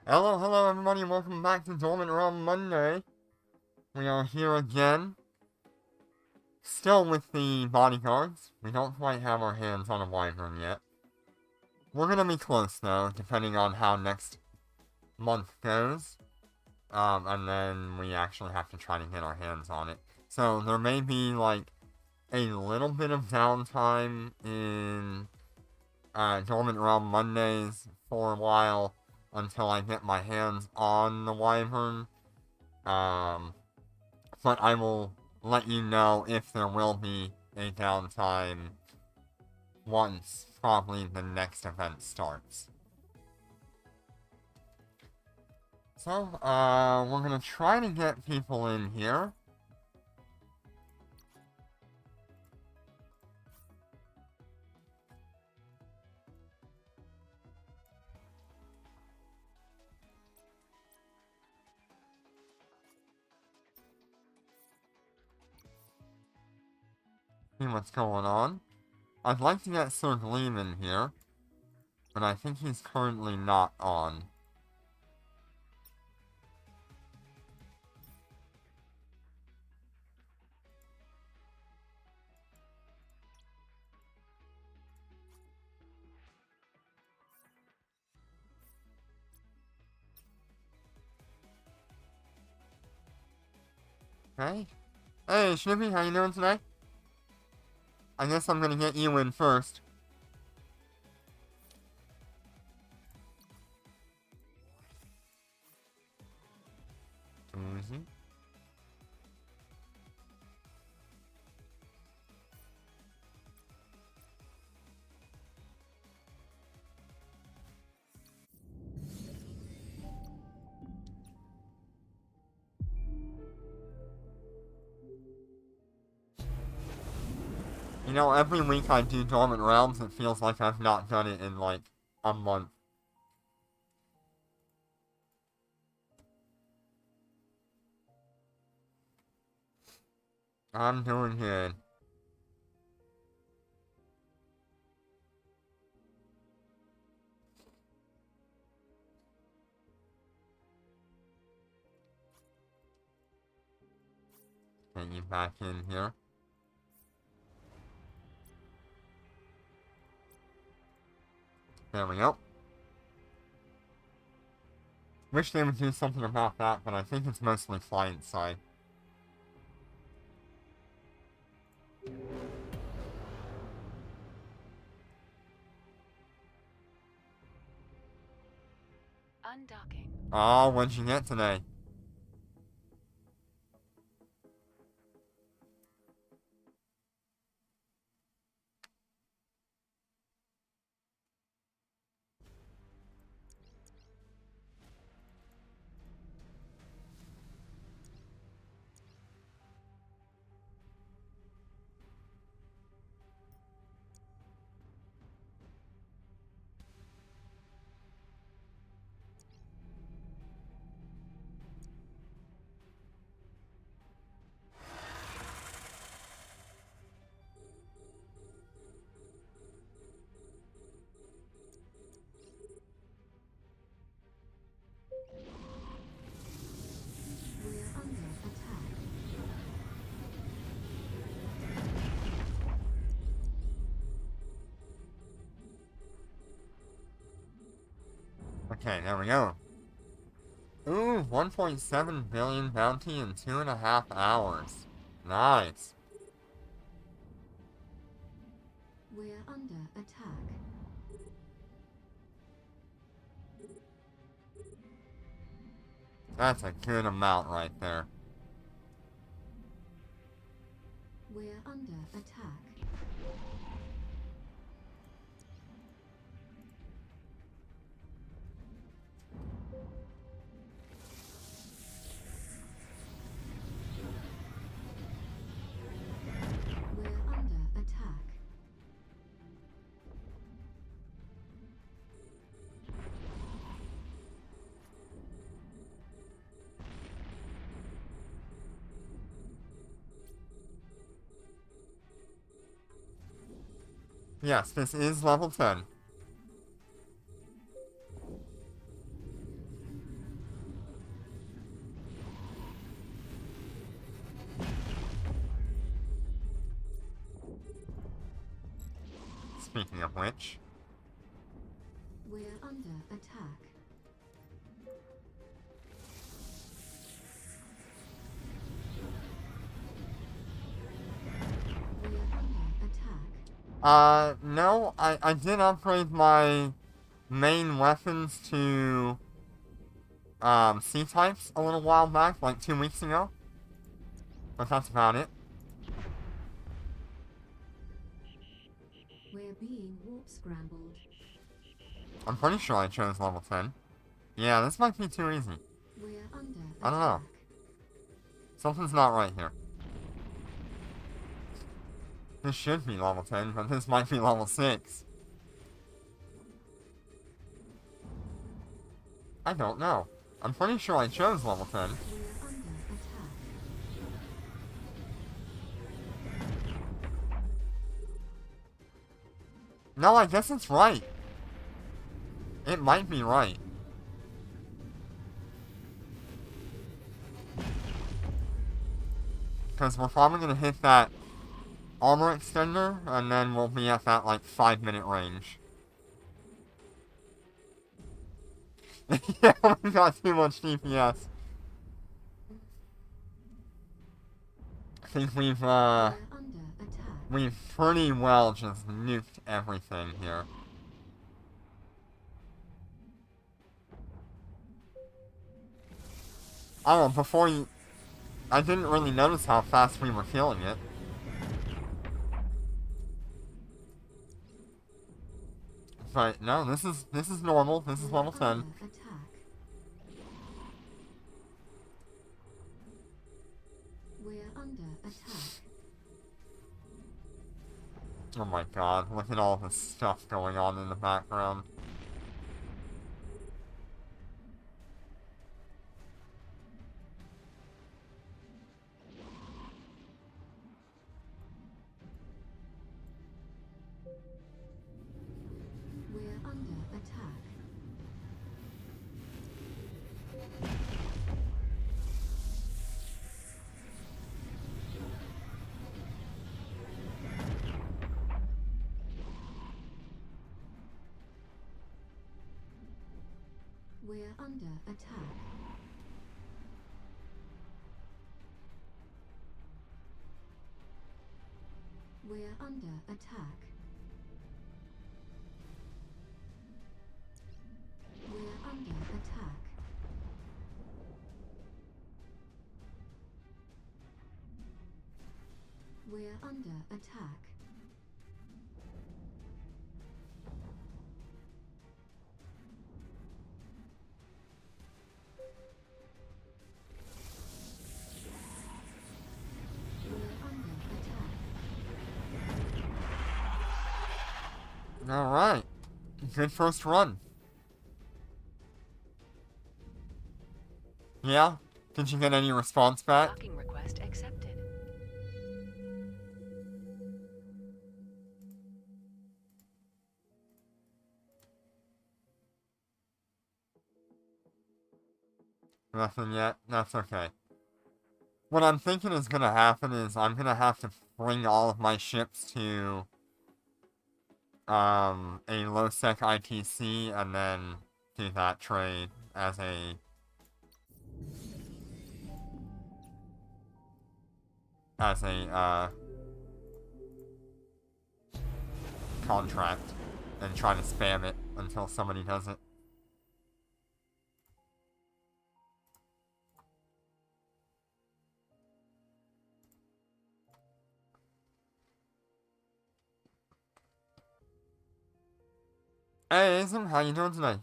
Hello everybody, welcome back to Dormant Realm Monday. We are here again. Still with the bodyguards. We don't quite have our hands on a wyvern yet. We're gonna be close though, depending on how next month goes. And then we actually have to try to get our hands on it. So there may be like a little bit of downtime in Dormant Realm Mondays for a while until I get my hands on the wyvern. But I will let you know if there will be a downtime once probably the next event starts. So, we're gonna try to get people in here. See what's going on. I'd like to get Sir Gleam in here, but I think he's currently not on. Okay. Hey, Snippy, how you doing today? I guess I'm gonna get you in first. Easy. You know, every week I do Dormant Realms, it feels like I've not done it in, like, a month. I'm doing good. Get you back in here. There we go. Wish they would do something about that, but I think it's mostly client side. Undocking. Oh, what'd you get today? We're under attack. Okay, there we go. Ooh, 1.7 billion bounty in 2.5 hours. Nice. We're under attack. That's a good amount right there. We're under attack. We're under attack. Yes, this is level 10. speaking of which. We're under attack. We're under attack. No, I did upgrade my main weapons to, C-types a little while back, like 2 weeks ago. But that's about it. We're being warp scrambled. I'm pretty sure I chose level 10. Yeah, this might be too easy. We're under attack. I don't know. Something's not right here. This should be level 10, but this might be level 6. I don't know. I'm pretty sure I chose level 10. We're under attack. No, I guess it's right. It might be right. Because we're probably going to hit that armor extender, and then we'll be at that, like, 5-minute range. Yeah, we got too much DPS. I think We're under attack. we've pretty well just nuked everything here. I don't know, before you... I didn't really notice how fast we were killing it. But no, this is normal. This is level 10. Under attack. We're under attack. Oh my god, look at all this stuff going on in the background. We're under attack. We're under attack. We're under attack. We're under attack. We're under attack. We're under attack. Alright. Good first run. Yeah? Did you get any response back? Docking request accepted. Nothing yet? That's okay. What I'm thinking is gonna happen is I'm gonna have to bring all of my ships to a low-sec ITC and then do that trade as a contract and try to spam it until somebody does it. Hey, Ism, how you doing today?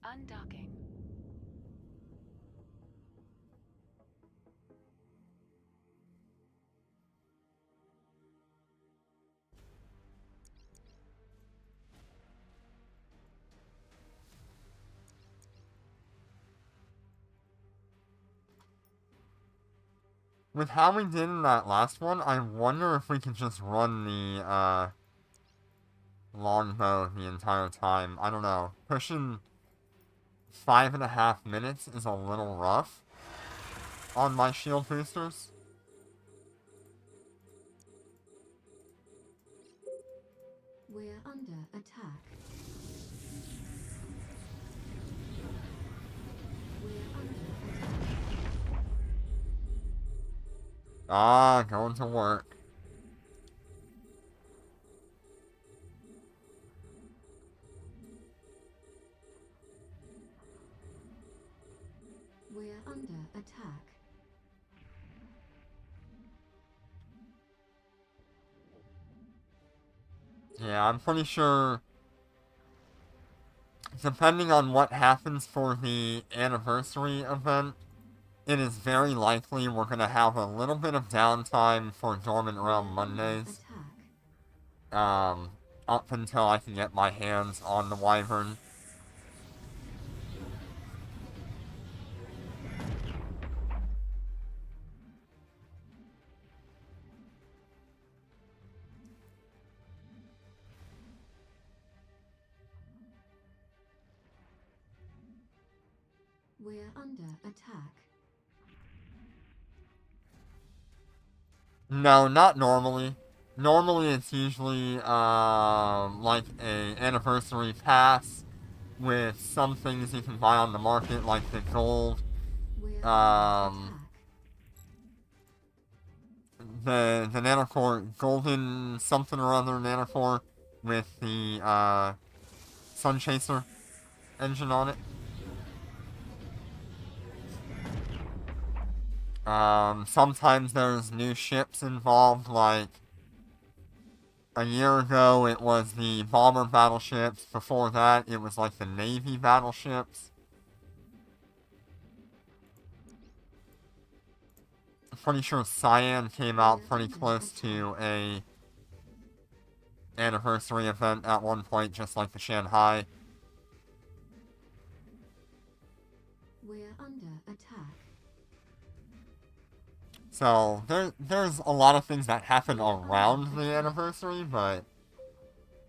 Undocking. With how we did in that last one, I wonder if we can just run the, longbow the entire time. I don't know. Pushing 5.5 minutes is a little rough. on my shield boosters. We're under attack. We're under attack. Ah, going to work. We're under attack. Yeah, I'm pretty sure, depending on what happens for the anniversary event, it is very likely we're going to have a little bit of downtime for Dormant Realm Mondays. Attack. Up until I can get my hands on the Wyvern. We're under attack. No, not normally. Normally it's usually, like a anniversary pass with some things you can buy on the market, like the gold, We're Um, under attack. the nanocore, golden something or other nanocore with the, Sun Chaser engine on it. Sometimes there's new ships involved, like a year ago it was the bomber battleships, before that it was like the Navy battleships. I'm pretty sure Cyan came out pretty close to a anniversary event at one point, just like the Shanghai. We're under attack. So, there's a lot of things that happen around the anniversary, but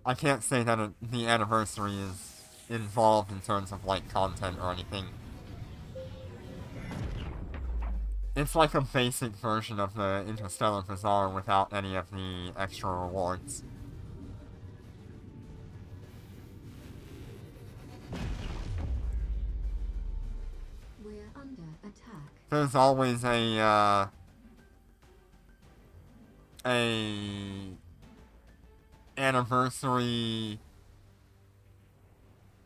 I can't say that the anniversary is involved in terms of, like, content or anything. It's like a basic version of the Interstellar Bazaar without any of the extra rewards. We're under attack. There's always a anniversary,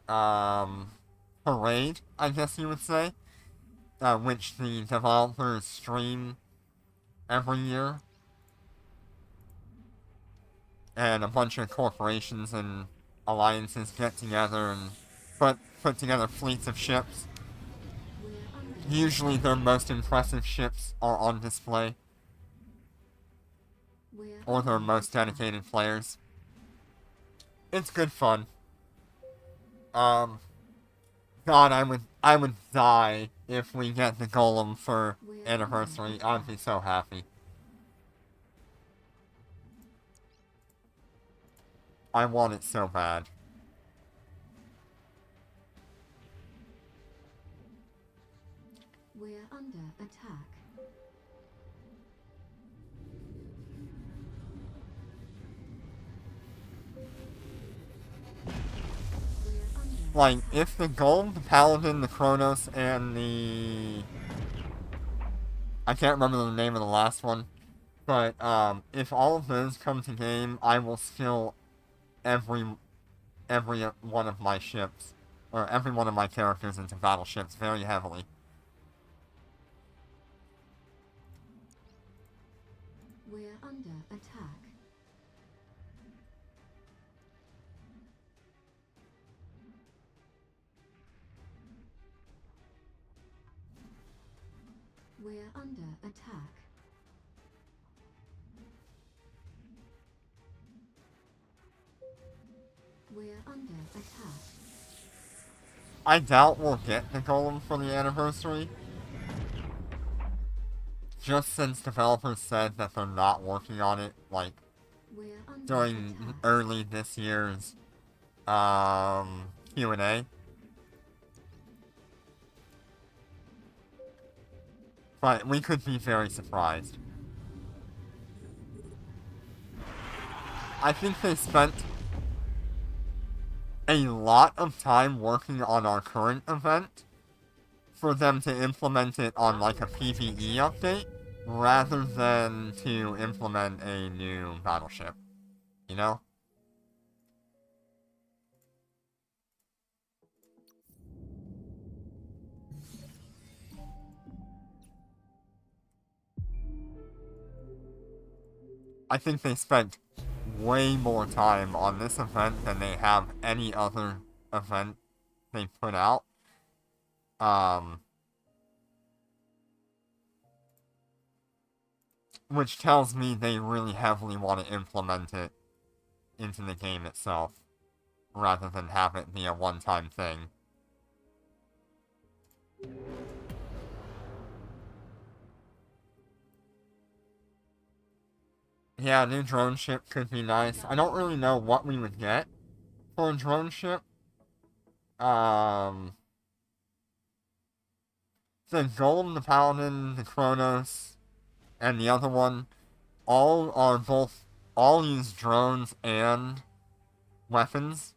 parade, I guess you would say, which the developers stream every year. And a bunch of corporations and alliances get together and put together fleets of ships. We're under Usually their most impressive ships are on display, We're or their under most attack. dedicated players. It's good fun. God, I would die if we get the Golem for We're anniversary. under I'd be so happy. I want it so bad. We're under attack. We're under Like, attack. if the Gold, the Paladin, the Kronos, and the... I can't remember the name of the last one. But, if all of those come to game, I will skill every one of my ships, or every one of my characters into battleships very heavily. We're under attack. We're under attack. We're under attack. I doubt we'll get the Golem for the anniversary, just since developers said that they're not working on it, like, We're under during attack. early this year's, Q&A. But we could be very surprised. I think they spent a lot of time working on our current event for them to implement it on like a PvE update rather than to implement a new battleship. You know? I think they spent way more time on this event than they have any other event they put out. Which tells me they really heavily want to implement it into the game itself, rather than have it be a one-time thing. Yeah, a new drone ship could be nice. I don't really know what we would get for a drone ship. The Golem, the Paladin, the Kronos, and the other one, all use drones and weapons.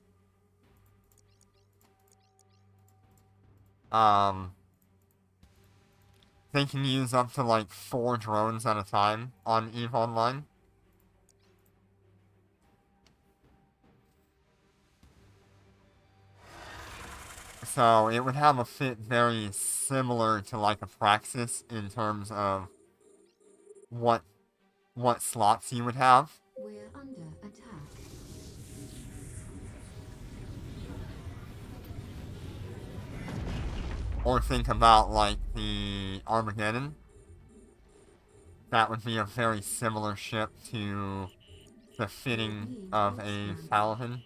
They can use up to like 4 drones at a time on EVE Online. So it would have a fit very similar to like a Praxis in terms of what slots you would have. We're under attack. Or think about like the Armageddon. That would be a very similar ship to the fitting of a Paladin.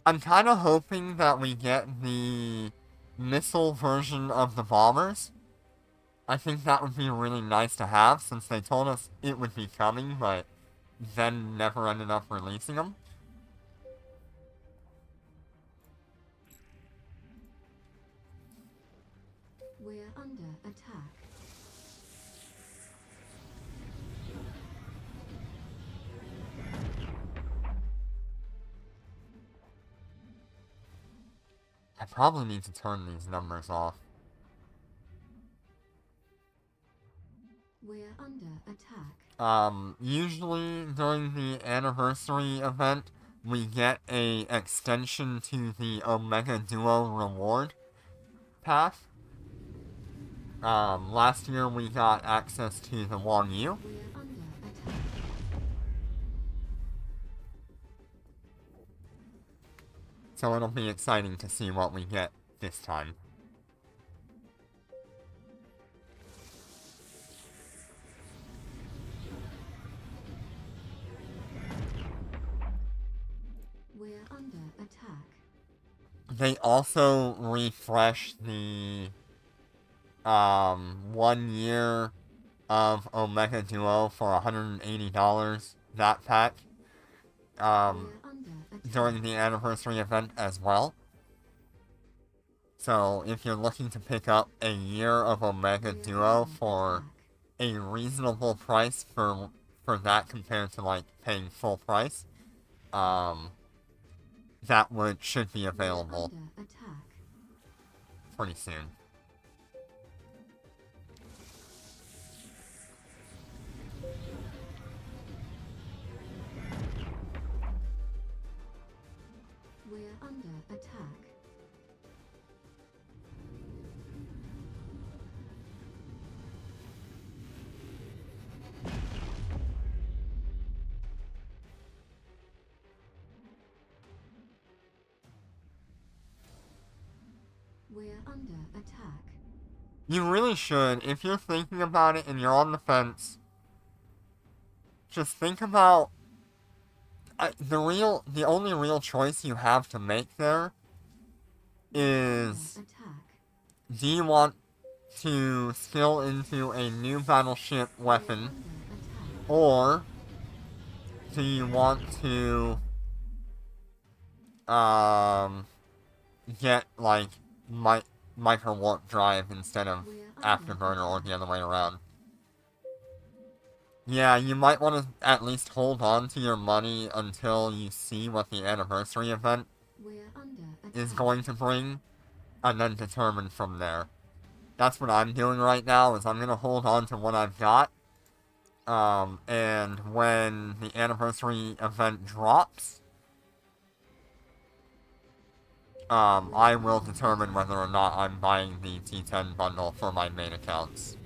I'm kind of hoping that we get the missile version of the bombers. I think that would be really nice to have, since they told us it would be coming, but then never ended up releasing them. We're under attack. I probably need to turn these numbers off. We're under attack. Usually during the anniversary event, we get a extension to the Omega Duo reward path. Last year we got access to the Wang Yu. We're under attack. So it'll be exciting to see what we get this time. We're under attack. They also refreshed the 1 year of Omega Duo for $180, that pack, We're under attack. during the anniversary event as well. So if you're looking to pick up a year of Omega We're Duo under for attack. a reasonable price for that compared to like paying full price, that should be We're available under attack. pretty soon. We're under attack. We're under attack. You really should, if you're thinking about it and you're on the fence, just think about the only real choice you have to make there is, Under attack. do you want to skill into a new battleship weapon, We're under attack. or do you want to get, like, micro warp drive instead of We're under afterburner or attack. the other way around. Yeah, you might want to at least hold on to your money until you see what the anniversary event We're under attack. is going to bring, and then determine from there. That's what I'm doing right now, is I'm going to hold on to what I've got. And when the anniversary event drops, I will determine whether or not I'm buying the T10 bundle for my main accounts.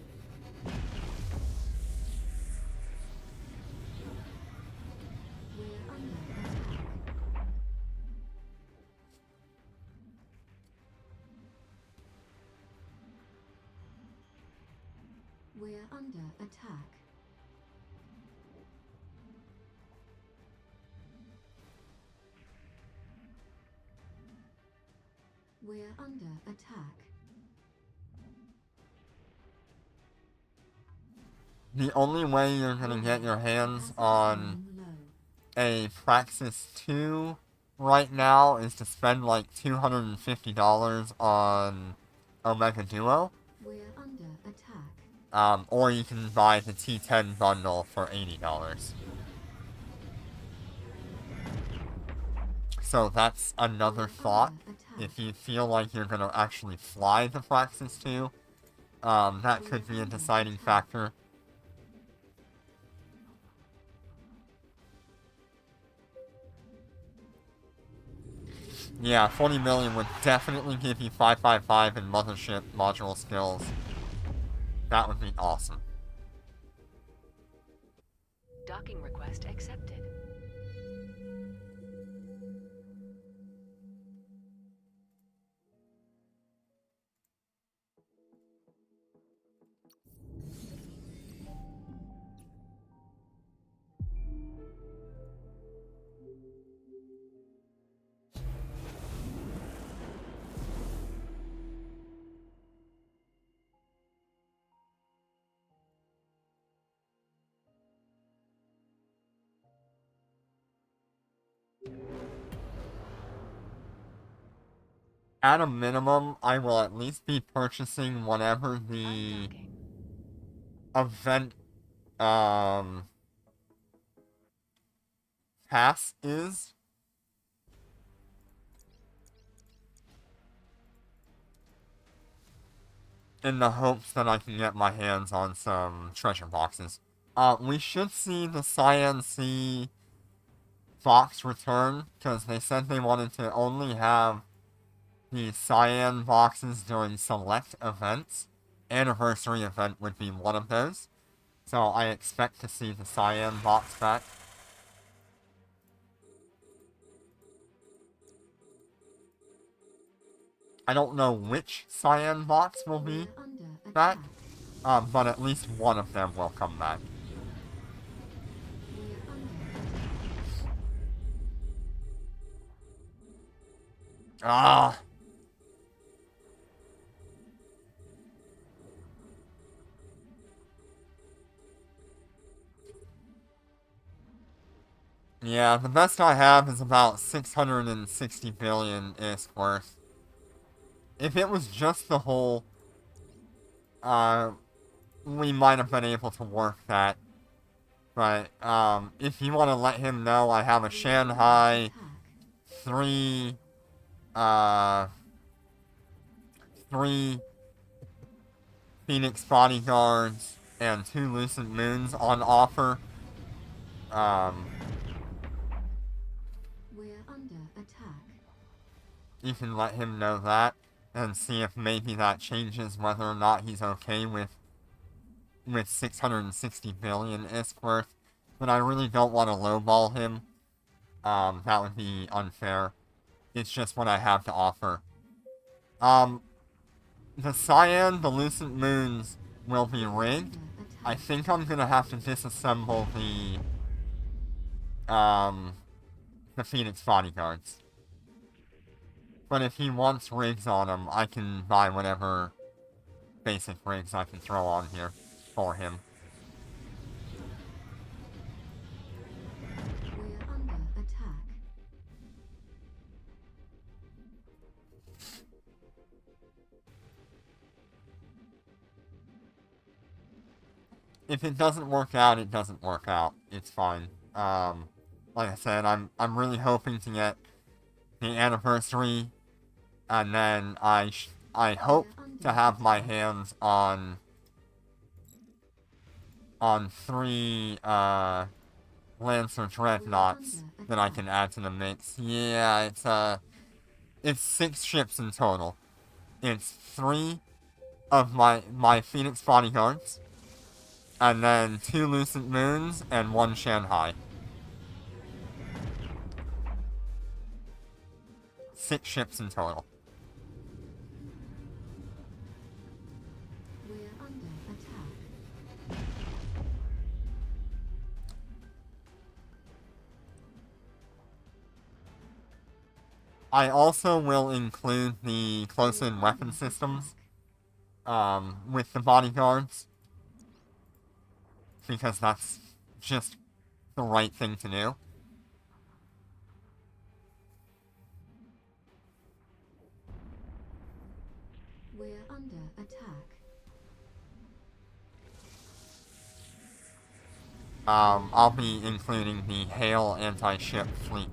We're under attack. We're under attack. We're under attack. The only way you're going to get your hands on Asset low. a Praxis 2 right now is to spend like $250 on Omega Duo. We're under attack. Or you can buy the T10 bundle for $80. So that's another thought. If you feel like you're going to actually fly the Praxis 2, that could be a deciding factor. Yeah, 40 million would definitely give you 555 and Mothership module skills. That would be awesome. Docking request accepted. At a minimum, I will at least be purchasing whatever the Undocking. event, pass is. In the hopes that I can get my hands on some treasure boxes. We should see the Cyan Sea box return, because they said they wanted to only have the Cyan boxes during select events. Anniversary event would be one of those. So I expect to see the Cyan box back. I don't know which Cyan box will be We're under back, attack. but at least one of them will come back. We're under attack. Ah! Yeah, the best I have is about 660 billion ISK worth. If it was just the whole, we might have been able to work that. But, if you want to let him know I have a Shanghai, Attack. three Phoenix Bodyguards, and 2 Lucent Moons on offer, We're under attack. you can let him know that, and see if maybe that changes whether or not he's okay with 660 billion ISK worth. But I really don't want to lowball him. That would be unfair. It's just what I have to offer. The Cyan, the Lucent Moons will be rigged. Under I attack. think I'm gonna have to disassemble the Phoenix Bodyguards. But if he wants rigs on them, I can buy whatever basic rigs I can throw on here for him. We're under attack. if it doesn't work out, it doesn't work out. It's fine. Like I said, I'm really hoping to get the anniversary, and then I hope to have my hands on 3 Lancer Dreadnoughts that I can add to the mix. Yeah, it's 6 ships in total. It's 3 of my Phoenix Bodyguards, and then 2 Lucent Moons and 1 Shanghai. 6 ships in total. We're under attack. I also will include the close-in weapon systems with the bodyguards, because that's just the right thing to do. We're under attack. I'll be including the Hail anti-ship fleet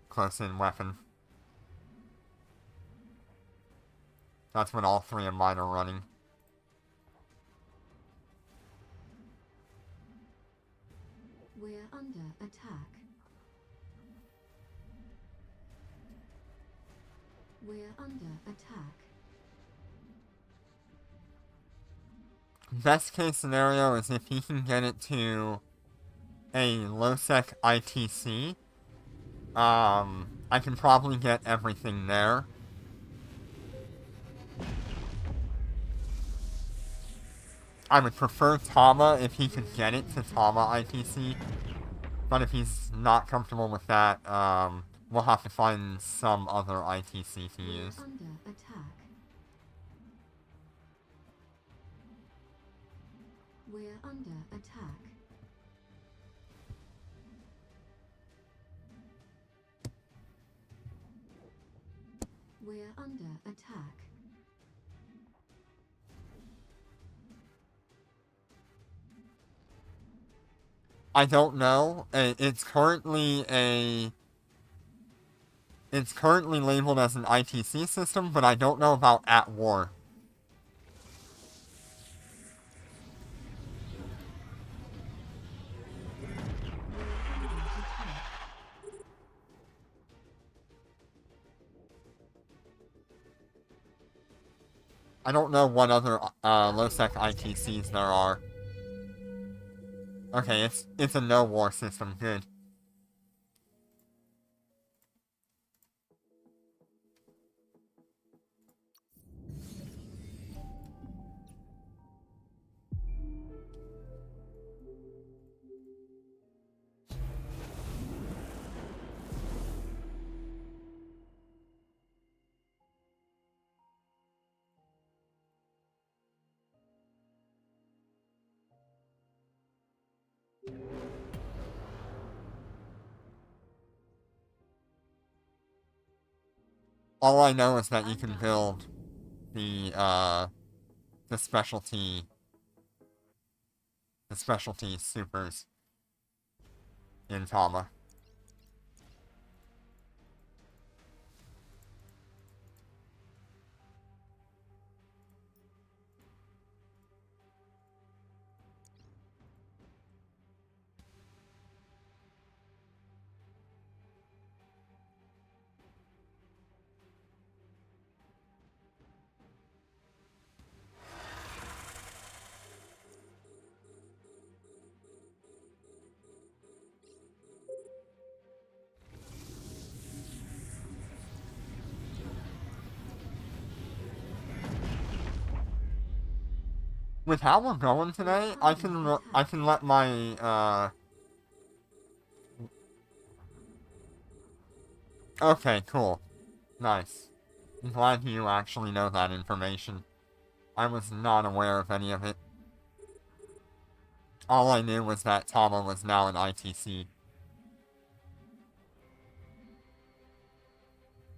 close-in weapon. That's what all 3 of mine are running. We're under attack. We're under attack. Best case scenario is if he can get it to a low-sec ITC. I can probably get everything there. I would prefer Tama if he could get it to Tama ITC. But if he's not comfortable with that, we'll have to find some other ITC to use. We're under attack. We're under attack. We're under attack. I don't know. It's currently labeled as an ITC system, but I don't know about at war. I don't know what other low-sec ITCs there are. Okay, it's a no-war system. Good. All I know is that you can build the specialty supers in Tama. With how we're going today, I can let my Okay, cool. Nice. I'm glad you actually know that information. I was not aware of any of it. All I knew was that Tama was now an ITC.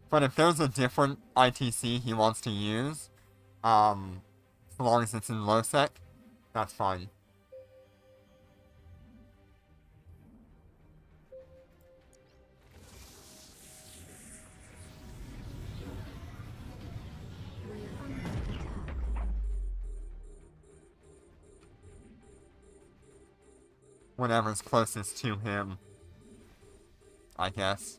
But if there's a different ITC he wants to use, for long as it's in low sec, that's fine. We're under attack. Whatever's closest to him, I guess.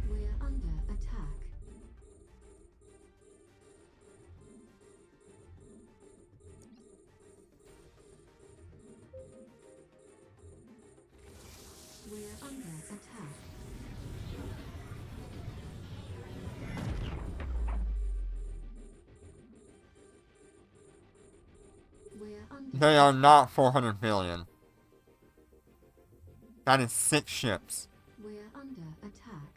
We're under attack. We're under attack. We're under They are not 400 billion. That is 6 ships. We're under attack.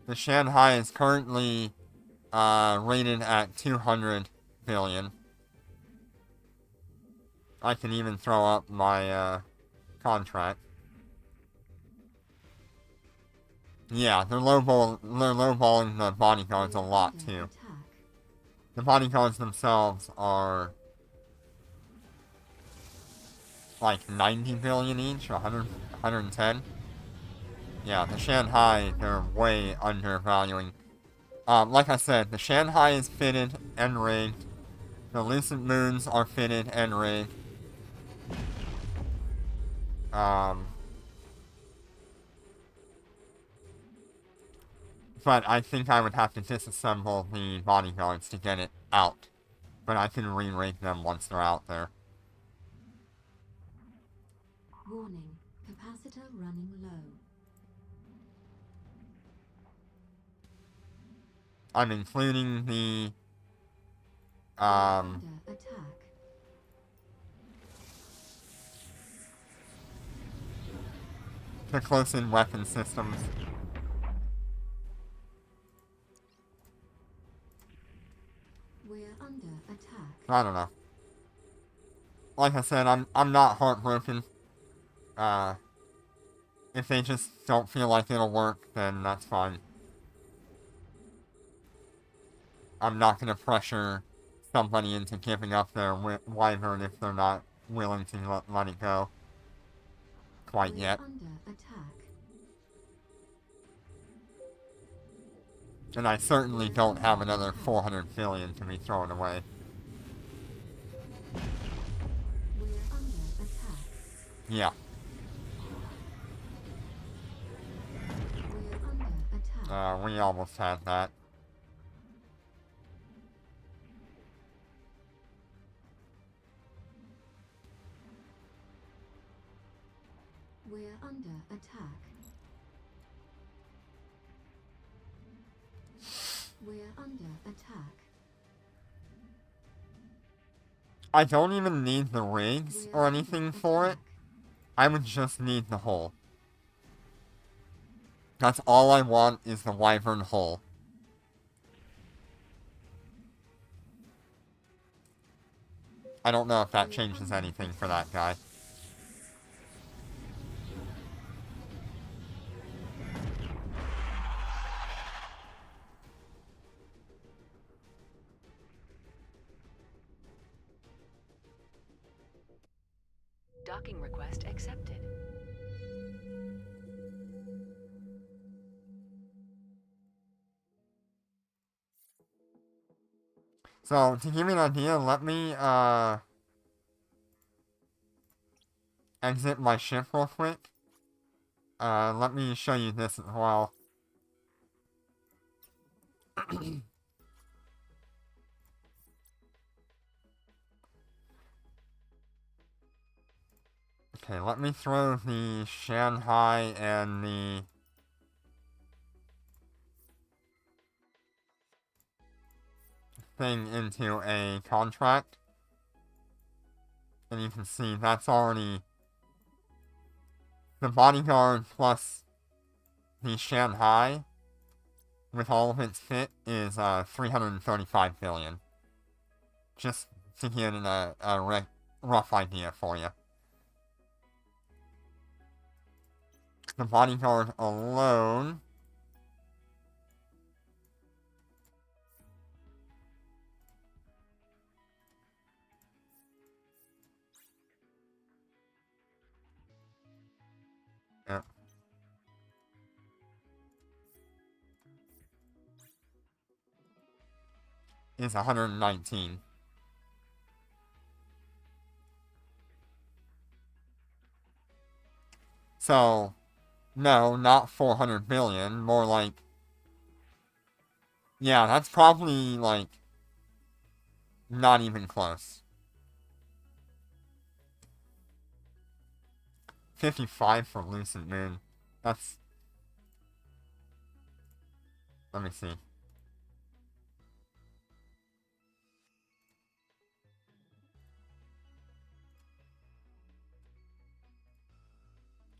The Shanghai is currently rated at 200 billion. I can even throw up my contract. Yeah, they're lowballing the bodyguards a We're lot under too. attack. The bodyguards themselves are like 90 billion each, 110. Yeah, the Shanghai, they're way undervaluing. Like I said, the Shanghai is fitted and rigged. The Lucent Moons are fitted and rigged. But I think I would have to disassemble the bodyguards to get it out. But I can re-rig them once they're out there. Warning. Capacitor running low. I'm including the Under attack. the close-in weapon systems. We're under attack. I don't know. Like I said, I'm not heartbroken. If they just don't feel like it'll work, then that's fine. I'm not gonna pressure somebody into giving up their wyvern if they're not willing to let it go. Quite We're yet. under attack. And I certainly don't have another 400 billion to be thrown away. We're under attack. Yeah. We're under attack. We almost had that. We're under attack. We're under attack. I don't even need the rigs We're or under anything for it. attack. I would just need the hull. That's all I want is the wyvern hull. I don't know if that changes anything for that guy. Docking request accepted. So, to give you an idea, let me, exit my ship real quick. Let me show you this as well. Okay, let me throw the Shanghai and the thing into a contract. And you can see that's already the bodyguard plus the Shanghai, with all of its fit, is 335 billion. Just to get a rough idea for you. The Bodyguard alone is 119. So, no, not 400 billion, more like, yeah, that's probably, like, not even close. 55 for Lucent Moon. That's, let me see.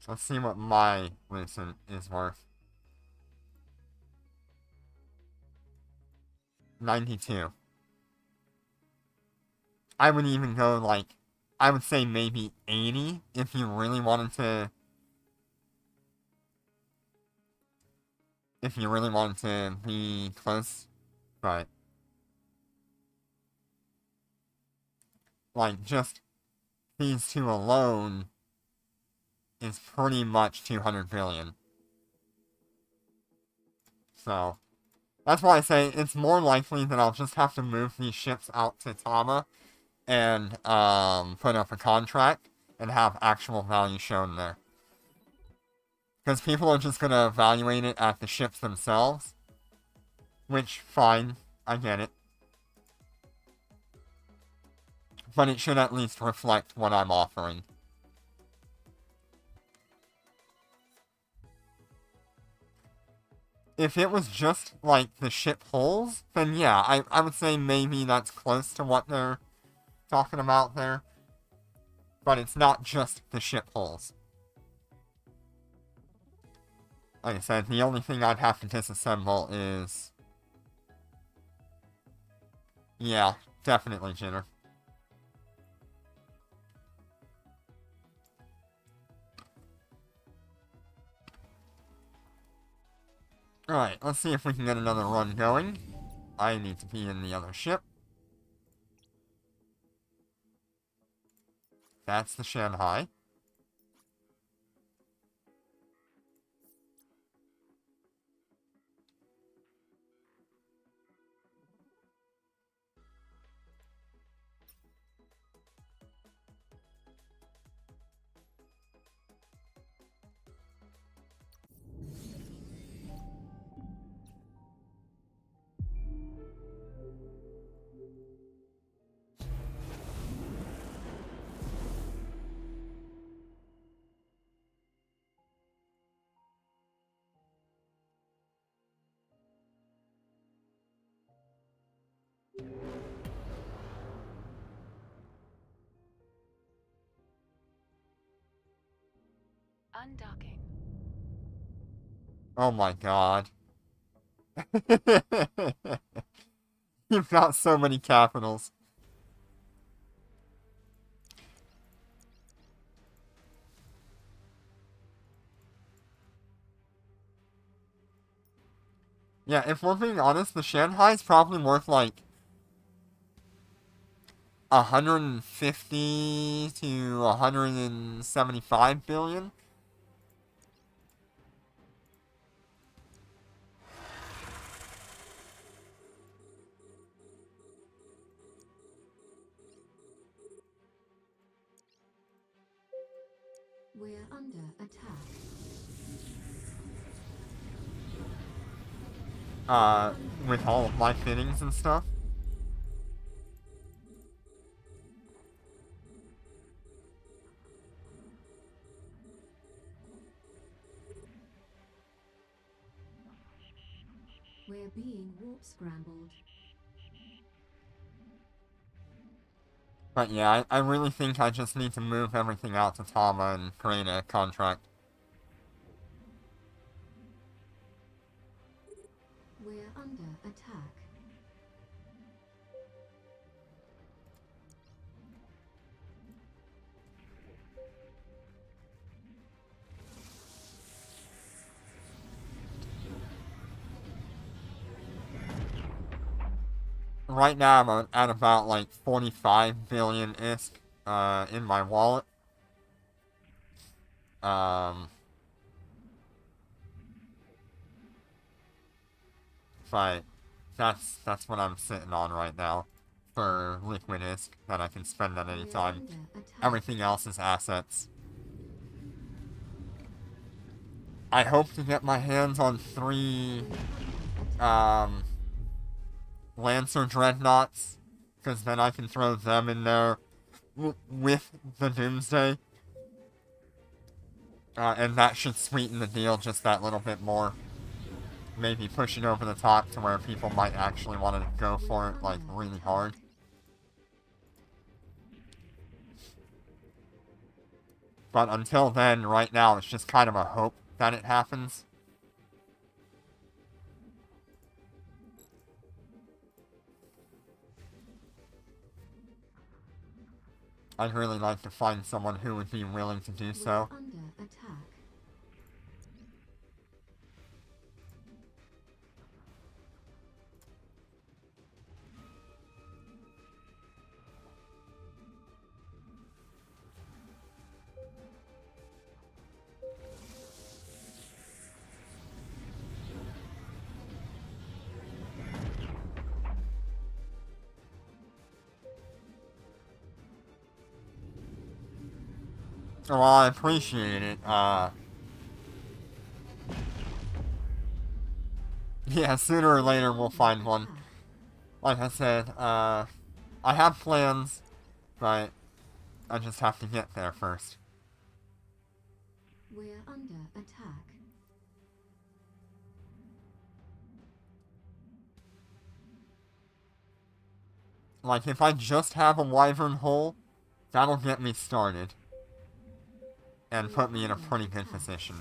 Let's see what my Lucent is worth. 92. I would even go, like, I would say maybe 80 if you really wanted to... If you really wanted to be close, but... Like, just these two alone is pretty much 200 billion. So, that's why I say it's more likely that I'll just have to move these ships out to Tama and put up a contract and have actual value shown there. Because people are just going to evaluate it at the ships themselves. Which, fine, I get it. But it should at least reflect what I'm offering. If it was just, like, the ship hulls, then yeah, I would say maybe that's close to what they're talking about there. But it's not just the ship hulls. Like I said, the only thing I'd have to disassemble is... Yeah, definitely Jitter. Alright, let's see if we can get another run going. I need to be in the other ship. That's the Shanghai. Undocking. Oh my god. You've got so many capitals. Yeah, if we're being honest, the Shanghai's probably worth like 150 to 175 billion. We're under attack. With all of my fittings and stuff. We're being warp scrambled. But yeah, I really think I just need to move everything out to Tama and create a contract. We're under attack. Right now I'm at about like 45 billion ISK in my wallet. But that's what I'm sitting on right now for liquid ISK that I can spend at any We're time. under attack. Everything else is assets. I hope to get my hands on 3 We're under attack. Lancer Dreadnoughts, because then I can throw them in there with the Doomsday. And that should sweeten the deal just that little bit more. Maybe push it over the top to where people might actually want to go for it, like, really hard. But until then, right now, it's just kind of a hope that it happens. I'd really like to find someone who would be willing to do so. We're under attack. Well, I appreciate it. Yeah, sooner or later we'll find one. Like I said, I have plans, but I just have to get there first. We're under attack. Like, if I just have a Wyvern Hole, that'll get me started. And put me in a pretty good position.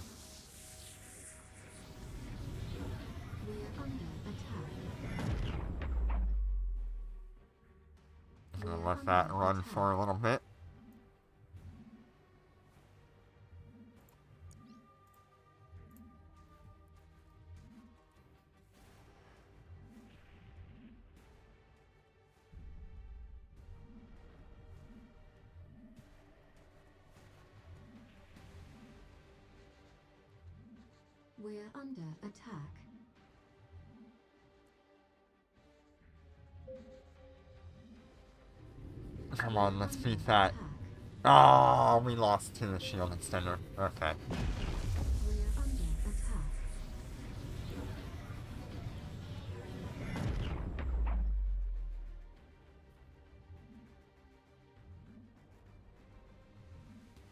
We're under attack. I'm gonna let that run for a little bit. We're under attack. Come on, let's beat that. Attack. Oh, we lost to the shield extender. Okay. We're under attack.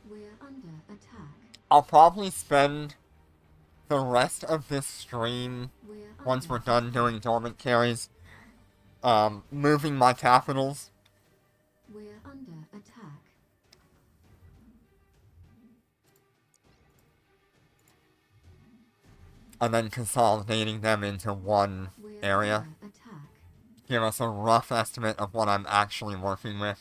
We're under attack. I'll probably spend the rest of this stream, We're once under we're done doing dormant carries, moving my capitals. We're under attack. And then consolidating them into one We're area. under attack. Give us a rough estimate of what I'm actually working with.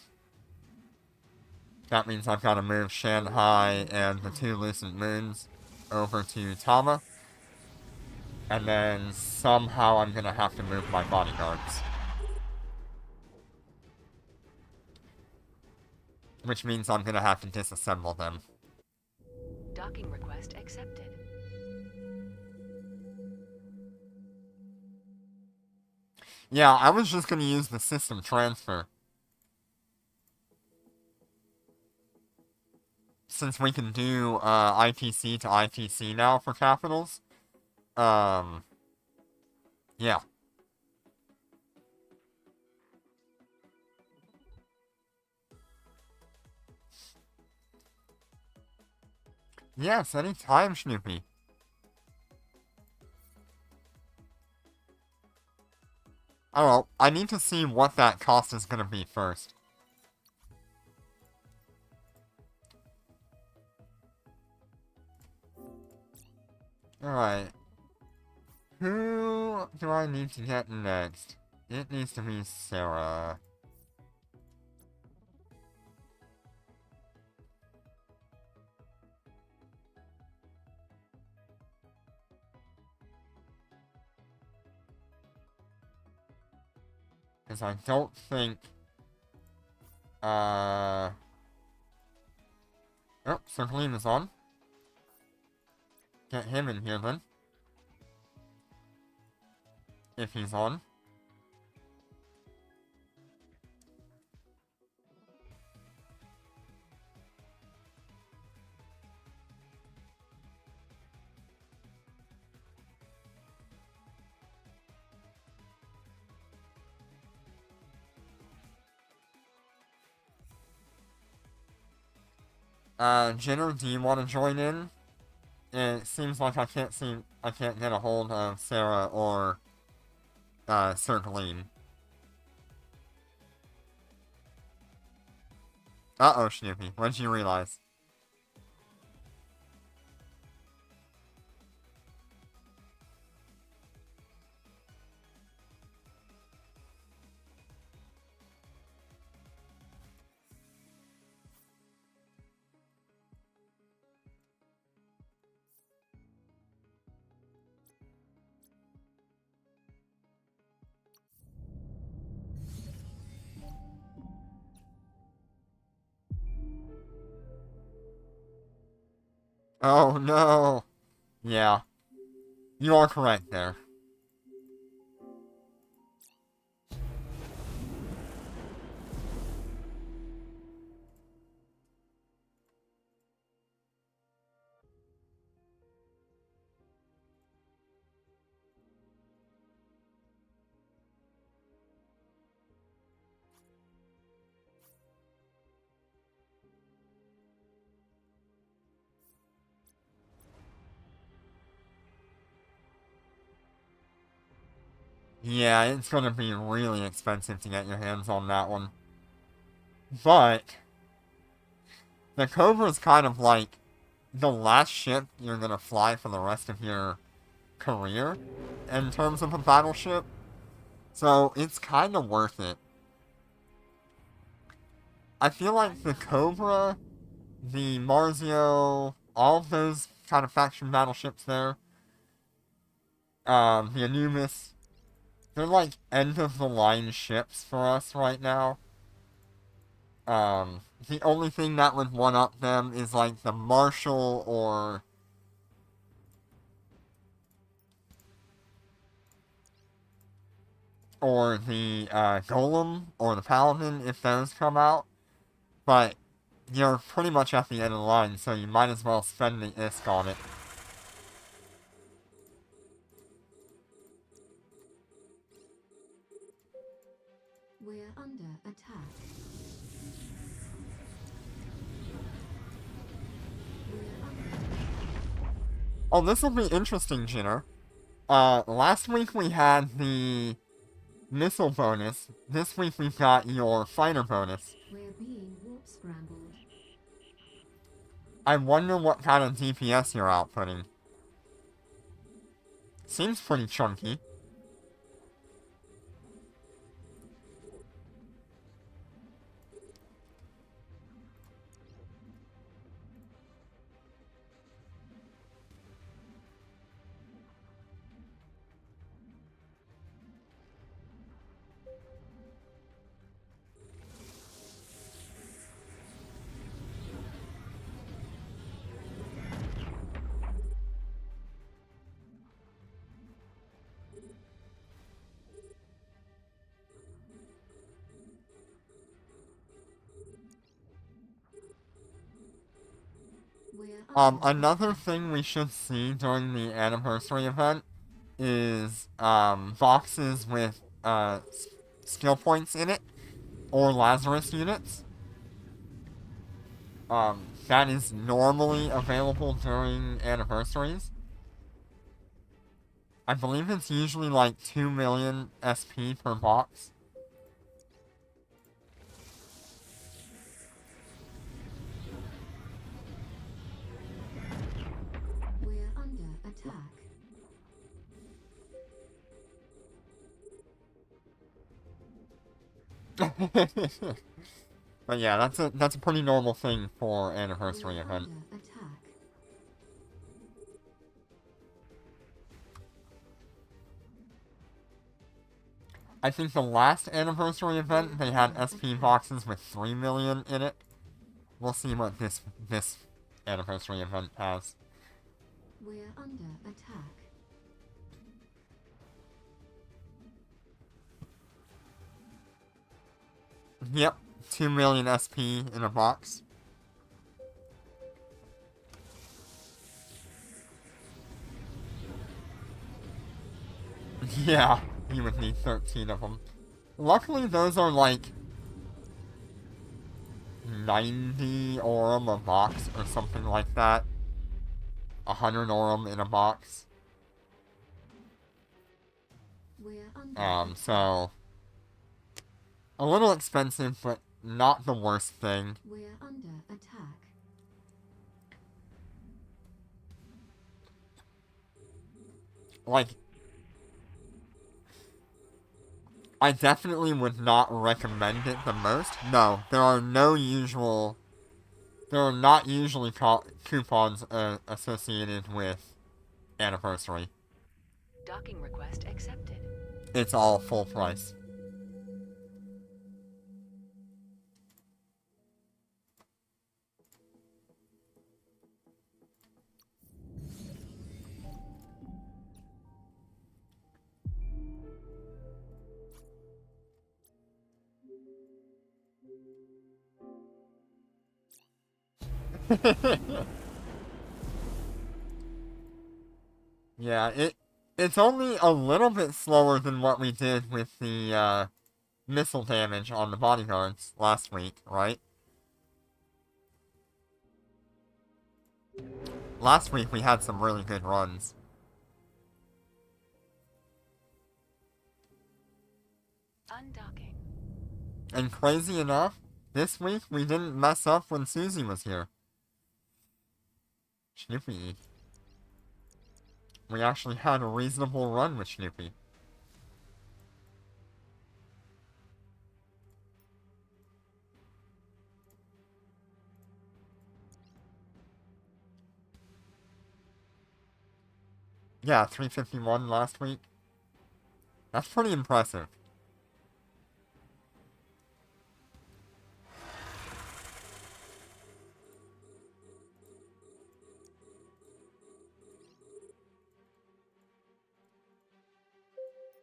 That means I've got to move Shanghai and the 2 Lucent Moons over to Tama. And then somehow I'm going to have to move my bodyguards. Which means I'm going to have to disassemble them. Docking request accepted. Yeah, I was just going to use the system transfer. Since we can do ITC to ITC now for capitals. Yeah. Yes, anytime, Snoopy. I don't know, I need to see what that cost is gonna be first. Alright. Who do I need to get next? It needs to be Sarah. Because I don't think... Oh, Circleem is on. Get him in here then. If he's on. Jenner, do you want to join in? It seems like I can't get a hold of Sarah or, Circleem. Uh-oh, Snoopy. When did you realize? Oh, no. Yeah. You are correct there. Yeah, it's gonna be really expensive to get your hands on that one. But, the Cobra's kind of like the last ship you're gonna fly for the rest of your career in terms of a battleship. So, it's kind of worth it. I feel like the Cobra, the Marzio, all of those kind of faction battleships there, the Anubis, they're like end-of-the-line ships for us right now. The only thing that would one-up them is like the Marshal or the Golem or the Paladin if those come out. But you're pretty much at the end of the line, so you might as well spend the ISK on it. We're under attack. We're under... Oh, this will be interesting, Jinner. Last week we had the missile bonus. This week we've got your fighter bonus. We're being warp scrambled. I wonder what kind of DPS you're outputting. Seems pretty chunky. We're under Another thing we should see during the anniversary event is, boxes with, skill points in it, or Lazarus units. That is normally available during anniversaries. I believe it's usually like 2 million SP per box. We're under attack. But yeah, that's a pretty normal thing for anniversary We're event. under attack. I think the last anniversary event they had SP boxes with 3 million in it. We'll see what this anniversary event has. We're under attack. Yep, 2 million SP in a box. Yeah, you would need 13 of them. Luckily, those are like 90 Aurum a box or something like that. 100 Aurum in a box. We're under So a little expensive, but not the worst thing. We're under attack. Like, I definitely would not recommend it the most. No, there are not usually coupons associated with anniversary. Docking request accepted. It's all full price. Yeah, it's only a little bit slower than what we did with the missile damage on the bodyguards last week, right? Last week we had some really good runs. Undocking. And crazy enough, this week we didn't mess up when Susie was here. Snoopy. We actually had a reasonable run with Snoopy. Yeah, 351 last week. That's pretty impressive.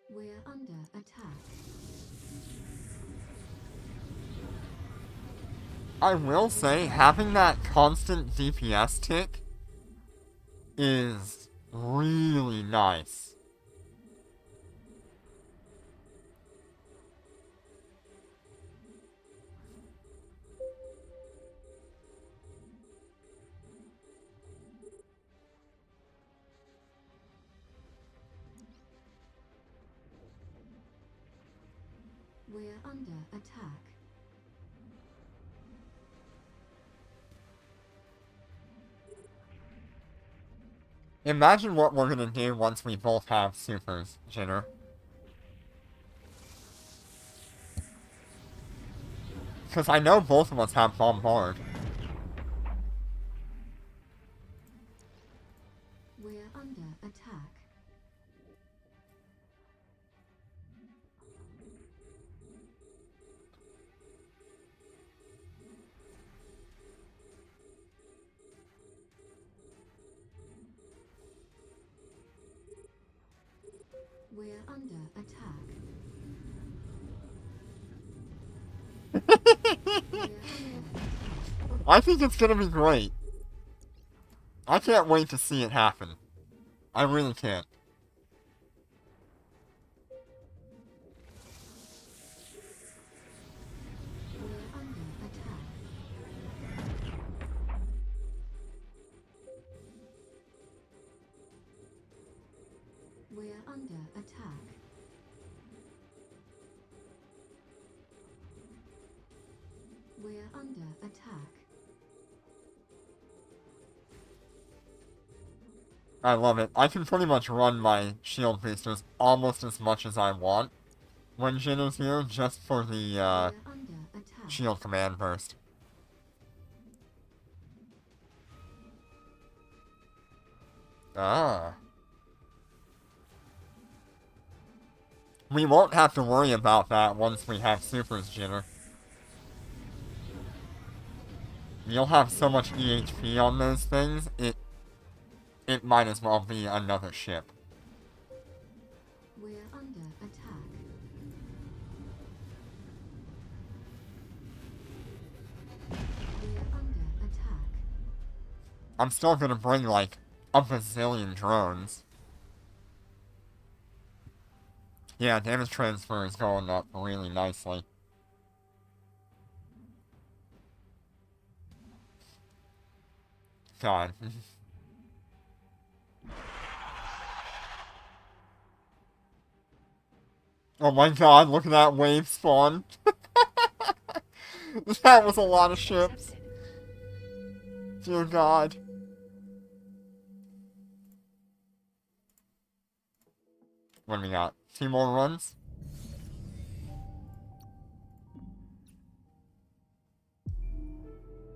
We're under attack. I will say, having that constant DPS tick is really nice. We're under attack. Imagine what we're gonna do once we both have supers, Jitter. Because I know both of us have Bombard. We're under attack. We're under attack. We're under I think it's gonna be great. I can't wait to see it happen. I really can't. We're under attack. We're under attack. We're under attack. I love it. I can pretty much run my shield boosters almost as much as I want. when Jin's here, just for the We're under attack. shield command burst. Ah. We won't have to worry about that once we have Super's Jinner. You'll have so much EHP on those things, it might as well be another ship. We're under attack. We're under attack. I'm still gonna bring, like, a bazillion drones. Yeah, damage transfer is going up really nicely. God. Oh my god, look at that wave spawn. That was a lot of ships. Accepted. Dear God. What do we got? 2 more runs?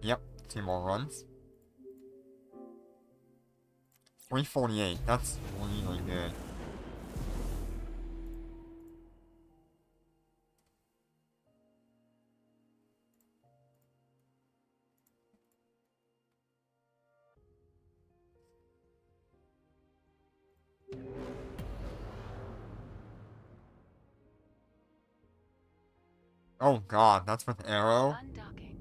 Yep, 2 more runs. 348, that's really good. Oh god, that's with arrow? Undocking.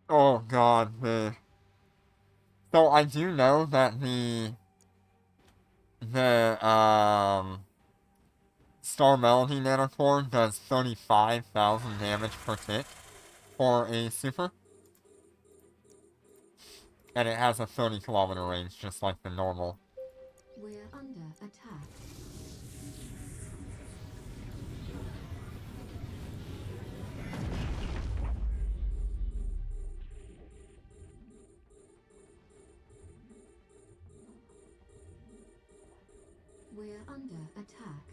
Oh god, So I do know that Star Melody Nanocore does 35,000 damage per tick for a super. And it has a 30-kilometer range, just like the normal. We're under attack. We're under attack.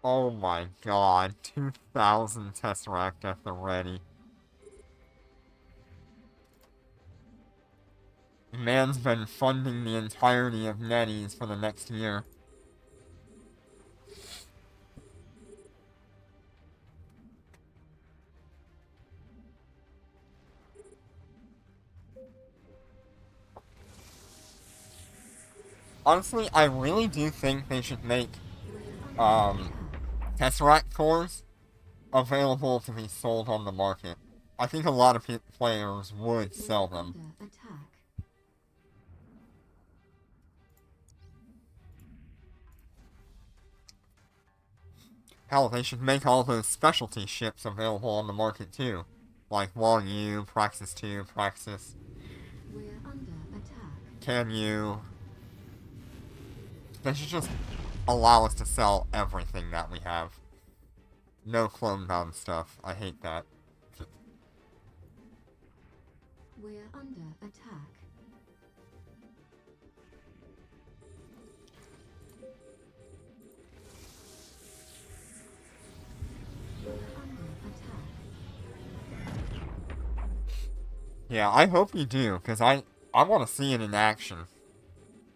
Oh my god, 2,000 Tesseract at the ready. Man's been funding the entirety of Netties for the next year. Honestly, I really do think they should make, We're under attack. Tesseract cores available to be sold on the market. I think a lot of players would sell We're them. under attack. Hell, they should make all those specialty ships available on the market too. Like Wall U, Praxis 2, Praxis, We're under attack. Can U. They should just allow us to sell everything that we have. No clone-bound stuff. I hate that. We're under attack. We're under attack. Yeah, I hope you do, because I want to see it in action.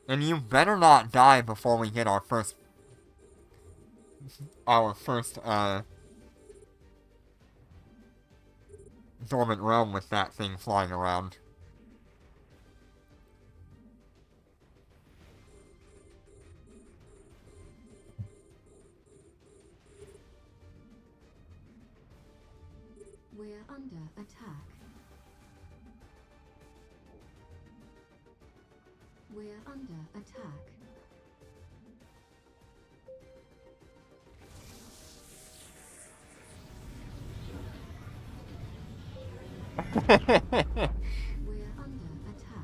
And you better not die before we get our first Dormant Realm with that thing flying around. We're under attack. We're under attack. We're under attack.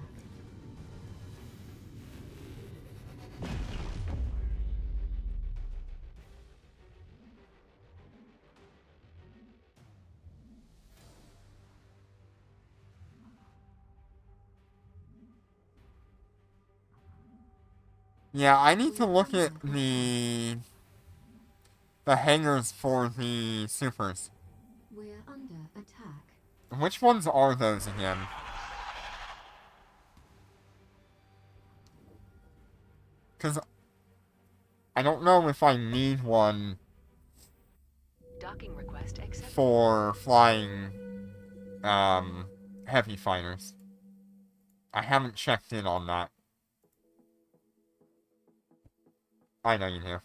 Yeah, I need to look at the hangars for the supers. We're under attack. Which ones are those again? Because I don't know if I need one Docking request accepted. for flying heavy fighters. I haven't checked in on that. I know you do.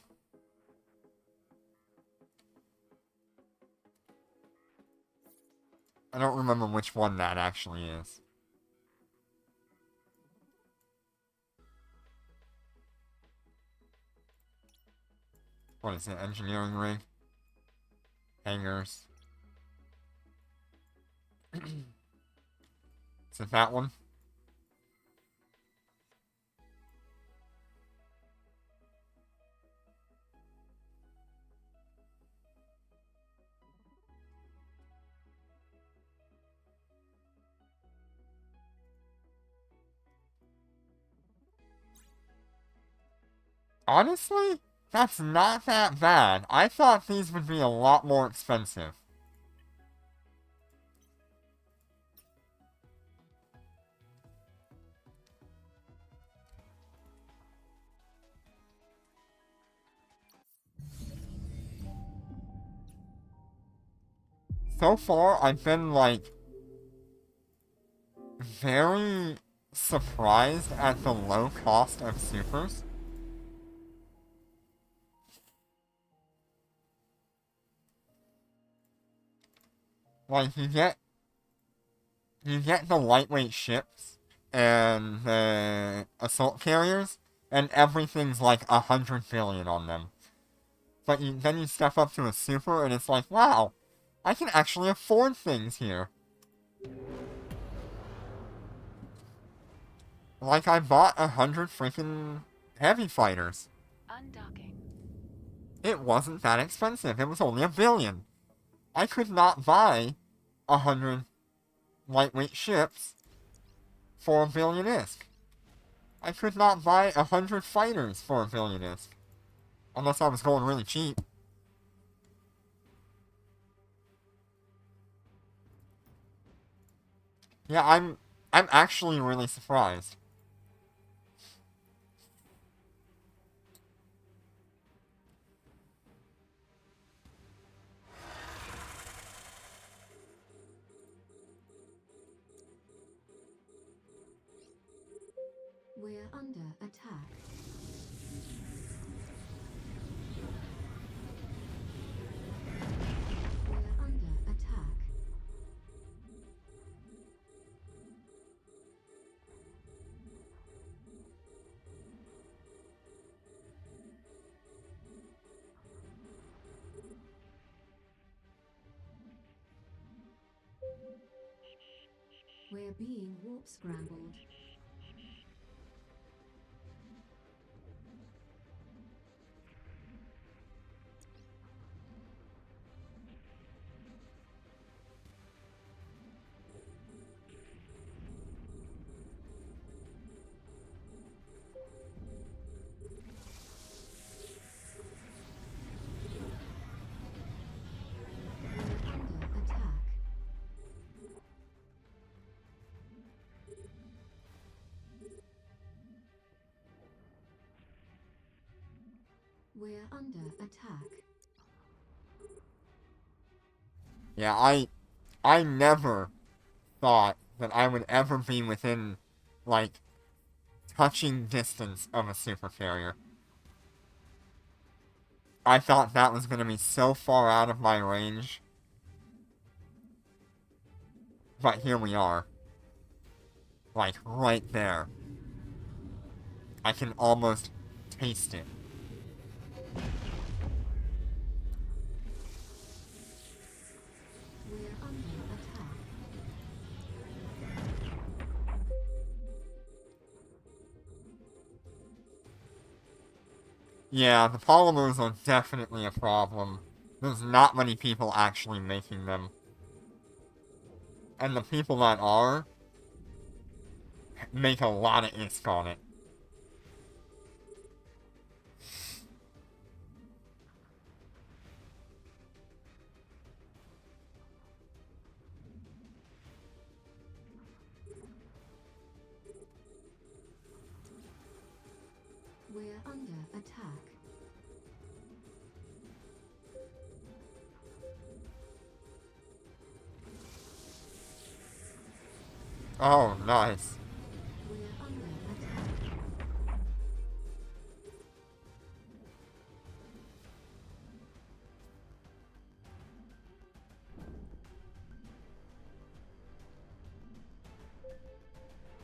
I don't remember which one that actually is. What is it? Engineering rig? Hangars? Is it that one? Honestly, that's not that bad. I thought these would be a lot more expensive. So far, I've been, like, very surprised at the low cost of supers. Like, you get the lightweight ships and the assault carriers, and everything's like 100 billion on them. But then you step up to a super, and it's like, wow, I can actually afford things here. Like, I bought 100 freaking heavy fighters. Undocking. It wasn't that expensive. It was only $1 billion. I could not buy 100 lightweight ships for $1 billion ISK. I could not buy 100 fighters for $1 billion ISK. Unless I was going really cheap. Yeah, I'm actually really surprised. We're under attack. We're under attack. We're being warp scrambled. We're under attack. We're under attack. Yeah, I never thought that I would ever be within, like, touching distance of a super carrier. I thought that was going to be so far out of my range. But here we are. Like, right there. I can almost taste it. We're under attack. Yeah, the polymers are definitely a problem. There's not many people actually making them. And the people that are make a lot of ISK on it. We're under attack. Oh, nice. We're under attack.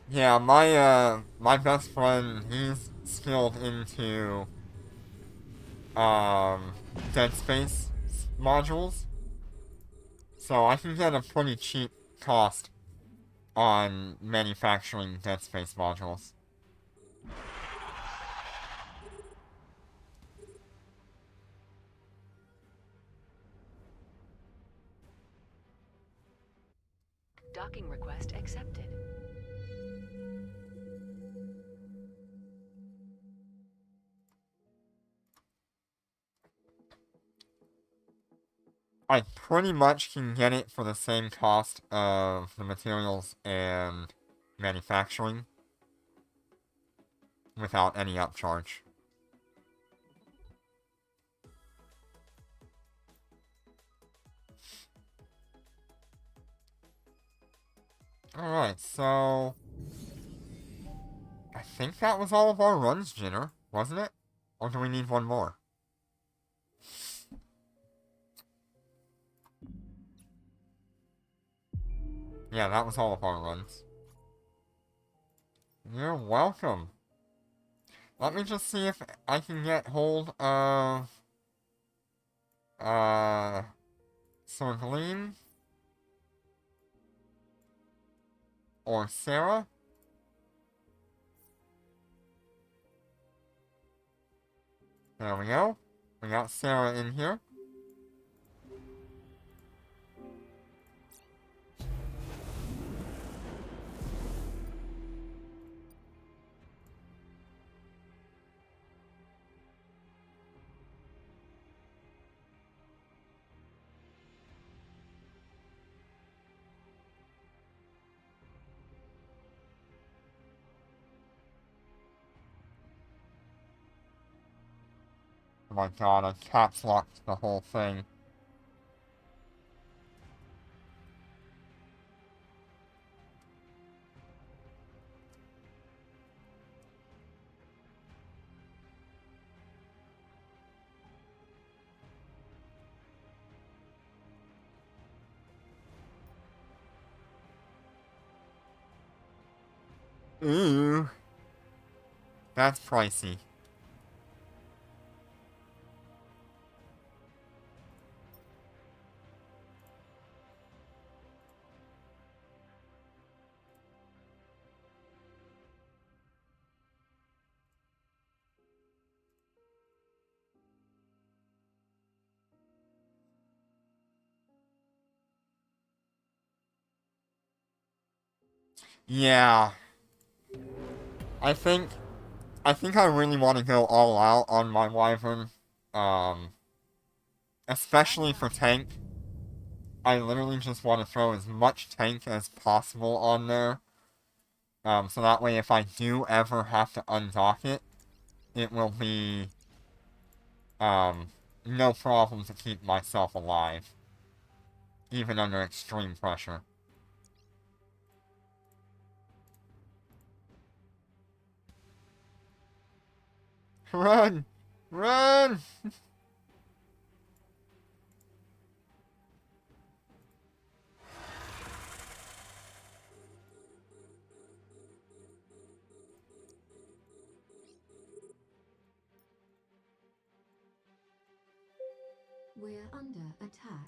Yeah, my best friend, he's skilled into, Dead Space modules. So I can get a pretty cheap cost on manufacturing Dead Space modules. Docking request accepted. I pretty much can get it for the same cost of the materials and manufacturing without any upcharge. Alright, so I think that was all of our runs, Jitter, wasn't it? Or do we need one more? Yeah, that was all of our runs. You're welcome. Let me just see if I can get hold of Sorgleen or Sarah. There we go. We got Sarah in here. Oh my god, I caps locked the whole thing. Ooh. That's pricey. Yeah. I think I really want to go all out on my Wyvern. Um, especially for tank. I literally just want to throw as much tank as possible on there. So that way if I do ever have to undock it, it will be, no problem to keep myself alive. Even under extreme pressure. Run! Run! We're under attack.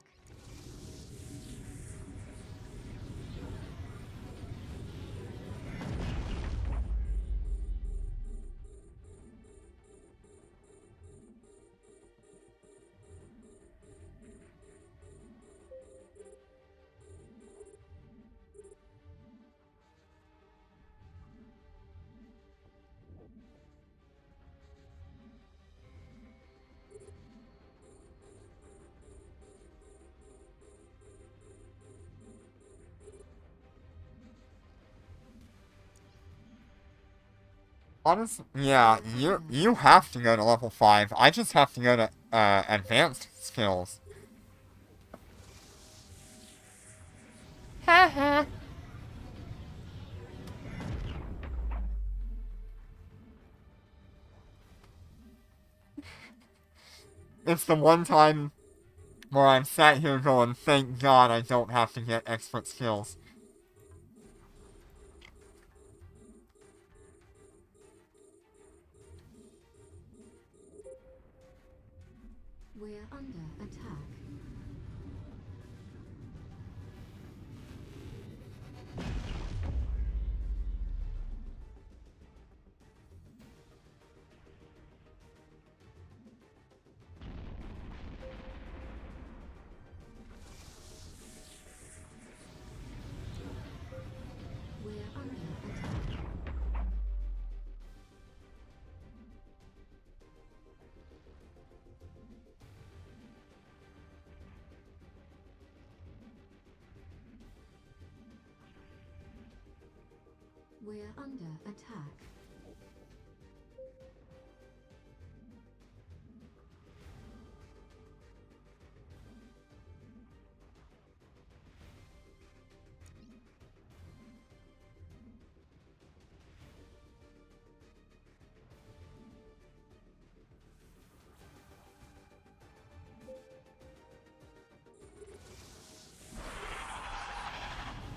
Honestly, yeah, you have to go to level 5. I just have to go to advanced skills. Haha. It's the one time where I'm sat here going, thank God I don't have to get expert skills. We're under attack. We're under attack. We're under attack.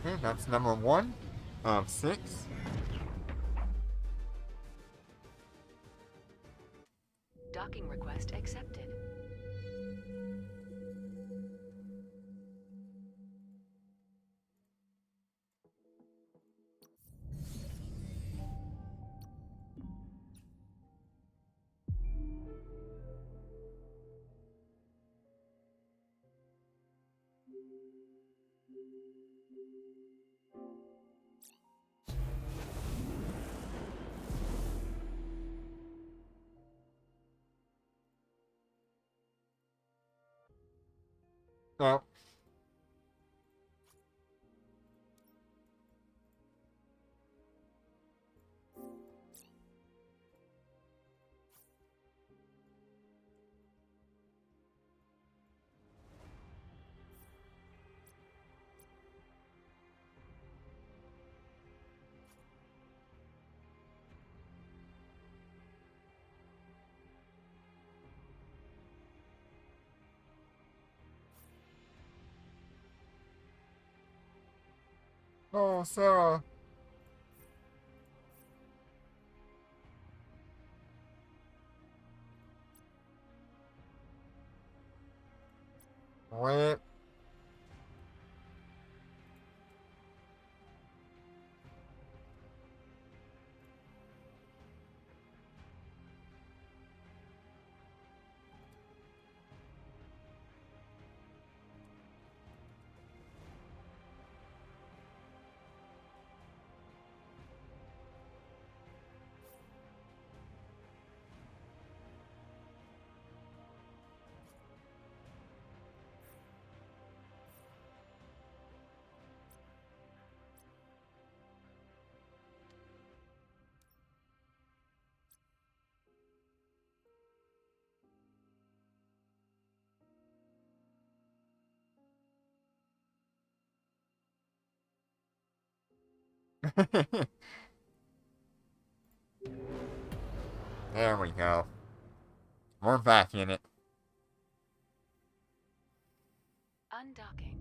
Okay, that's number 1 of 6. Docking request accepted. So, oh, Sarah. Wait. There we go. We're back in it. Undocking.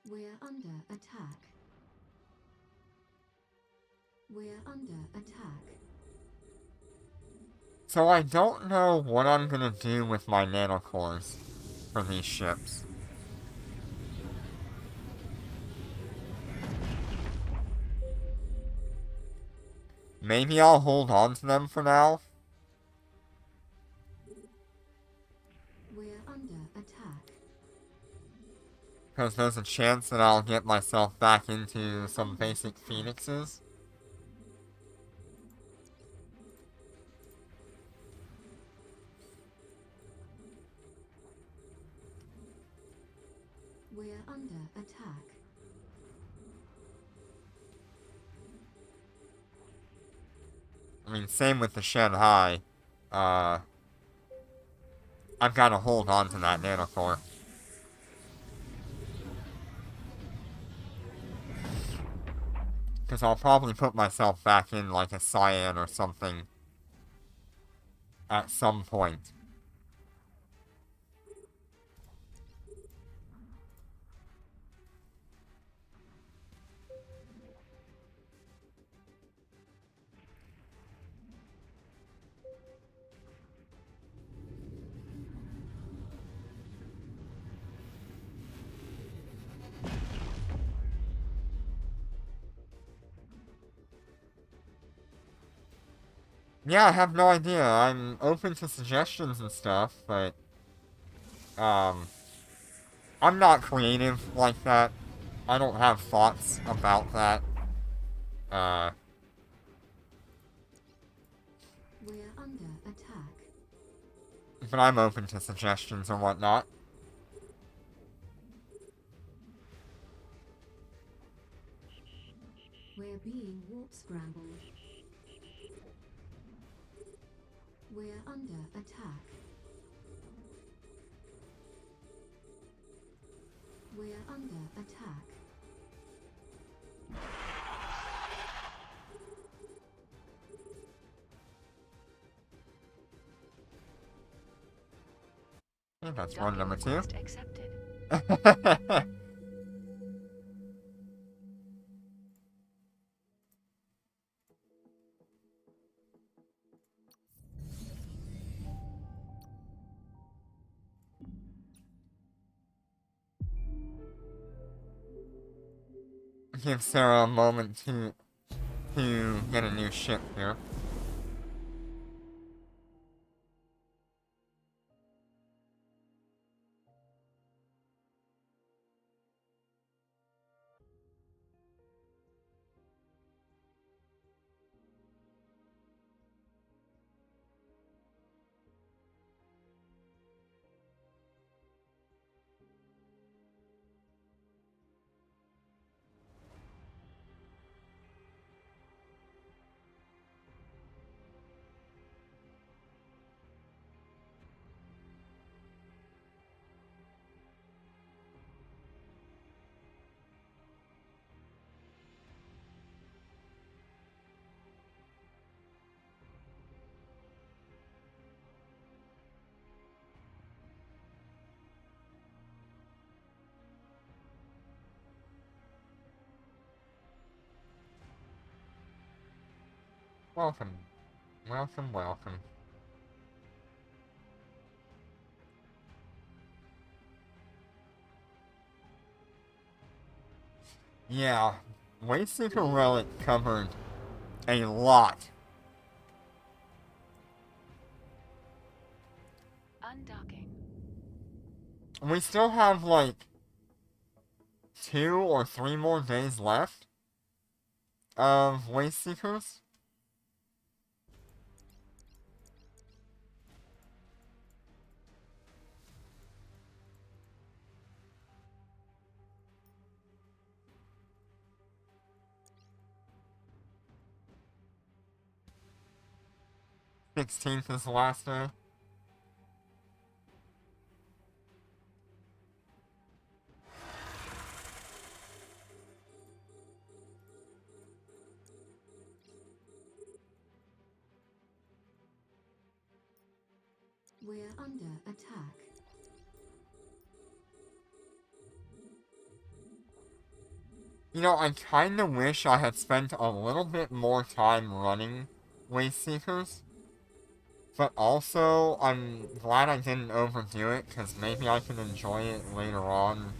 We're under attack. We're under attack. So I don't know what I'm gonna do with my nanocores for these ships. Maybe I'll hold on to them for now. We're under attack. Because there's a chance that I'll get myself back into some basic phoenixes. We're under attack. I mean, same with the Shanghai. I've gotta hold on to that nanocore. Because I'll probably put myself back in like a cyan or something at some point. Yeah, I have no idea. I'm open to suggestions and stuff, but I'm not creative like that. I don't have thoughts about that. We're under attack. But I'm open to suggestions or whatnot. We're being warp scrambled. We're under attack. We're under attack. I think that's Docking run number 2. request accepted. Give Sarah a moment to get a new ship here. Welcome. Welcome, welcome. Yeah, Wayseeker Relic covered a lot. Undocking. We still have like 2 or 3 more days left of Wayseekers. Sixteenth is the last day. We're under attack. You know, I kinda wish I had spent a little bit more time running Wayseekers. But also, I'm glad I didn't overdo it, because maybe I can enjoy it later on,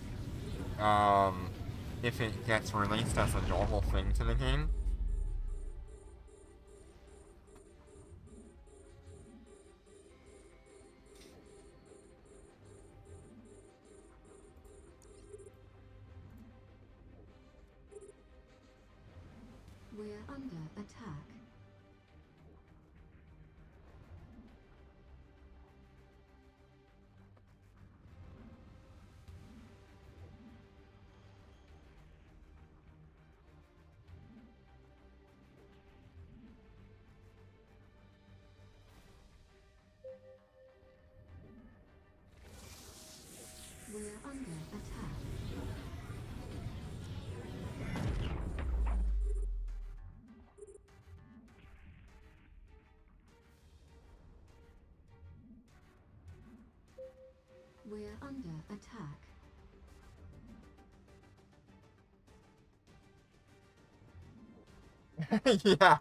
if it gets released as a normal thing to the game. We're under attack. We're under attack. We're under attack. Yeah,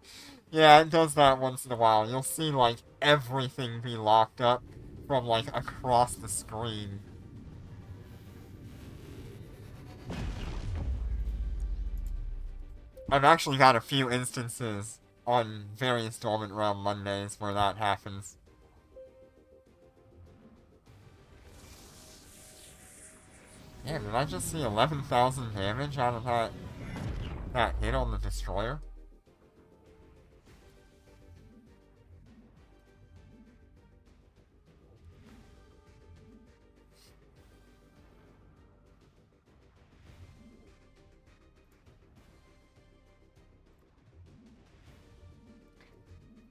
yeah, it does that once in a while. You'll see, like, everything be locked up from, like, across the screen. I've actually got a few instances on various Dormant Realm Mondays where that happens. Yeah, did I just see 11,000 damage out of that hit on the Destroyer?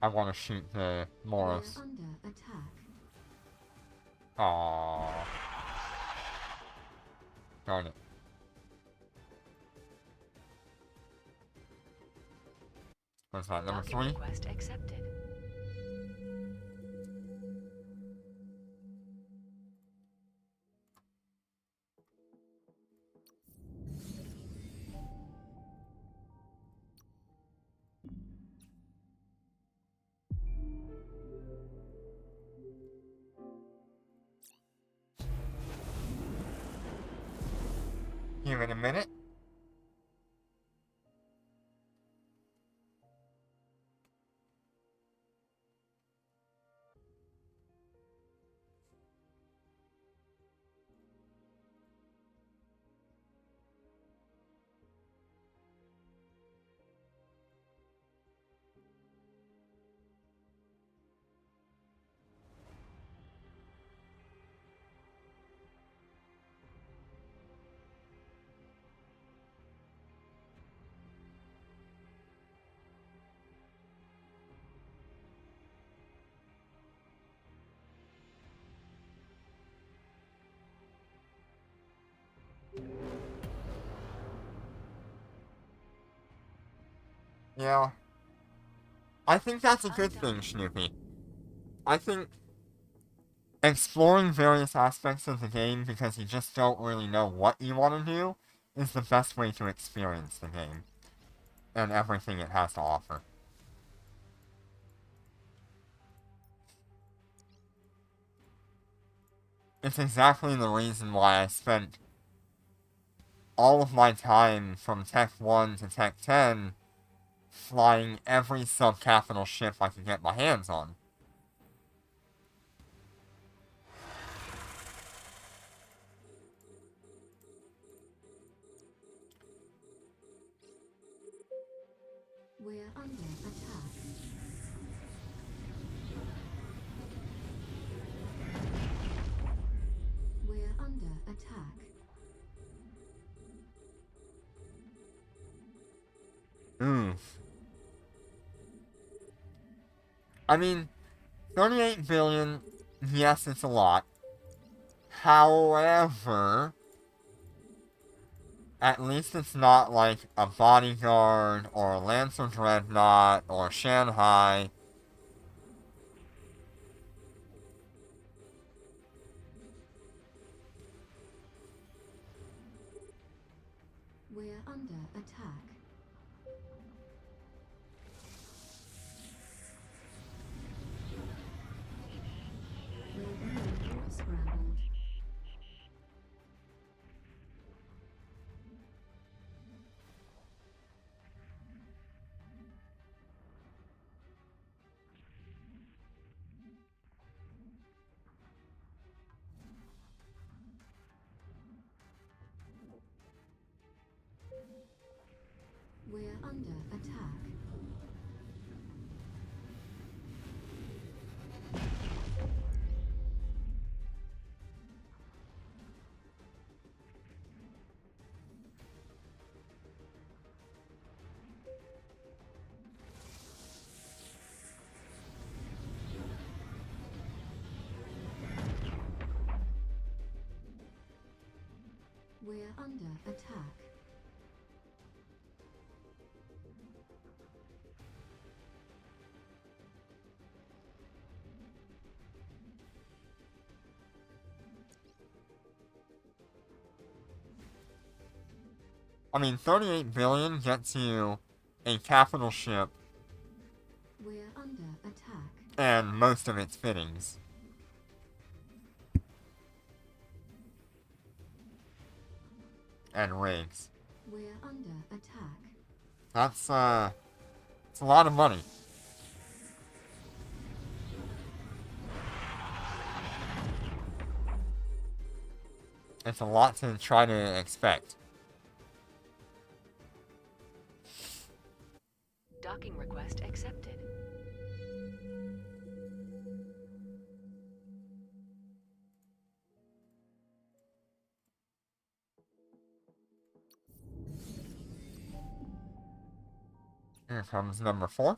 I want to shoot the Moros. We're under attack. Aww. Darn it. What's that, number Docking 3? request accepted. Give it a minute. Yeah. I think that's a good thing, Snoopy. I think exploring various aspects of the game because you just don't really know what you want to do is the best way to experience the game and everything it has to offer. It's exactly the reason why I spent all of my time from Tech 1 to Tech 10 flying every sub-capital ship I could get my hands on. We're under attack. We're under attack. Oof. I mean, 38 billion, yes, it's a lot. However, at least it's not like a Bodyguard or a Lancer Dreadnought or Shanghai. We're under attack. We're under attack. We're under attack. I mean, 38 billion gets you a capital ship We're under attack. and most of its fittings. And rigs. We're under attack. It's a lot of money. It's a lot to try to expect. Docking request accepted. Here comes number 4.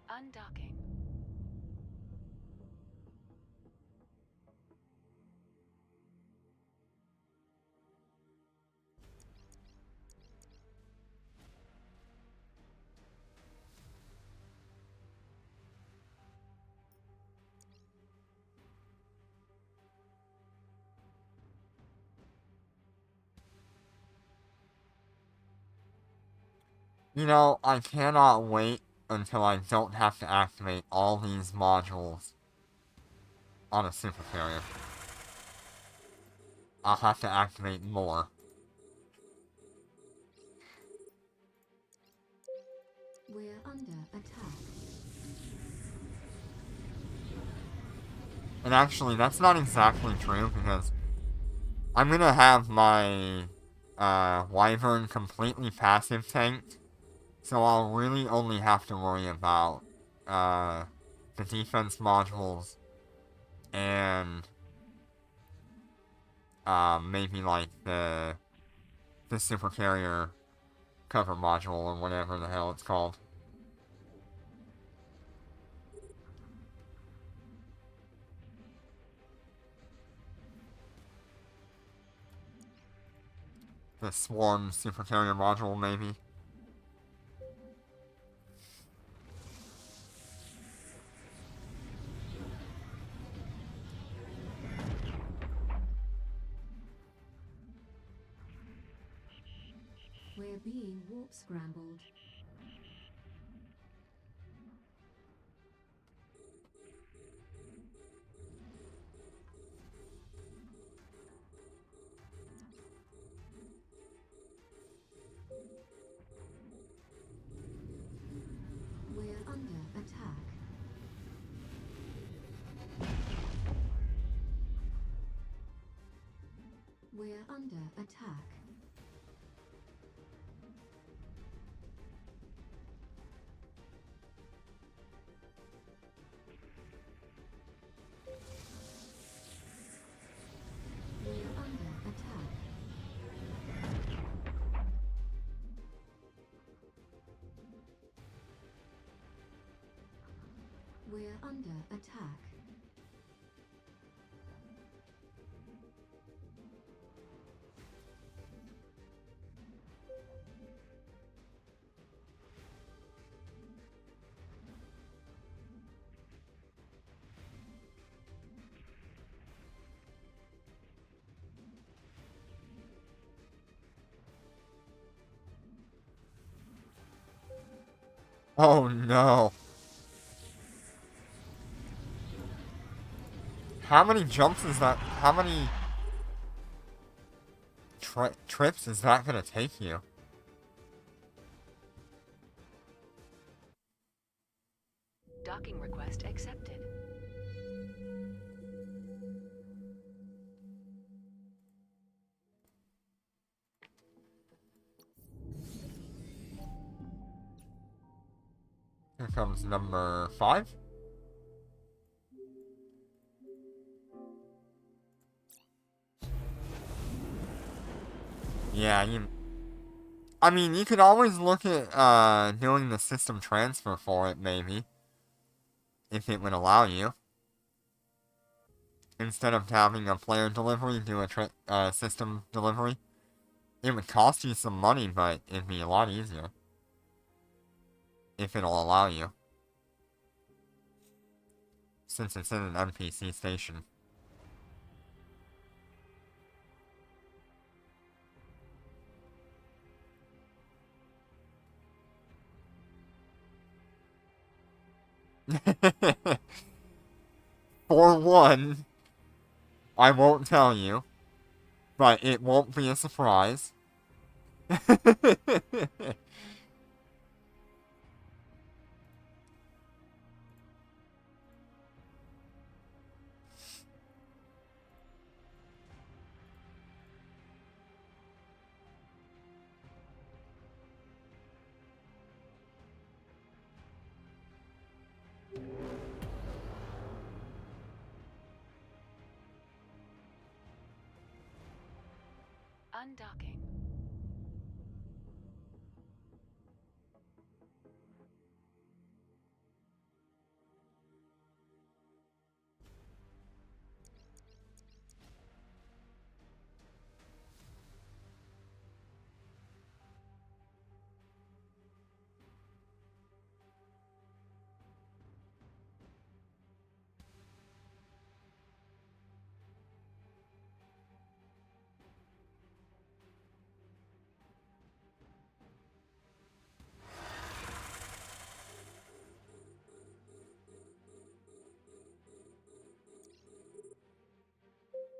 Undocking. You know, I cannot wait until I don't have to activate all these modules on a super carrier. I'll have to activate more. We're under attack. And actually, that's not exactly true, because I'm gonna have my Wyvern completely passive tanked, so I'll really only have to worry about the defense modules and maybe like the super carrier cover module or whatever the hell it's called. The swarm super carrier module, maybe. We're being warp scrambled. We're under attack. We're under attack. We're under attack. We're under attack. Oh no. How many jumps is that? How many trips is that gonna take you? Docking request accepted. Here comes number 5. Yeah, I mean, you could always look at, doing the system transfer for it, maybe. If it would allow you. Instead of having a player delivery, do a system delivery. It would cost you some money, but it'd be a lot easier. If it'll allow you. Since it's in an NPC station. For one, I won't tell you, but it won't be a surprise. Undocking.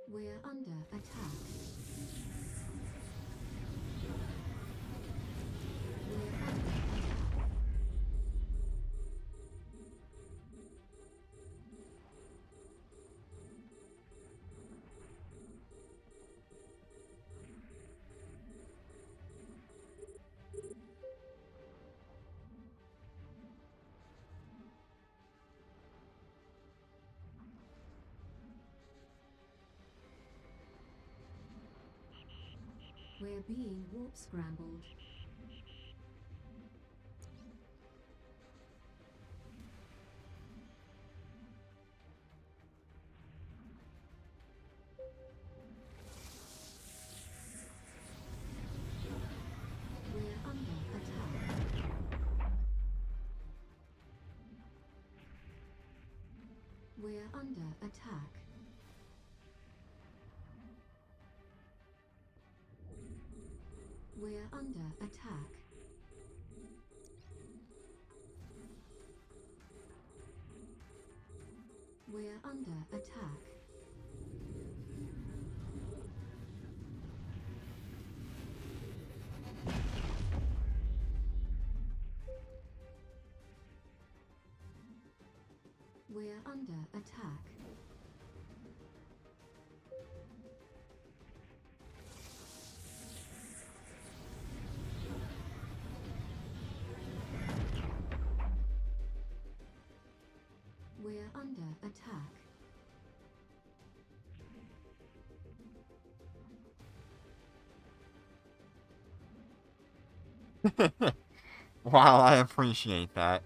We're under attack. We're under attack. We're being warp scrambled. We're under attack. We're under attack. We're under attack. We're under attack. We're under attack. under attack. Wow, I appreciate that.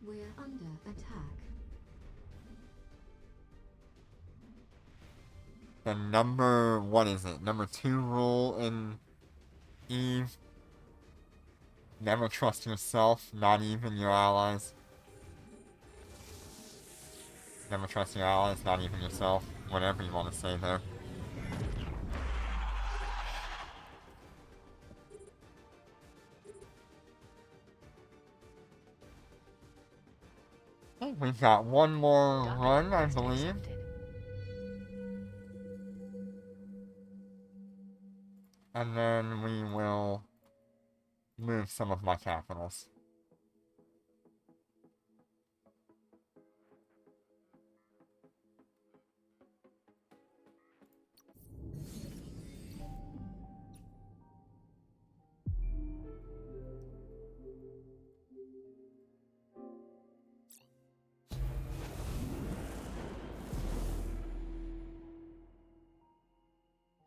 We're under attack. The number, what is it? Number 2 rule in Eve. Never trust yourself, not even your allies. Never trust your allies, not even yourself. Whatever you want to say there. Okay, we've got one more Docking run, I request believe. accepted. And then we will move some of my capitals.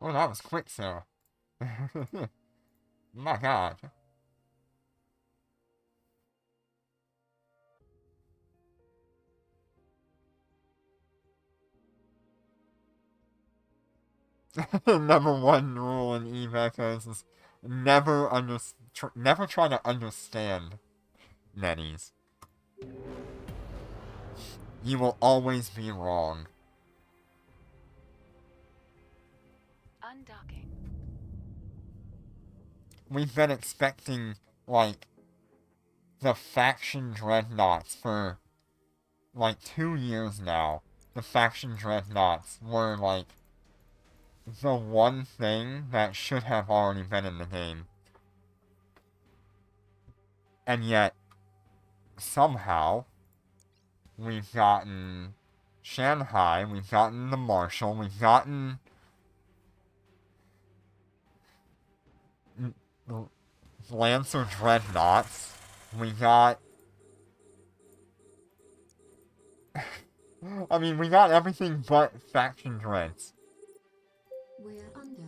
Oh, that was quick, Sarah. My god. Number 1 rule in Eve Echoes is never try to understand netties. You will always be wrong. Undocking. We've been expecting, like, the faction dreadnoughts for, like, 2 years now. The faction dreadnoughts were, like, the one thing that should have already been in the game. And yet, somehow, we've gotten Shanghai, we've gotten the Marshal, we've gotten Lancer Dreadnoughts, we got... I mean, we got everything but Faction Dreads. We're under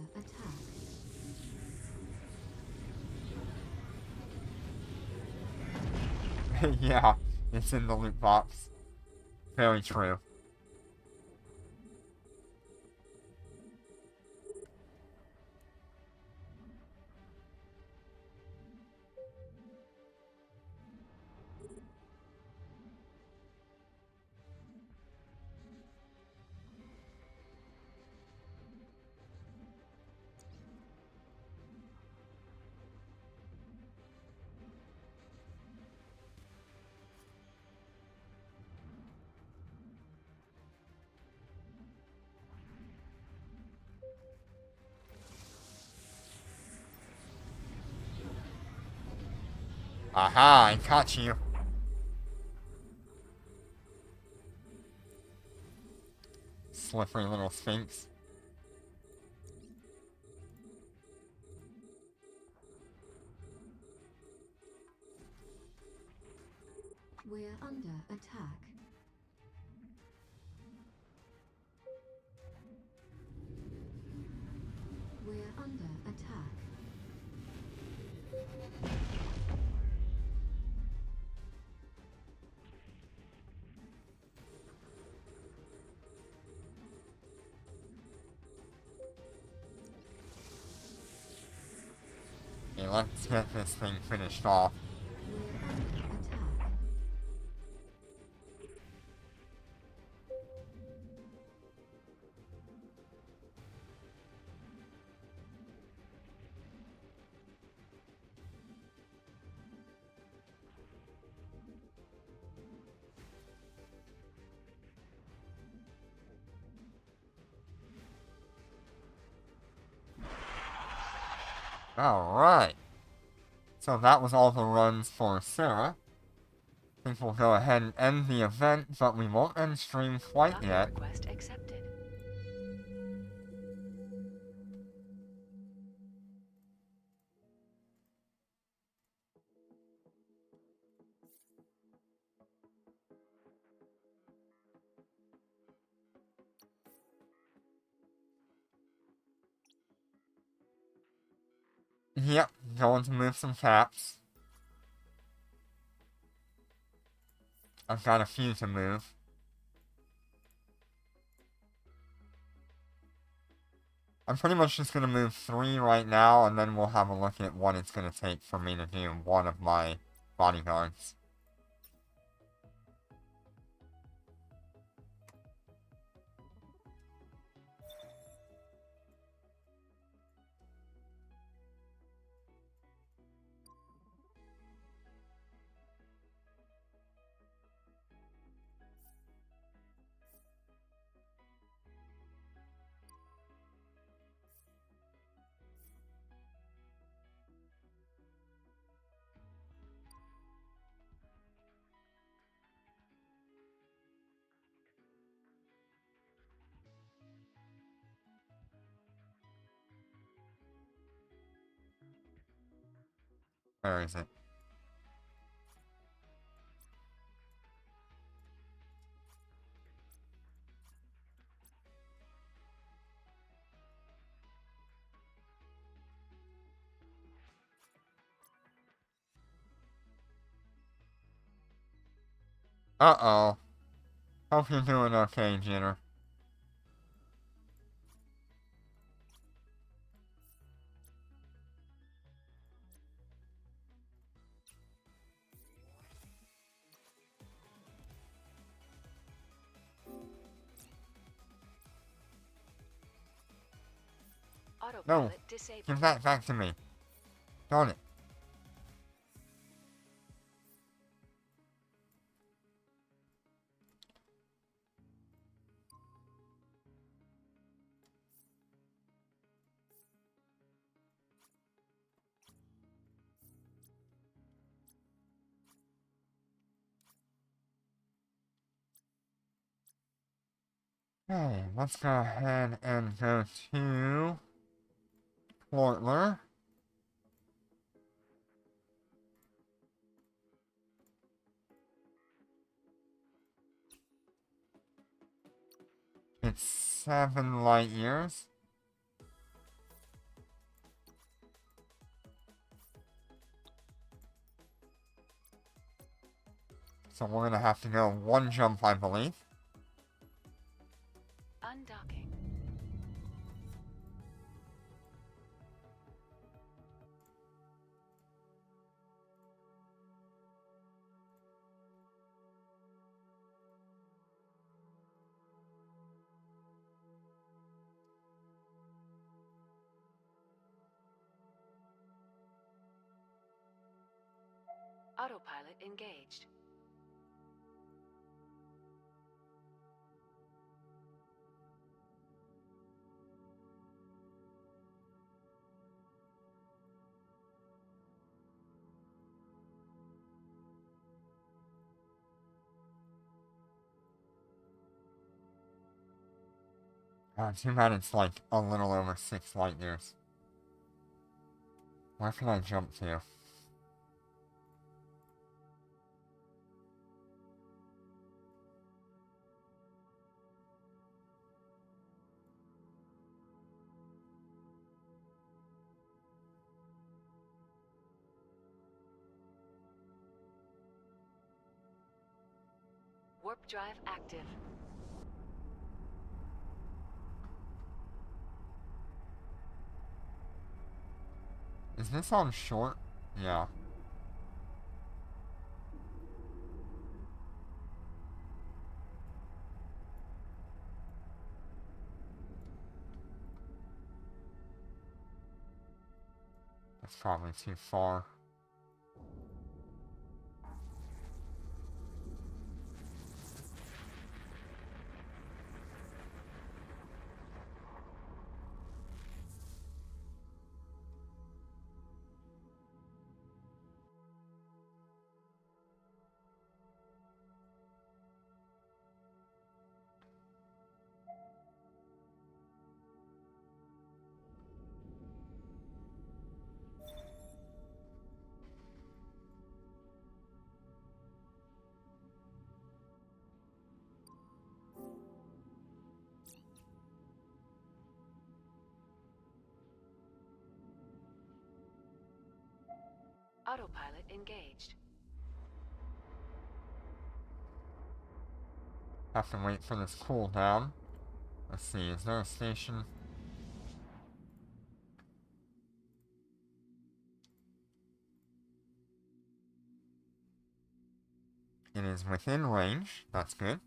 attack. Yeah, it's in the loot box. Very true. Aha, I caught you. Slippery little sphinx. We're under attack. We're under attack. Okay, let's get this thing finished off. We're under attack. Alright. So that was all the runs for Sarah. I think we'll go ahead and end the event, but we won't end stream quite Docking yet. request accepted. Yep, going to move some caps. I've got a few to move. I'm pretty much just going to move 3 right now, and then we'll have a look at what it's going to take for me to do one of my bodyguards. Where is it? Uh-oh. Hope you're doing okay, Jitter. No, Autopilot disabled. give that back to me. Darn it. Okay, let's go ahead and go to Portler. It's 7 light years. So we're gonna have to go 1 jump, I believe. Undocking. Autopilot engaged. Too bad it's like a little over 6 light years. Where can I jump to? Warp drive active. Is this on short? Yeah. That's probably too far. Autopilot engaged. Have to wait for this cooldown. Let's see, is there a station? It is within range, that's good.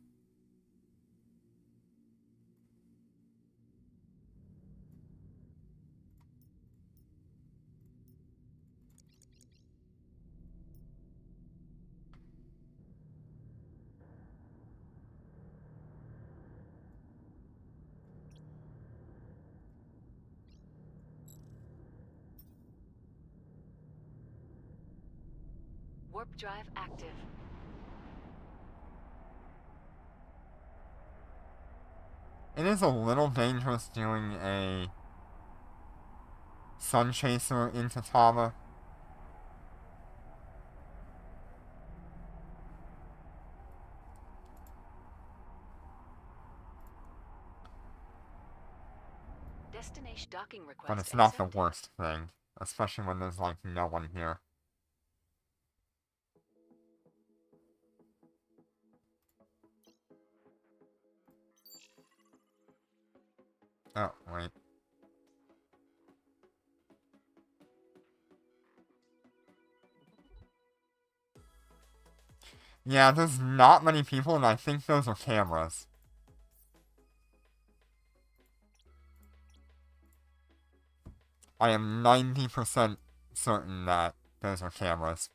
Warp drive active. It is a little dangerous doing a Sun Chaser into Tama. Destination docking request But it's not accepted. the worst thing. Especially when there's like no one here. Oh, wait. Yeah, there's not many people, and I think those are cameras. I am 90% certain that those are cameras.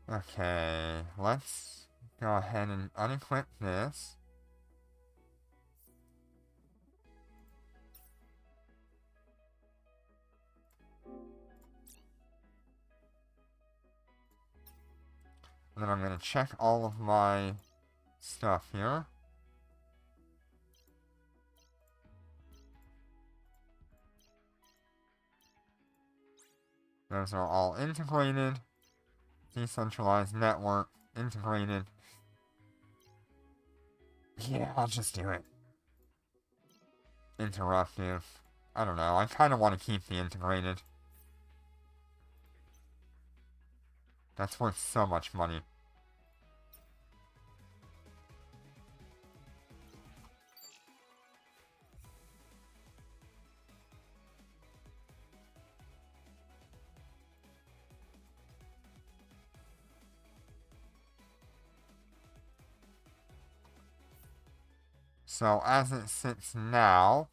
Okay, let's go ahead and unequip this. And then I'm going to check all of my stuff here. Those are all integrated. Decentralized network, integrated. Yeah, I'll just do it. Interruptive. I don't know, I kind of want to keep the integrated. That's worth so much money. So as it sits now,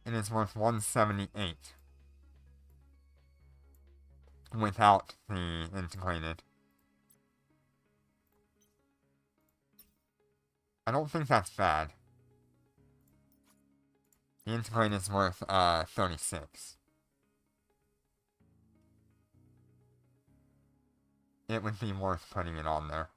it is worth 178 without the integrated. I don't think that's bad. The integrated is worth 36. It would be worth putting it on there.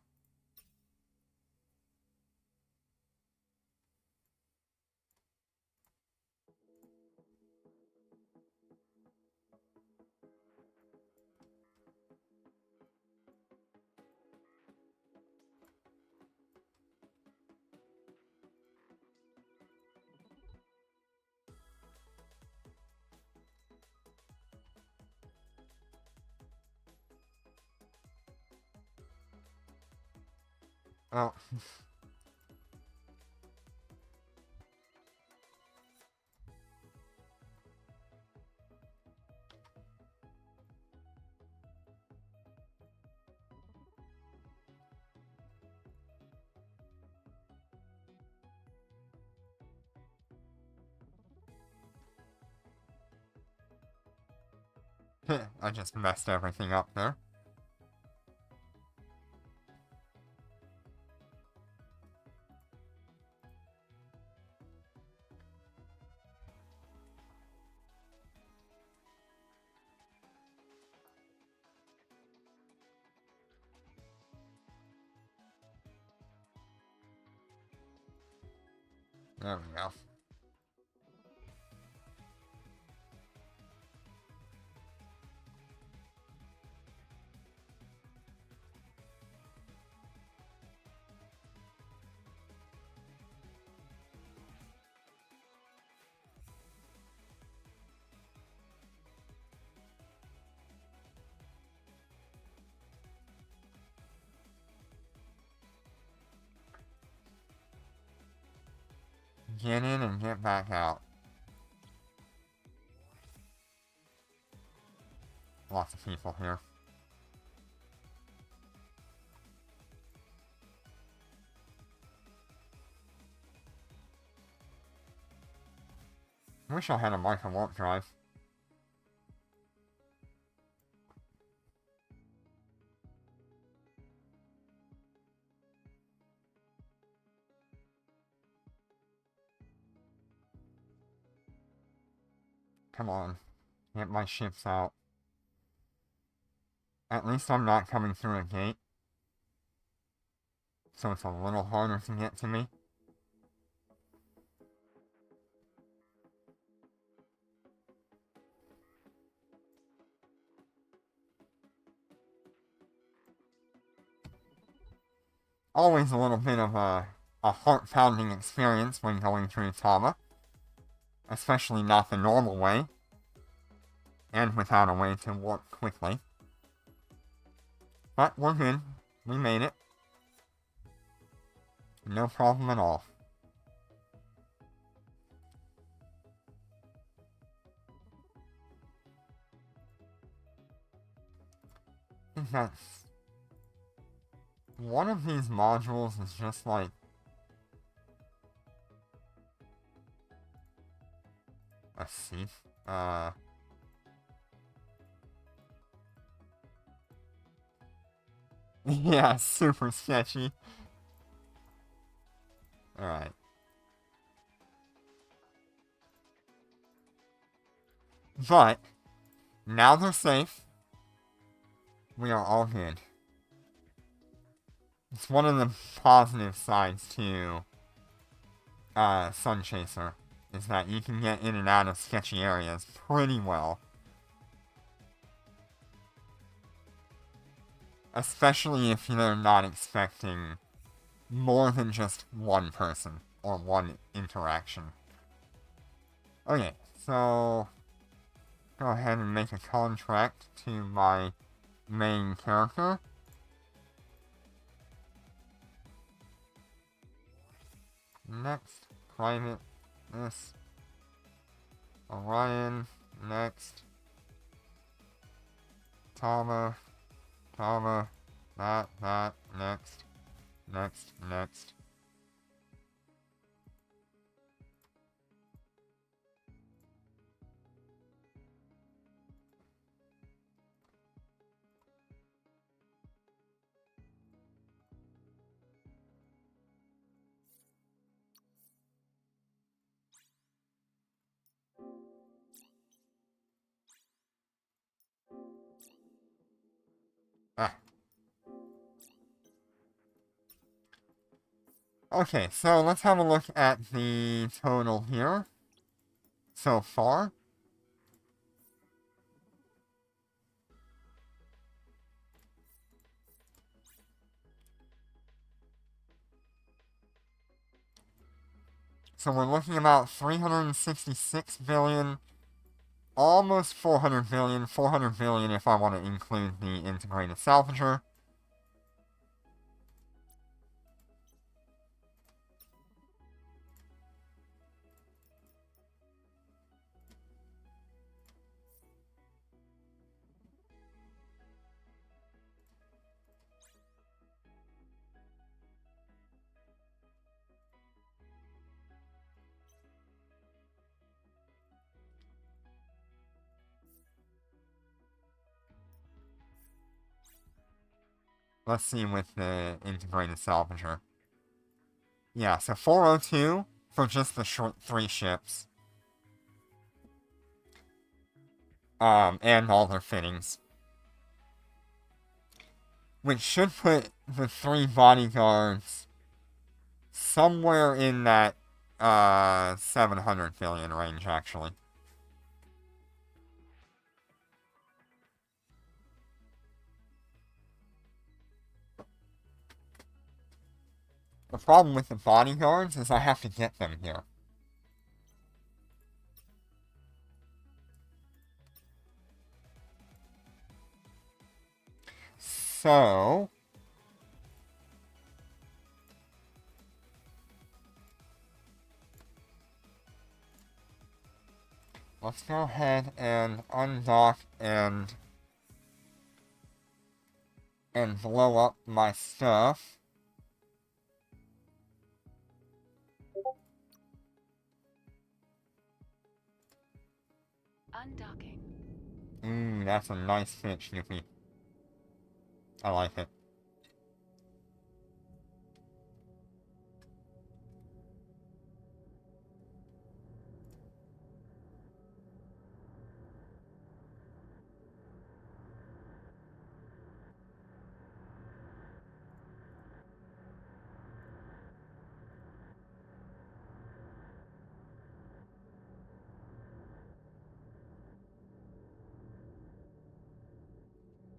Oh. I just messed everything up there. There we go. get in and get back out. Lots of people here. Wish I had a micro warp drive. Come on. Get my ships out. At least I'm not coming through a gate. So it's a little harder to get to me. Always a little bit of a heart-pounding experience when going through Tama. Especially not the normal way. And without a way to warp quickly. But we're good. We made it. No problem at all. I think that's... One of these modules is just like... a seat. Yeah, super sketchy. Alright. But, now they're safe. We are all good. It's one of the positive sides to Sun Chaser, is that you can get in and out of sketchy areas pretty well. Especially if they're not expecting more than just one person or one interaction. Okay, so go ahead and make a contract to my main character. Next, private, this. Orion, next. Tama, that, next. Ah. Okay, so let's have a look at the total here so far. So we're looking about 366 billion, almost 400 billion, 400 billion if I want to include the integrated salvager. Let's see with the integrated salvager. Yeah, so 402 for just the short 3 ships. And all their fittings. Which should put the 3 bodyguards somewhere in that 700 billion range, actually. The problem with the bodyguards is I have to get them here. So... let's go ahead and undock and blow up my stuff. Undocking. Ooh, that's a nice fit, Snoopy. I like it.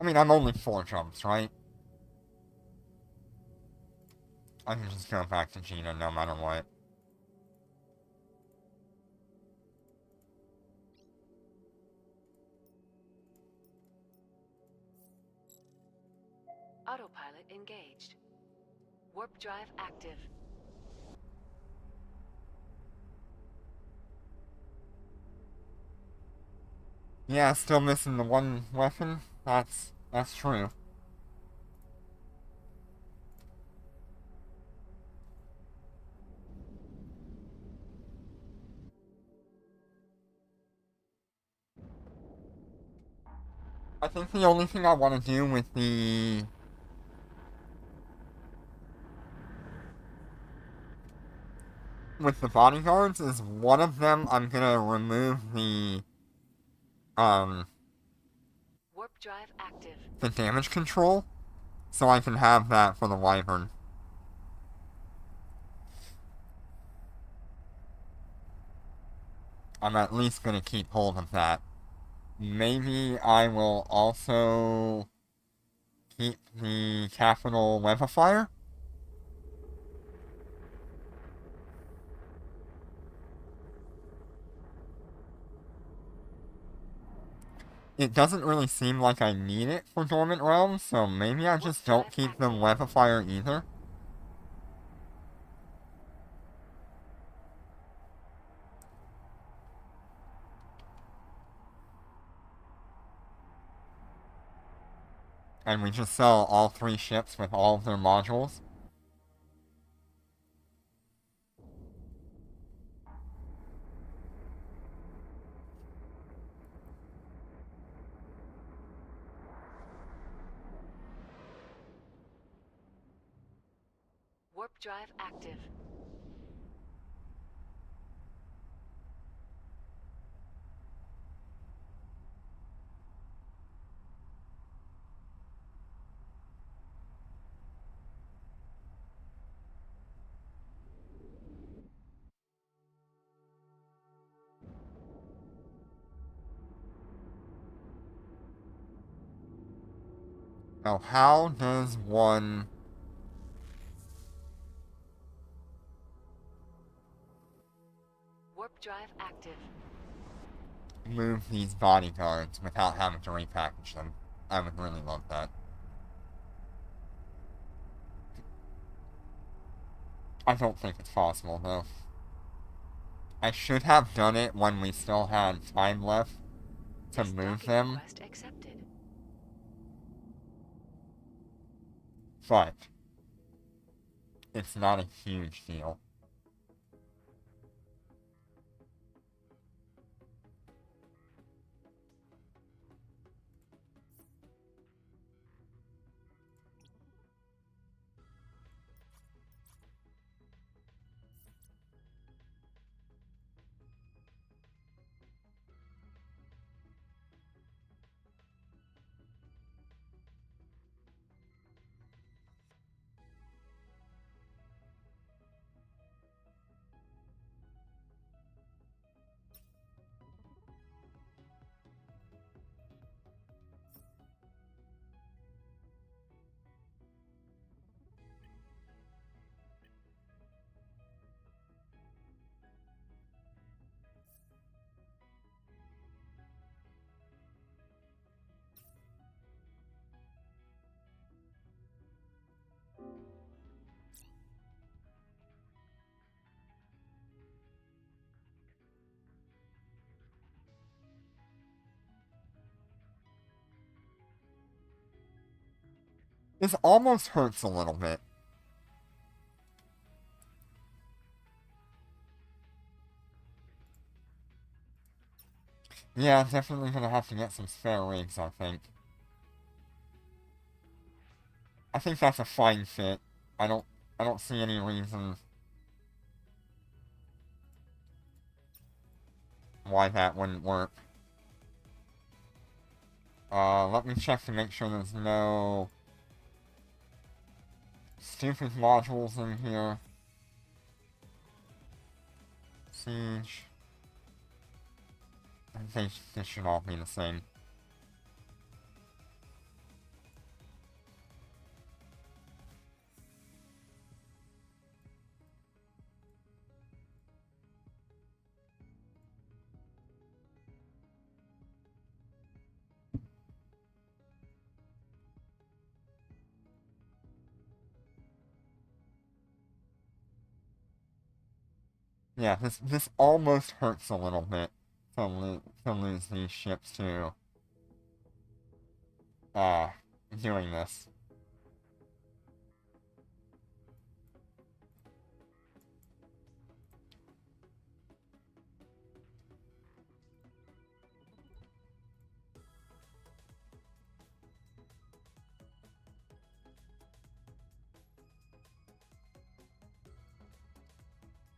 I mean, I'm only 4 jumps, right? I can just go back to Gina no matter what. Autopilot engaged. Warp drive active. Yeah, still missing the one weapon. That's true. I think the only thing I want to do with the bodyguards is one of them I'm gonna remove Warp drive active. the damage control, so I can have that for the wyvern. I'm at least gonna keep hold of that. Maybe I will also keep the capital web of fire. It doesn't really seem like I need it for Dormant Realm, so maybe I just don't keep the web of fire either. And we just sell all 3 ships with all of their modules. Warp drive active. Now, how does one Warp drive active. move these bodyguards without having to repackage them? I would really love that. I don't think it's possible, though. I should have done it when we still had time left to This move docking them, request accepted. but it's not a huge deal. This almost hurts a little bit. Yeah, definitely gonna have to get some spare rigs, I think. I think that's a fine fit. I don't see any reason why that wouldn't work. Let me check to make sure there's no stupid modules in here. Siege. I think this should all be the same. Yeah, this almost hurts a little bit to lose these ships to doing this.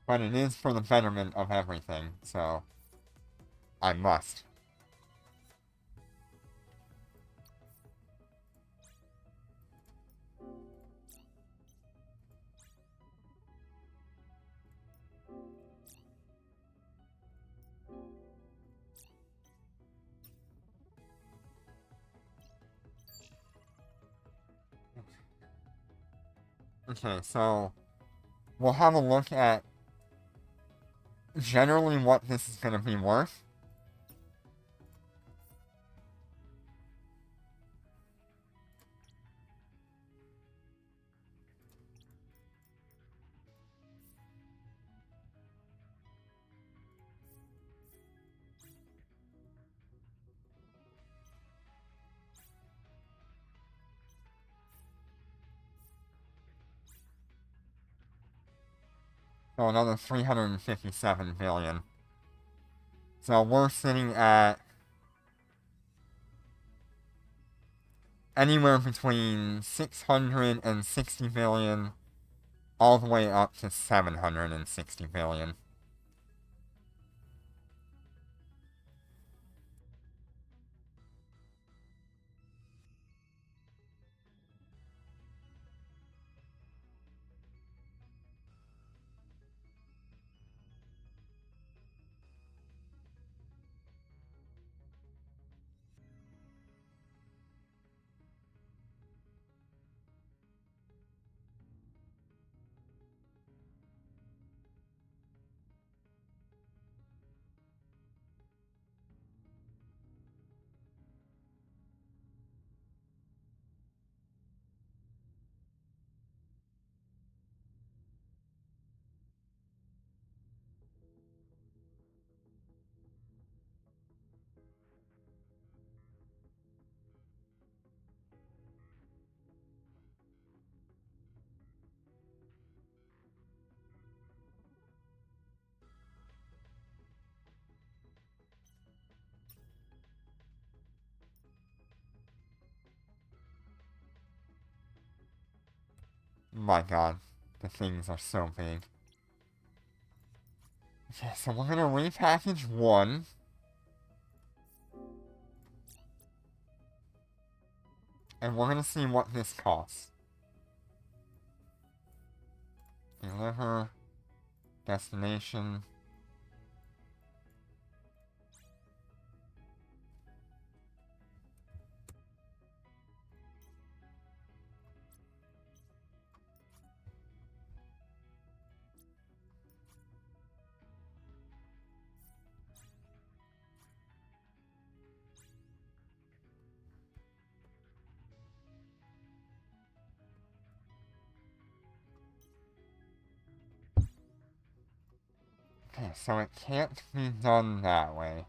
But it is for the betterment of everything, so I must. Okay, so we'll have a look at generally what this is going to be worth. So another 357 billion. So we're sitting at anywhere between 660 billion all the way up to 760 billion. My god, the things are so big. Okay, so we're gonna repackage one. And we're gonna see what this costs. Deliver. Destination. Okay, so it can't be done that way.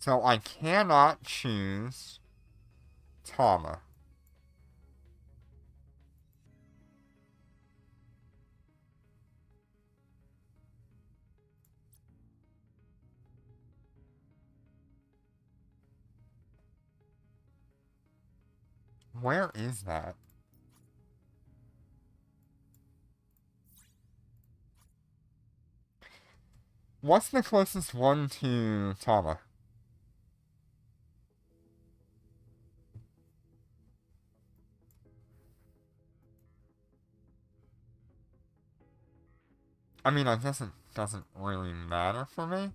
So I cannot choose Tama. Where is that? What's the closest one to Tama? I mean, I guess it doesn't really matter for me.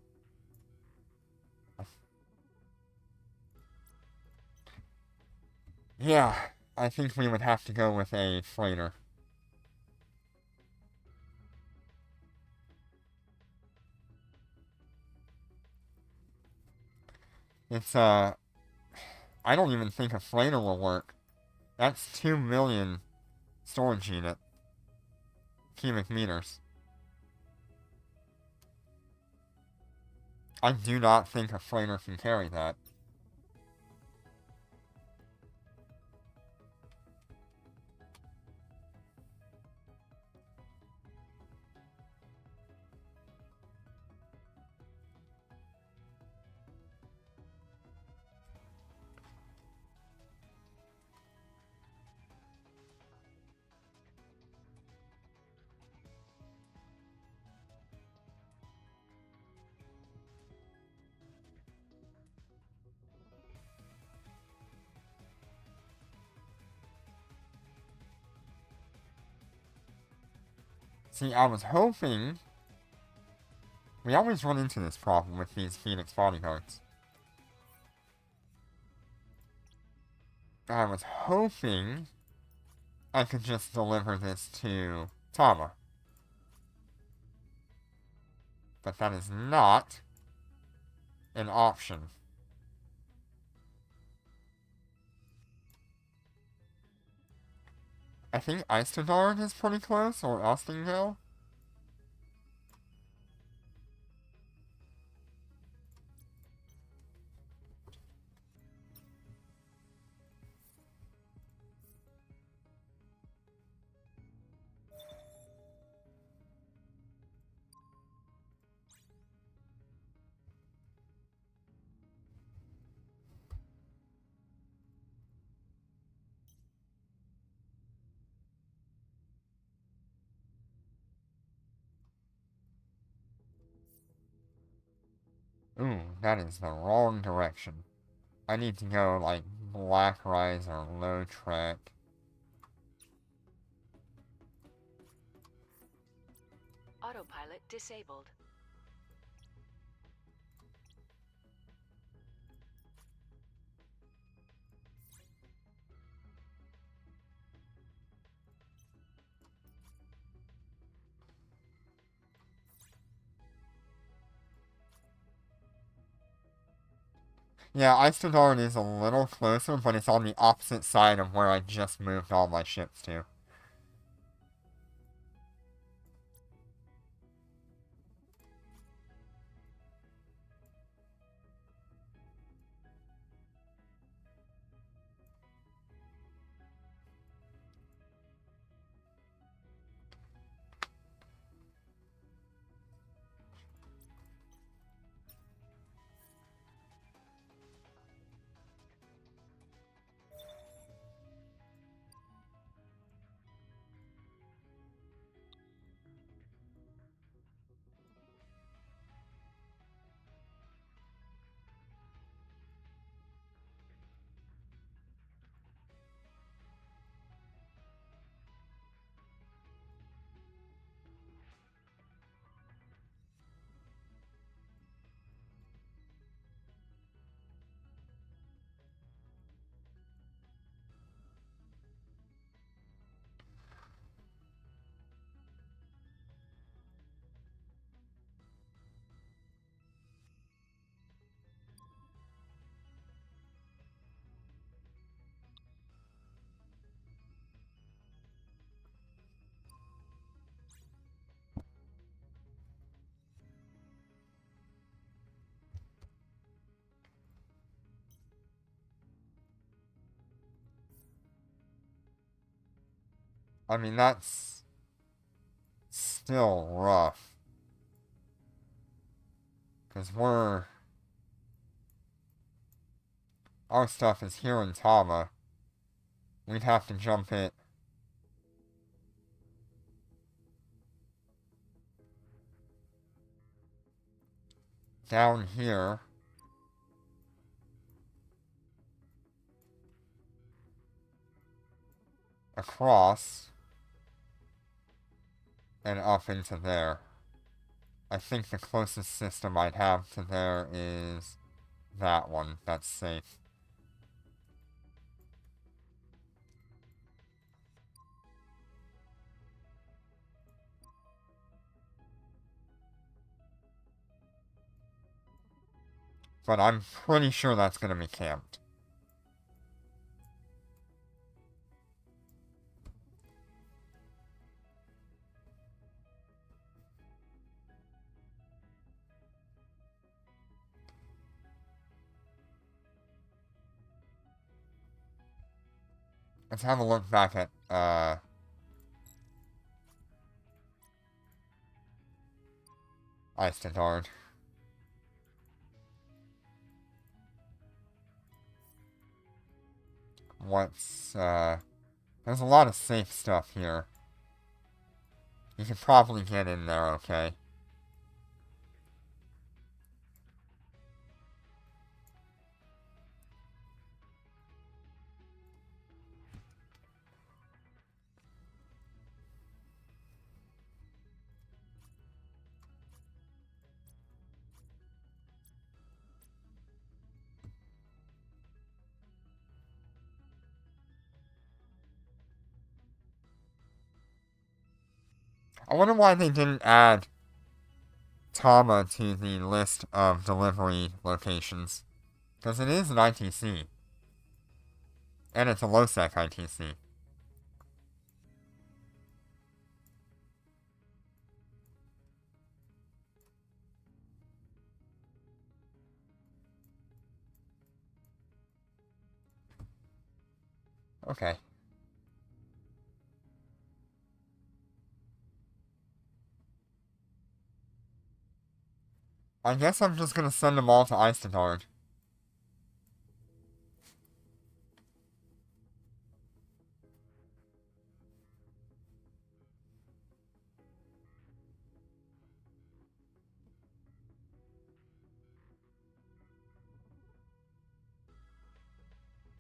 Yeah, I think we would have to go with a freighter. It's, I don't even think a freighter will work. That's 2 million storage unit cubic meters. I do not think a freighter can carry that. See, I was hoping... We always run into this problem with these Phoenix bodyguards. I was hoping I could just deliver this to Tama. But that is not an option. I think Eisterdorn is pretty close, or Ostingdale. Ooh, that is the wrong direction. I need to go, like, Black Rise or Low Trek. Autopilot disabled. Yeah, Eisterdorn is a little closer, but it's on the opposite side of where I just moved all my ships to. I mean, that's still rough. Because our stuff is here in Tama. We'd have to jump it down here. Across. And up into there. I think the closest system I'd have to there is that one. That's safe. But I'm pretty sure that's going to be camped. Let's have a look back at, Eistedard. There's a lot of safe stuff here. You can probably get in there, okay? I wonder why they didn't add Tama to the list of delivery locations. Because it is an ITC. And it's a low-sec ITC. Okay. I guess I'm just gonna send them all to Eistedard.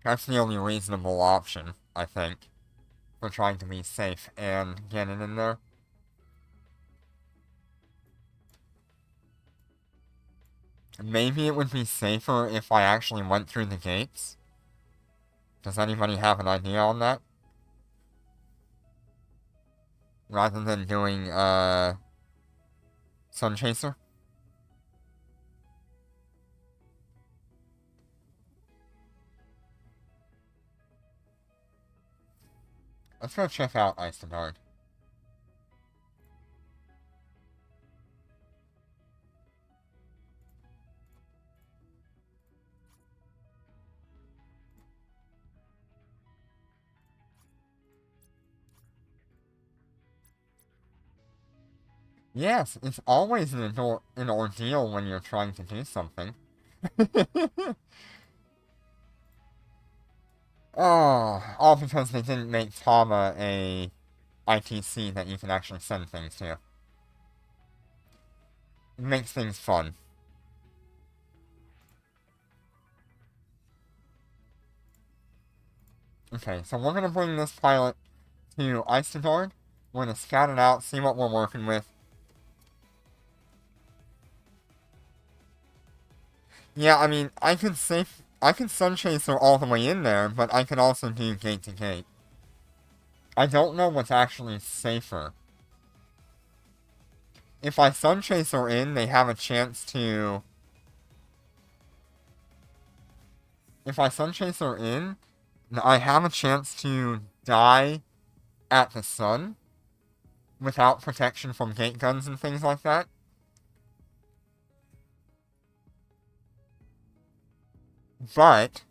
That's the only reasonable option, I think, for trying to be safe and get it in there. Maybe it would be safer if I actually went through the gates. Does anybody have an idea on that? Rather than doing, Sun Chaser? Let's go check out Eistedard. Yes, it's always an ordeal when you're trying to do something. Oh, all because they didn't make Tama a ITC that you can actually send things to. It makes things fun. Okay, so we're gonna bring this pilot to Eistedard. We're gonna scout it out, see what we're working with. Yeah, I mean, I can Sun Chaser all the way in there, but I could also do gate to gate. I don't know what's actually safer. If I Sun Chaser in, they have a chance to... If I Sun Chaser in, I have a chance to die at the sun without protection from gate guns and things like that. But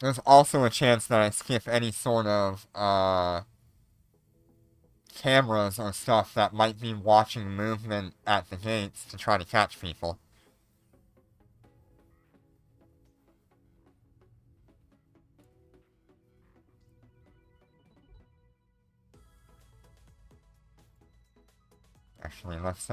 There's also a chance that I skip any sort of, cameras or stuff that might be watching movement at the gates to try to catch people. Actually, let's,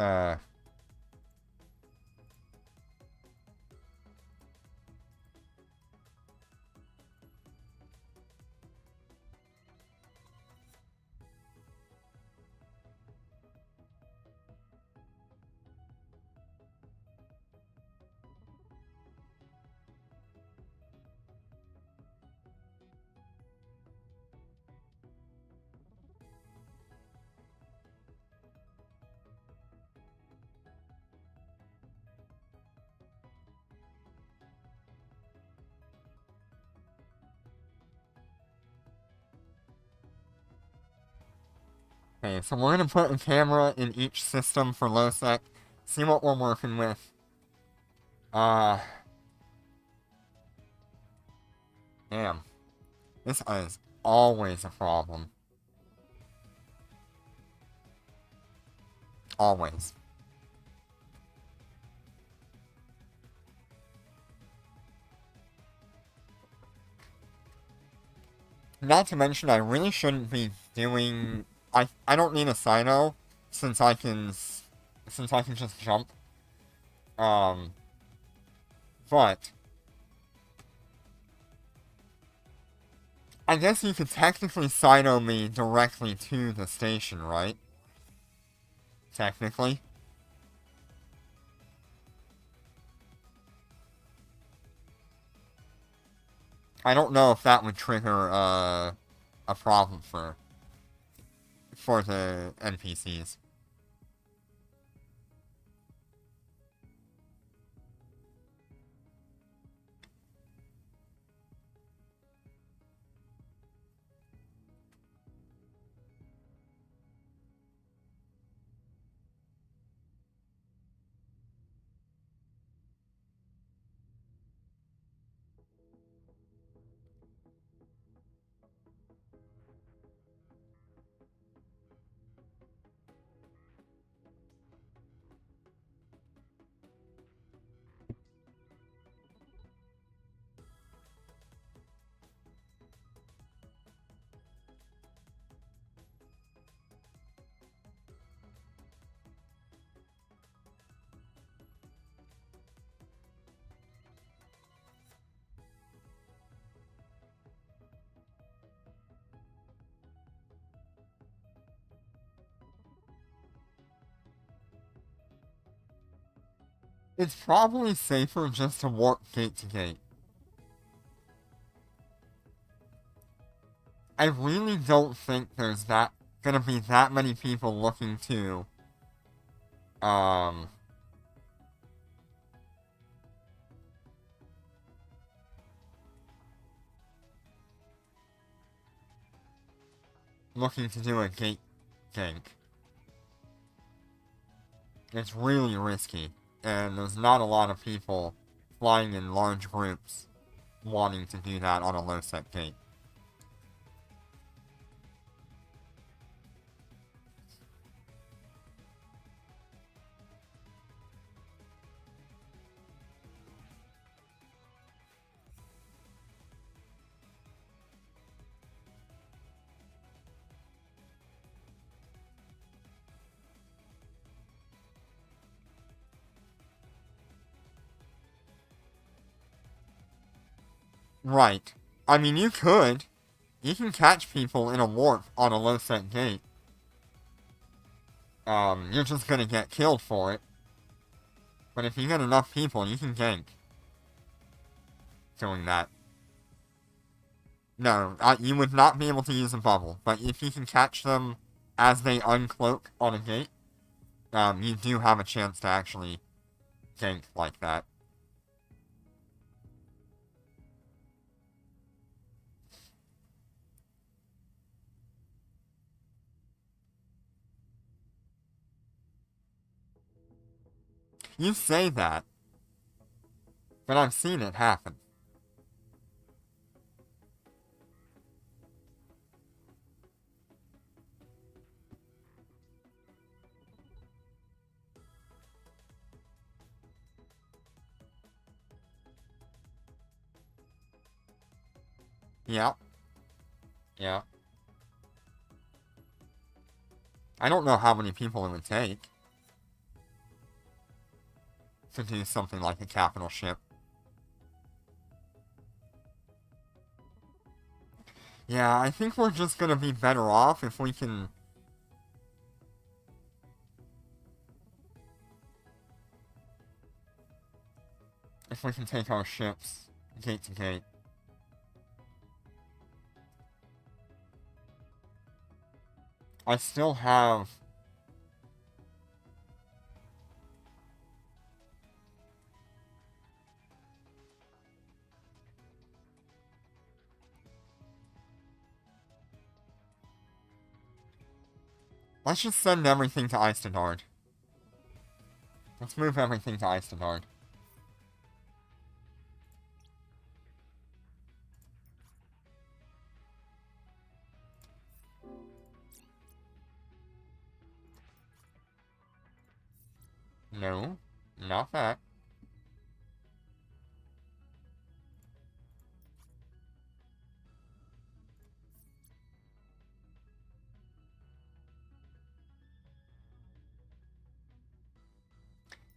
okay, so we're gonna put a camera in each system for low-sec, see what we're working with. Damn. This is always a problem. Always. Not to mention, I really shouldn't be doing... I don't need a Sino, since I can just jump. But... I guess you could technically Sino me directly to the station, right? Technically. I don't know if that would trigger, a problem for the NPCs. It's probably safer just to warp gate to gate. I really don't think there's gonna be that many people looking to, looking to do a gate gank. It's really risky, and there's not a lot of people flying in large groups wanting to do that on a low-set gate. Right. I mean, you could. You can catch people in a warp on a low-set gate. You're just gonna get killed for it. But if you get enough people, you can gank doing that. No, you would not be able to use a bubble, but if you can catch them as they uncloak on a gate, you do have a chance to actually gank like that. You say that, but I've seen it happen. Yeah. Yeah. I don't know how many people it would take to do something like a capital ship. Yeah, I think we're just gonna be better off if we can... If we can take our ships gate to gate. I still have... Let's just send everything to Eistedard. Let's move everything to Eistedard. No, not that.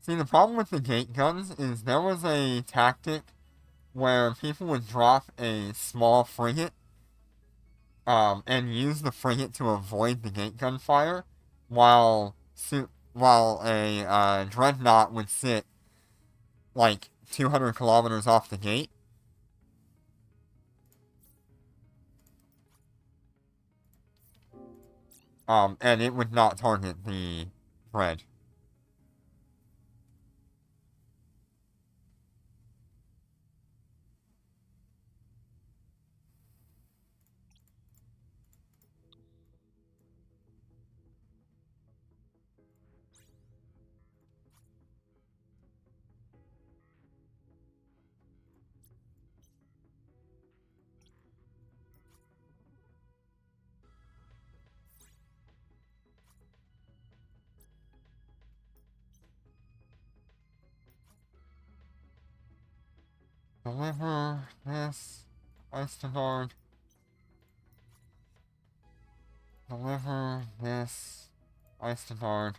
See, the problem with the gate guns is there was a tactic where people would drop a small frigate, and use the frigate to avoid the gate gun fire, while a dreadnought would sit like 200 kilometers off the gate. And it would not target the bread. Deliver this, Eistedard. Deliver this, Eistedard.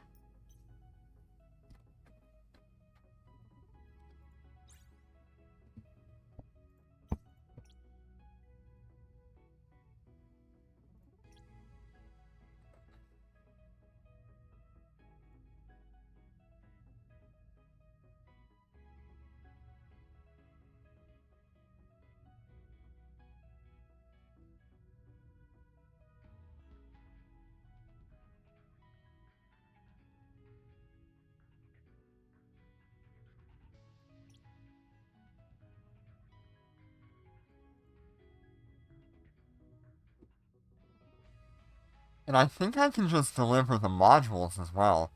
And I think I can just deliver the modules as well.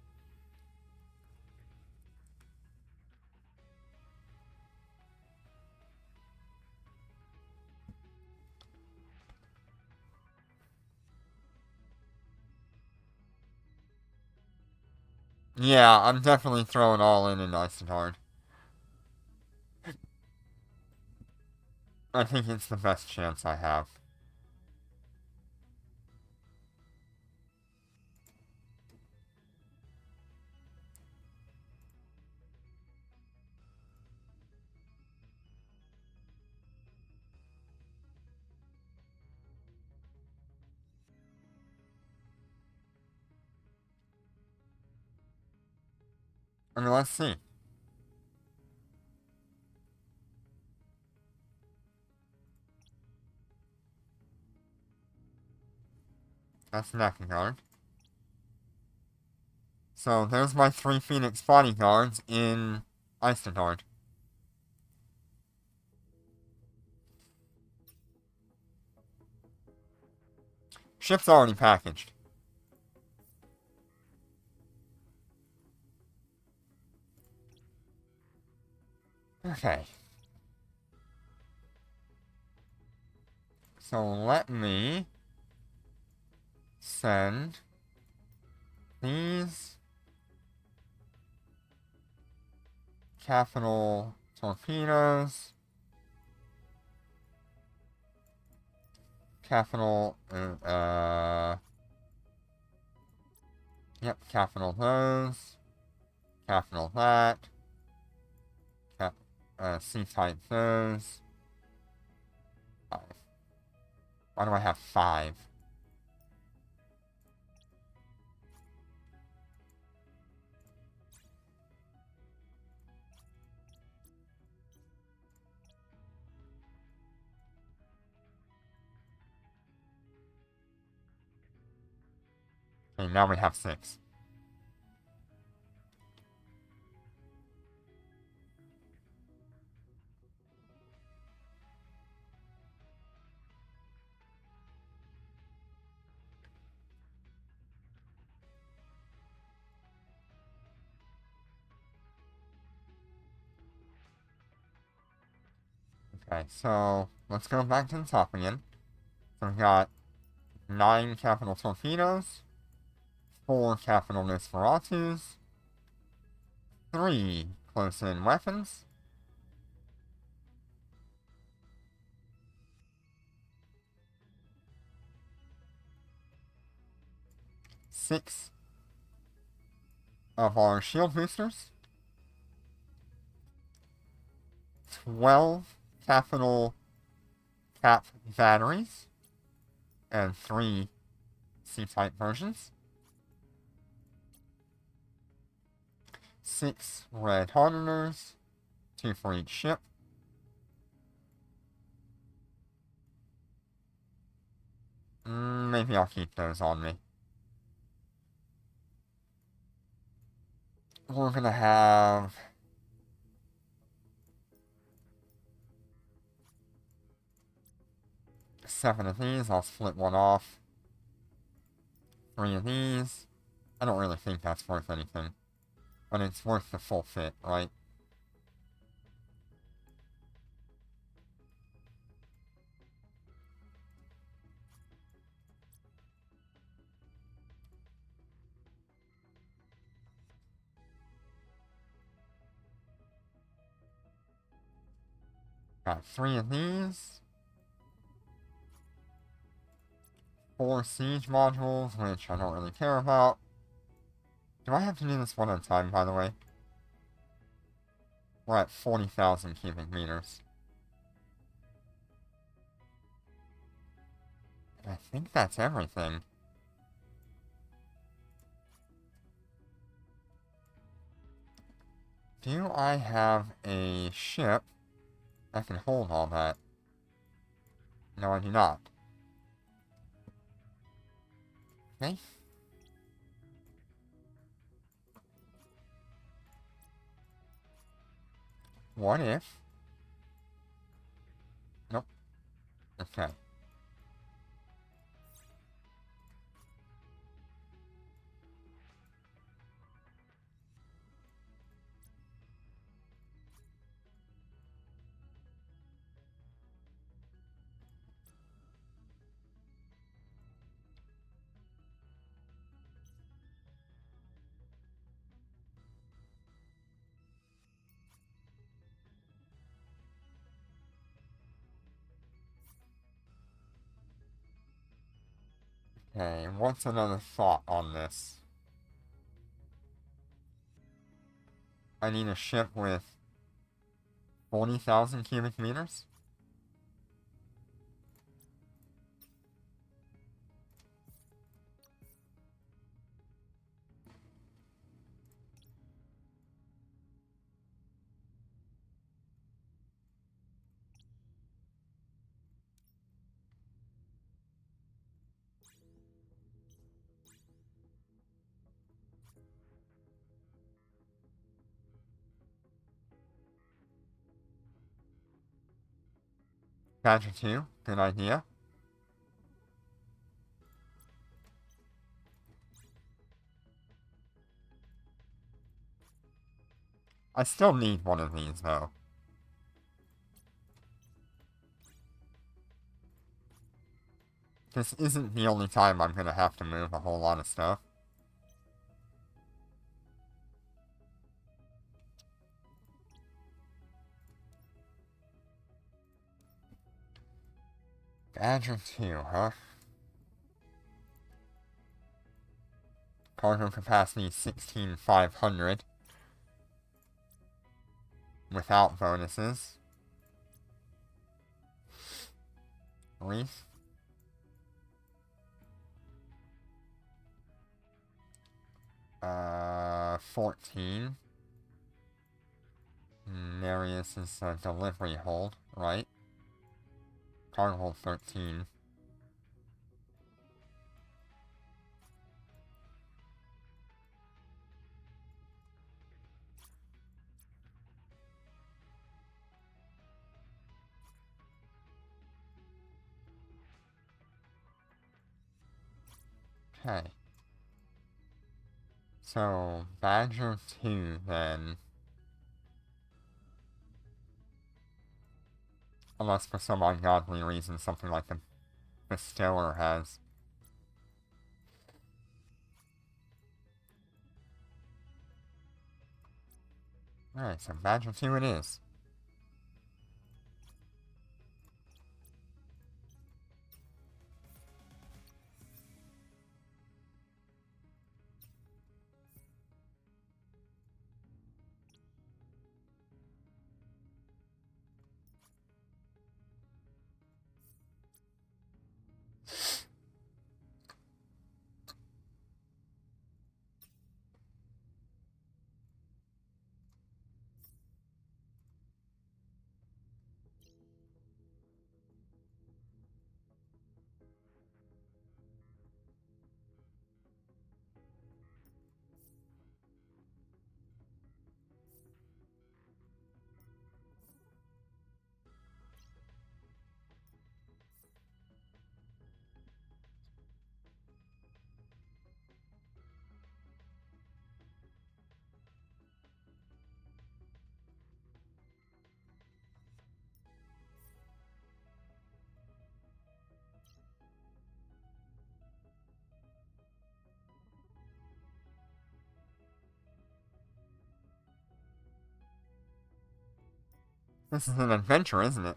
Yeah, I'm definitely throwing all in Eistedard. I think it's the best chance I have. I mean, let's see. That's Nakagard. So there's my 3 Phoenix bodyguards in Eistedard. Ship's already packaged. Okay. So let me send these capital torpedoes capital, yep, capital those, capital that, C-type those. 5. Why do I have 5? Okay, now we have 6. Okay, so let's go back to the top again. So we've got 9 capital torpedoes, 4 capital Nosferatus, 3 close-in weapons, 6 of our shield boosters, 12 capital cap batteries, and 3 C-type versions, 6 red hardeners, 2 for each ship, maybe I'll keep those on me. We're gonna have 7 of these. I'll split one off. 3 of these. I don't really think that's worth anything. But it's worth the full fit, right? Got 3 of these. 4 siege modules, which I don't really care about. Do I have to do this one at a time, by the way? We're at 40,000 cubic meters. I think that's everything. Do I have a ship that can hold all that? No, I do not. Okay. What if? Nope. Okay. Okay, what's another thought on this? I need a ship with 40,000 cubic meters? Badger 2, good idea. I still need one of these, though. This isn't the only time I'm gonna have to move a whole lot of stuff. Badger 2, huh? Cargo capacity 16,500. Without bonuses. Reef. 14. Marius is a delivery hold, right? Cargo hold 13. Okay. So, Badger 2 then. Unless for some ungodly reason something like the Bestower has. Alright, so Badger 2 it is. This is an adventure, isn't it?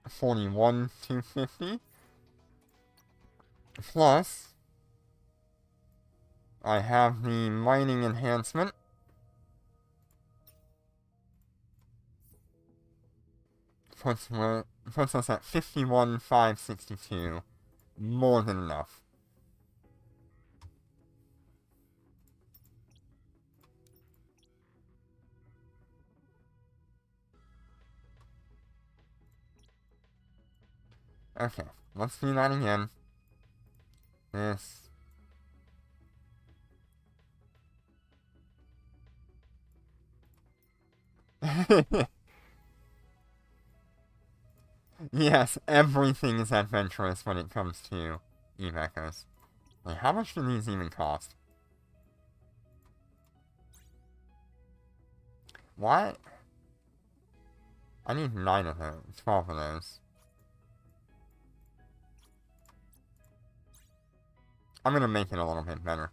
$41,250. Plus, I have the mining enhancement. Puts us at 51,562. More than enough. Okay, let's do that again. This. Yes, everything is adventurous when it comes to Evechos. Wait, how much do these even cost? What? I need 9 of those, 12 of those. I'm gonna make it a little bit better.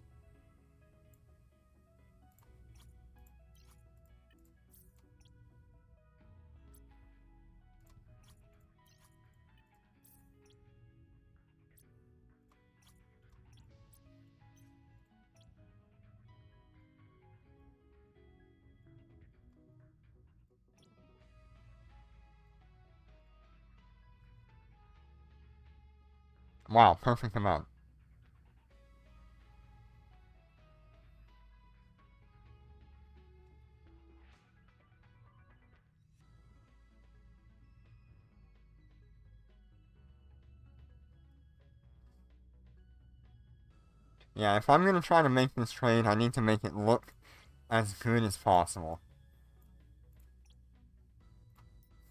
Wow, perfect amount. Yeah, if I'm gonna try to make this trade, I need to make it look as good as possible.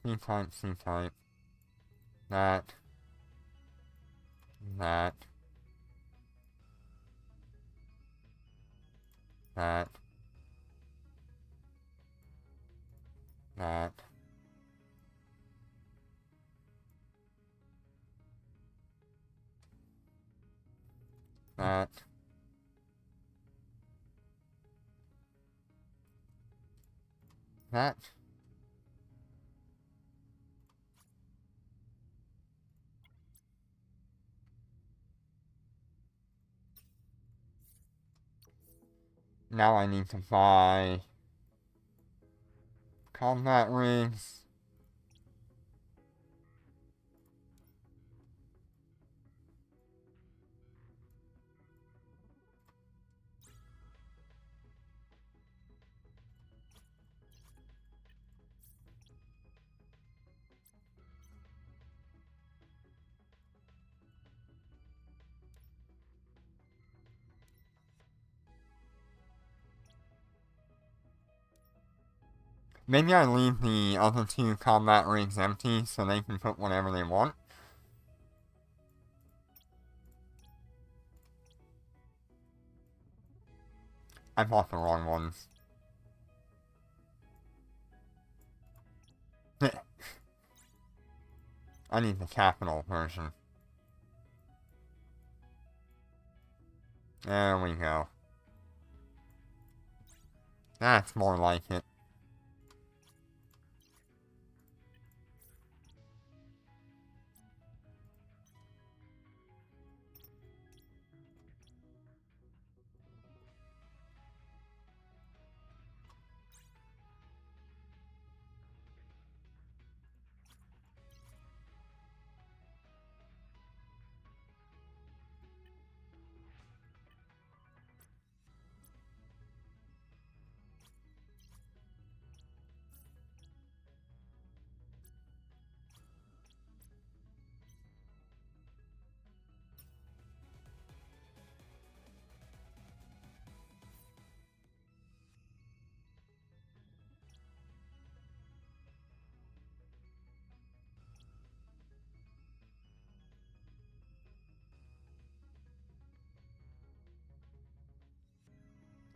C-type, C-type. That. That. That. That. That. That. Now I need to buy combat rigs. Maybe I leave the other two combat rigs empty so they can put whatever they want. I bought the wrong ones. I need the capital version. There we go. That's more like it.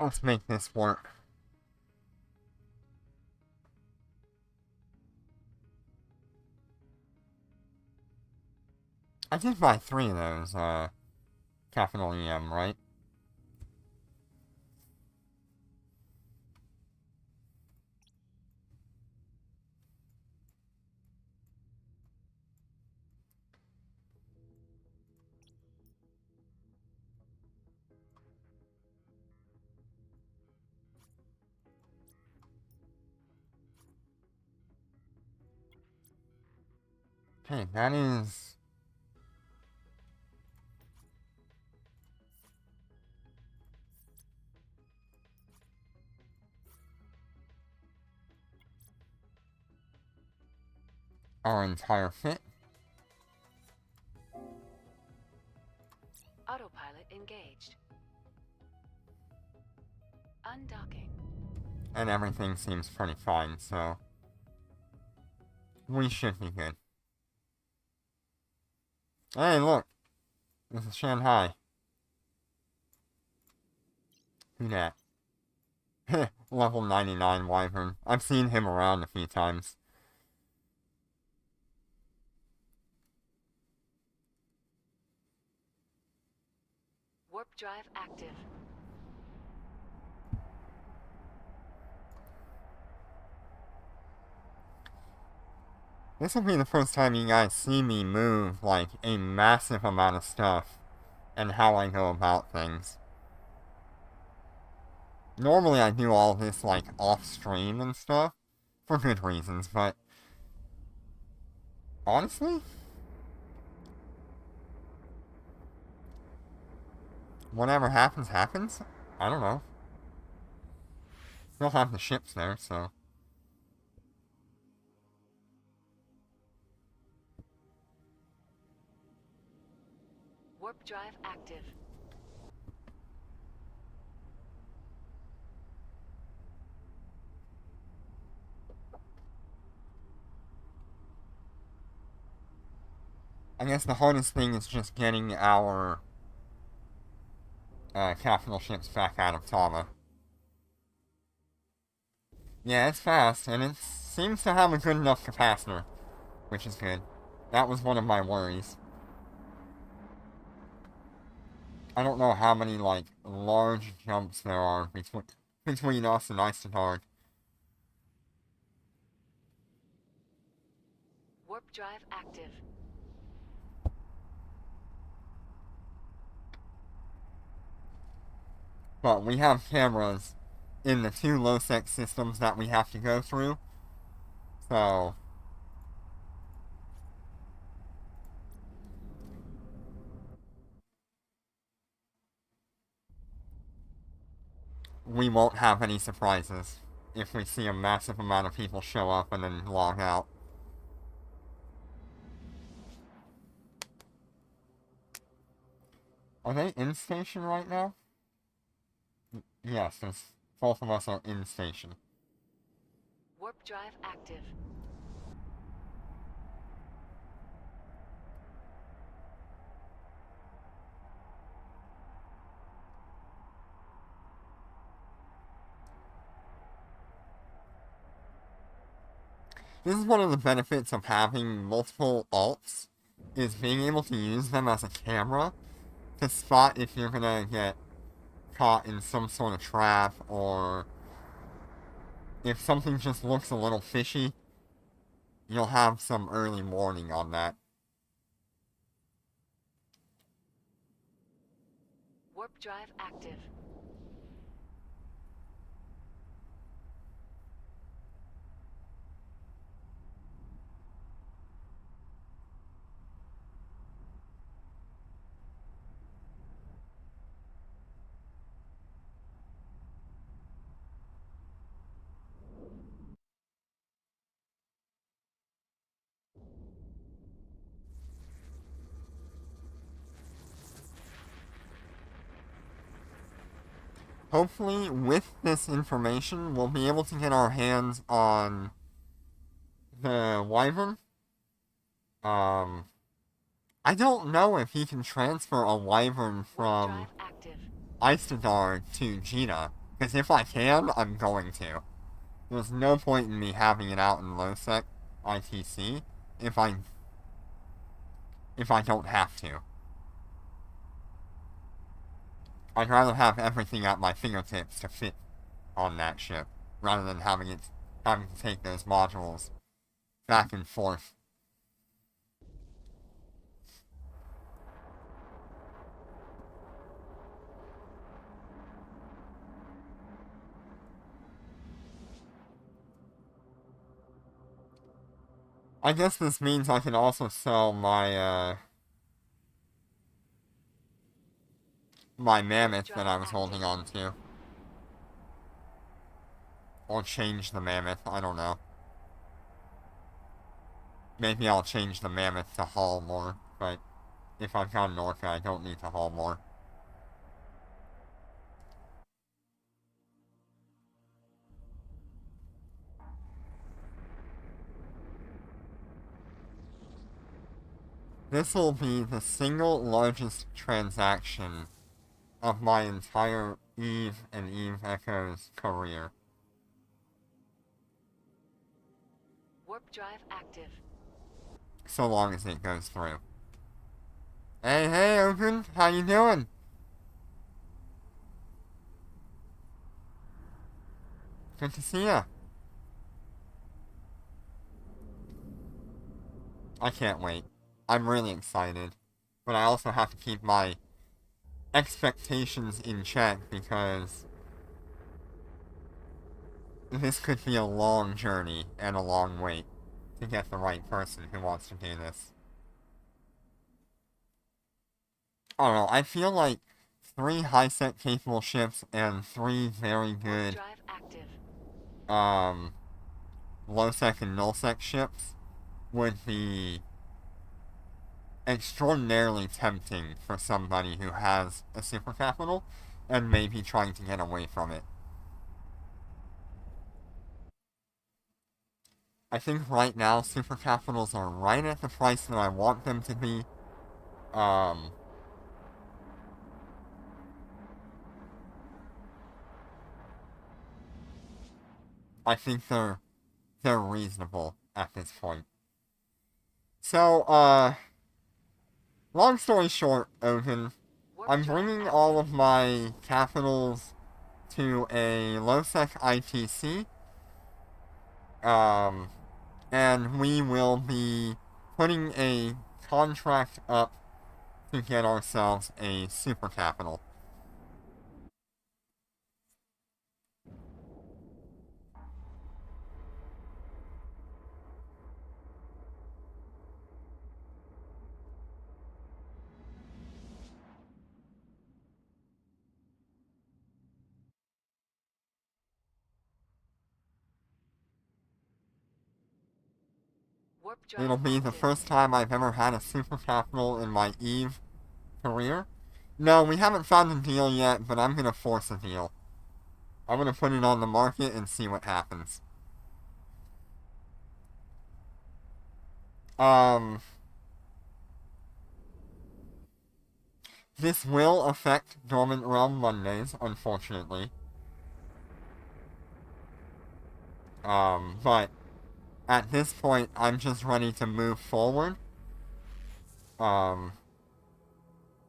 Let's make this work. I did buy 3 of those, capital EM, right? Okay, that is... our entire fit. Autopilot engaged. Undocking. And everything seems pretty fine, so... we should be good. Hey, look! This is Shanghai. Who dat? Level 99 Wyvern. I've seen him around a few times. Warp drive active. This will be the first time you guys see me move, like, a massive amount of stuff, and how I go about things. Normally I do all this, like, off-stream and stuff, for good reasons, but... honestly? Whatever happens, happens? I don't know. Still have the ships there, so... Warp drive active. I guess the hardest thing is just getting our capital ships back out of Tama. Yeah, it's fast, and it seems to have a good enough capacitor, which is good. That was one of my worries. I don't know how many, like, large jumps there are between us and Isotard. Warp drive active. But we have cameras in the 2 low-sec systems that we have to go through. So we won't have any surprises if we see a massive amount of people show up and then log out. Are they in station right now? Yes, both of us are in station. Warp drive active. This is one of the benefits of having multiple alts, is being able to use them as a camera to spot if you're gonna get caught in some sort of trap, or if something just looks a little fishy, you'll have some early warning on that. Warp drive active. Hopefully, with this information, we'll be able to get our hands on the Wyvern. I don't know if he can transfer a Wyvern Warp from drive active. Isotard to Gina, because if I can, I'm going to. There's no point in me having it out in low-sec ITC if I don't have to. I'd rather have everything at my fingertips to fit on that ship, rather than having to take those modules back and forth. I guess this means I can also sell my my mammoth that I was holding on to. Or change the mammoth, I don't know. Maybe I'll change the mammoth to haul more, but if I've got an orca, I don't need to haul more. This will be the single largest transaction of my entire Eve and Eve Echo's career. Warp drive active. So long as it goes through. Hey, Open, how you doing? Good to see ya. I can't wait. I'm really excited. But I also have to keep my expectations in check because this could be a long journey and a long wait to get the right person who wants to do this. I don't know, I feel like 3 high-sec capable ships and 3 very Warp good, drive active. low-sec and null-sec ships would be extraordinarily tempting for somebody who has a super capital and maybe trying to get away from it. I think right now super capitals are right at the price that I want them to be. I think they're reasonable at this point. So, long story short, Oven, I'm bringing all of my capitals to a low-sec ITC, and we will be putting a contract up to get ourselves a super capital. Warp drive It'll be the active. first time I've ever had a super capital in my EVE career. No, we haven't found a deal yet, but I'm gonna force a deal. I'm gonna put it on the market and see what happens. This will affect Dormant Realm Mondays, unfortunately. But at this point, I'm just ready to move forward.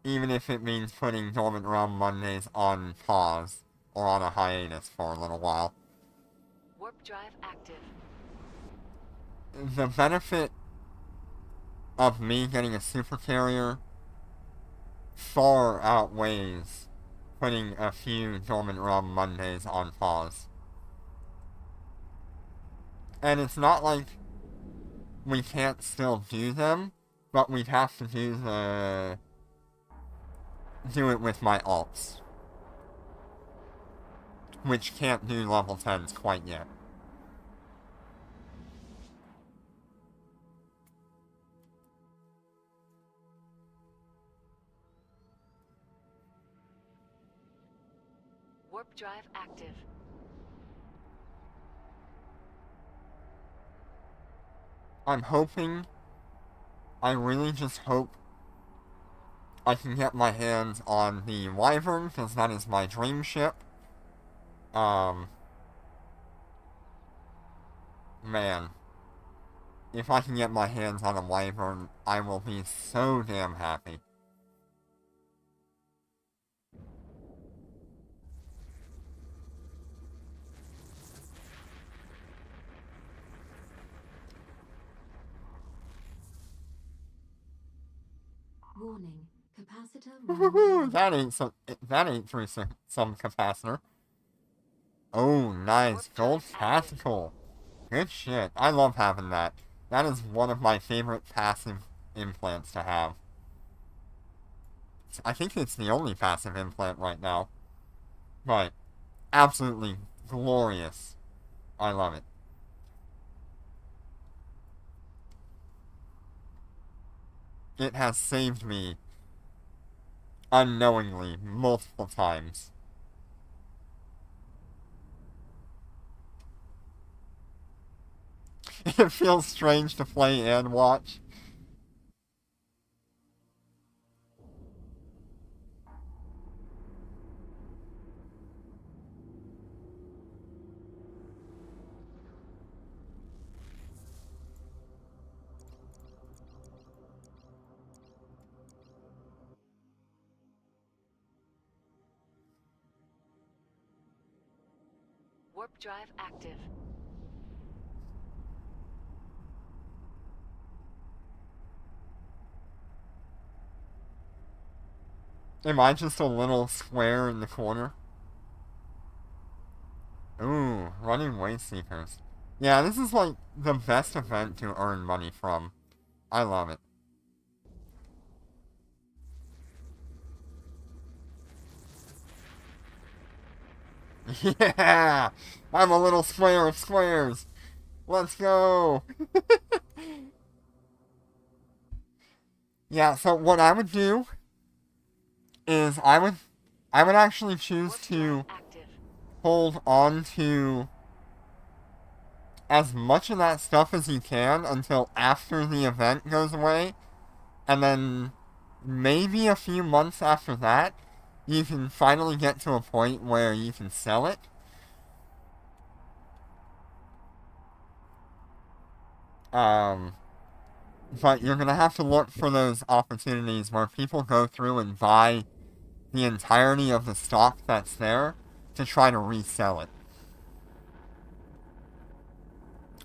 Even if it means putting Dormant Realm Mondays on pause, or on a hiatus for a little while. Warp drive active. The benefit of me getting a super carrier far outweighs putting a few Dormant Realm Mondays on pause. And it's not like we can't still do them, but we'd have to do it with my alts, which can't do level 10s quite yet. Warp drive active. I'm hoping, I really just hope I can get my hands on the Wyvern, because that is my dream ship. Man. If I can get my hands on a Wyvern, I will be so damn happy. Warning. Capacitor Woohoo! running. That ain't through some capacitor. Oh, nice. Gold tactical. Good shit. I love having that. That is one of my favorite passive implants to have. I think it's the only passive implant right now. But, absolutely glorious. I love it. It has saved me unknowingly multiple times. It feels strange to play and watch. Warp drive active. Am I just a little square in the corner? Ooh, running way seekers. Yeah, this is like the best event to earn money from. I love it. Yeah! I'm a little square of squares. Let's go! Yeah, so what I would do is I would actually choose Warp to drive active. hold on to as much of that stuff as you can until after the event goes away, and then maybe a few months after that, you can finally get to a point where you can sell it. But you're gonna have to look for those opportunities where people go through and buy the entirety of the stock that's there to try to resell it.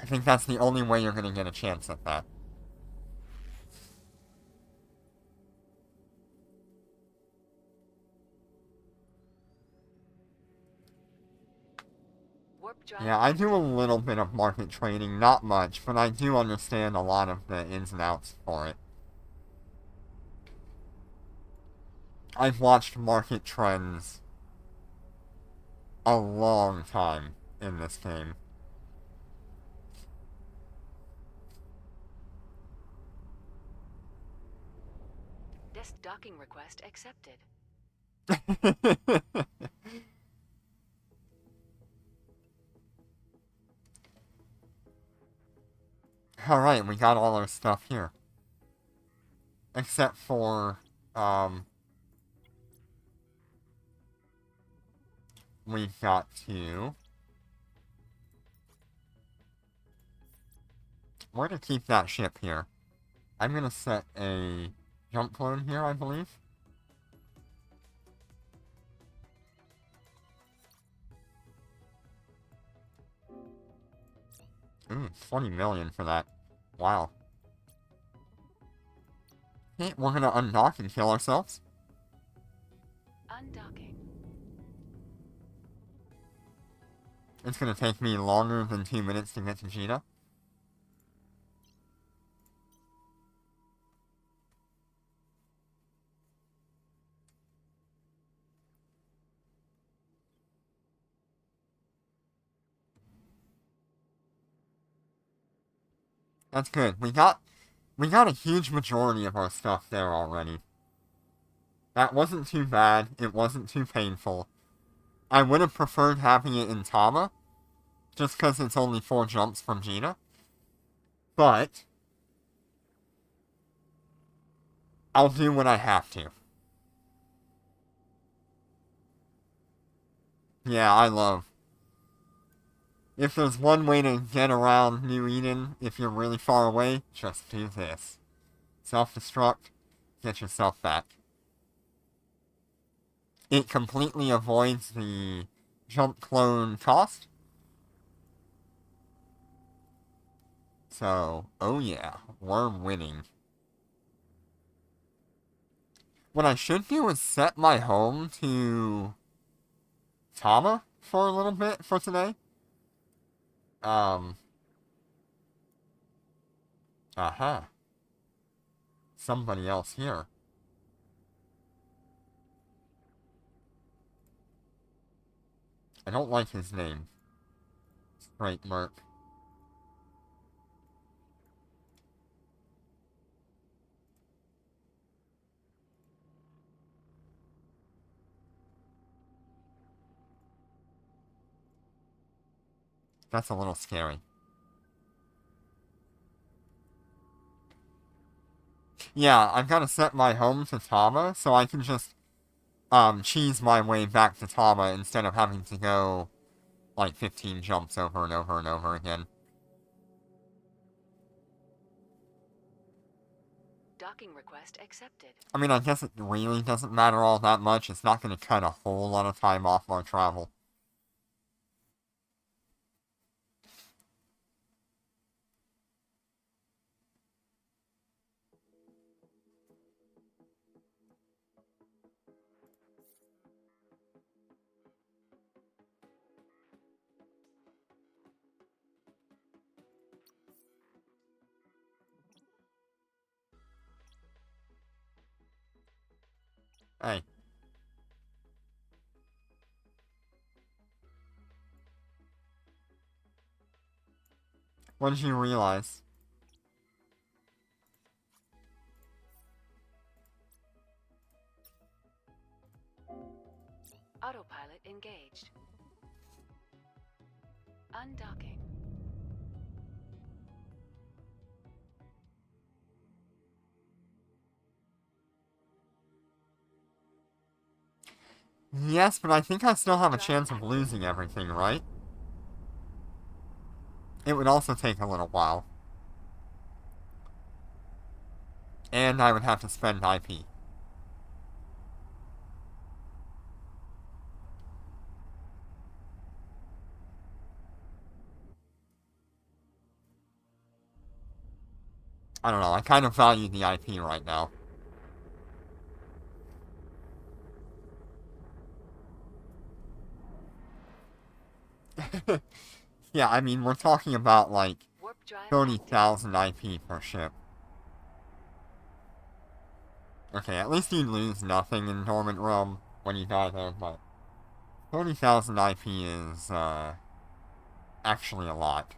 I think that's the only way you're going to get a chance at that. Warp drive Yeah, I do a active. little bit of market trading, not much, but I do understand a lot of the ins and outs for it. I've watched market trends a long time in this game. This docking request accepted. Alright, we got all our stuff here. Except for, we've got to... We're to keep that ship here. I'm gonna set a jump clone here, I believe. Ooh, 20 million for that. Wow. Okay, we're gonna undock and kill ourselves. Undocking. It's gonna take me longer than 2 minutes to get to Gina. That's good. We got a huge majority of our stuff there already. That wasn't too bad. It wasn't too painful. I would have preferred having it in Tama, just because it's only 4 jumps from Gina. But I'll do what I have to. Yeah, I love. If there's one way to get around New Eden, if you're really far away, just do this. Self-destruct, get yourself back. It completely avoids the jump clone cost. So, oh yeah, we're winning. What I should do is set my home to Tama for a little bit for today. Aha. Somebody else here. I don't like his name. Straight Merc. That's a little scary. Yeah, I've got to set my home to Tama, so I can just, cheese my way back to Tama instead of having to go, like, 15 jumps over and over and over again. Docking request accepted. I mean, I guess it really doesn't matter all that much. It's not going to cut a whole lot of time off our travel. Hey. What did you realize? Autopilot engaged. Undocking. Yes, but I think I still have a chance of losing everything, right? It would also take a little while. And I would have to spend IP. I don't know, I kind of value the IP right now. Yeah, I mean, we're talking about, like, Warp drive 30,000 IP per ship. Okay, at least you lose nothing in Dormant Realm when you die there, but 30,000 IP is, actually a lot.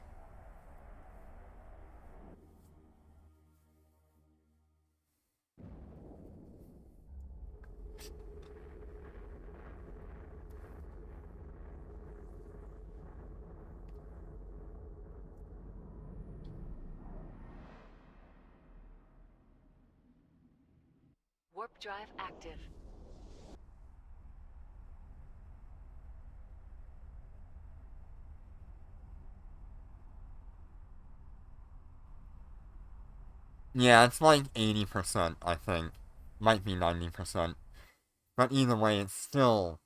Warp drive active. Yeah, it's like 80%, I think. Might be 90%. But either way, it's still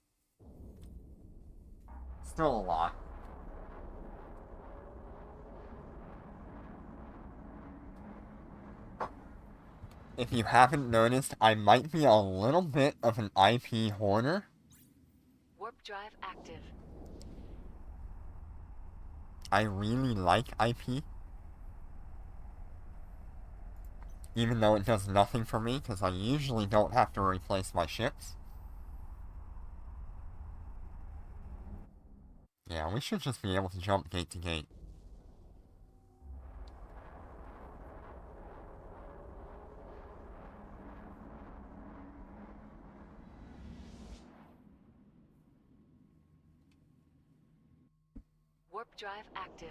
a lot. If you haven't noticed, I might be a little bit of an IP hoarder. Warp drive active. I really like IP. Even though it does nothing for me, because I usually don't have to replace my ships. Yeah, we should just be able to jump gate to gate. Warp drive active.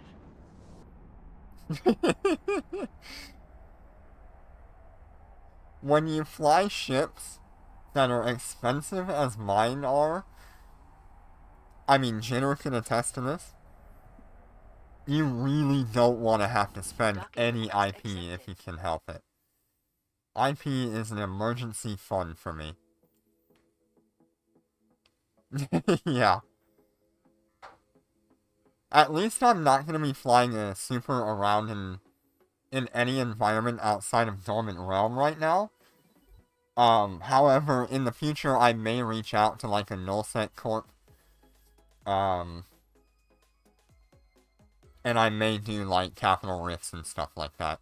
When you fly ships that are expensive as mine are, I mean, Jenner can attest to this, you really don't want to have to spend Docking any request IP if accepted. you can help it. IP is an emergency fund for me. Yeah. At least I'm not going to be flying a super around in any environment outside of Dormant Realm right now. However, in the future, I may reach out to, like, a nullset corp. And I may do, like, capital rifts and stuff like that.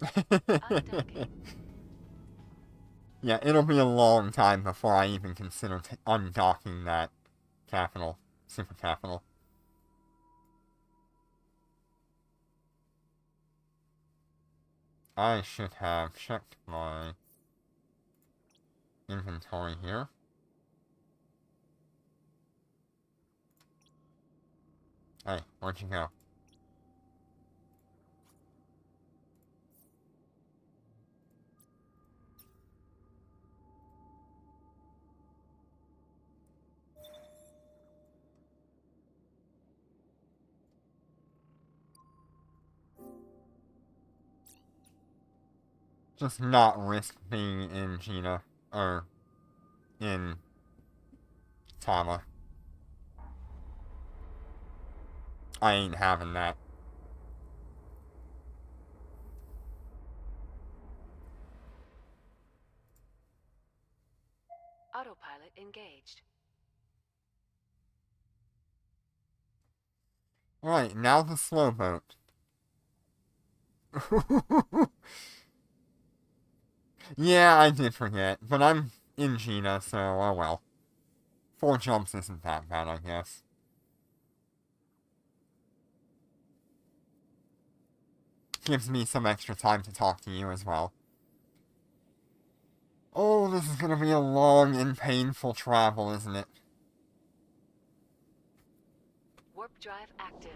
Undocking. Yeah, it'll be a long time before I even consider undocking that capital, super capital. I should have checked my inventory here. Hey, where'd you go? Just not risk being in Gina, or in Tama. I ain't having that. Autopilot engaged. Right, now the slow boat. Yeah, I did forget, but I'm in Gina, so oh well. 4 jumps isn't that bad, I guess. Gives me some extra time to talk to you as well. Oh, this is gonna be a long and painful travel, isn't it? Warp drive active.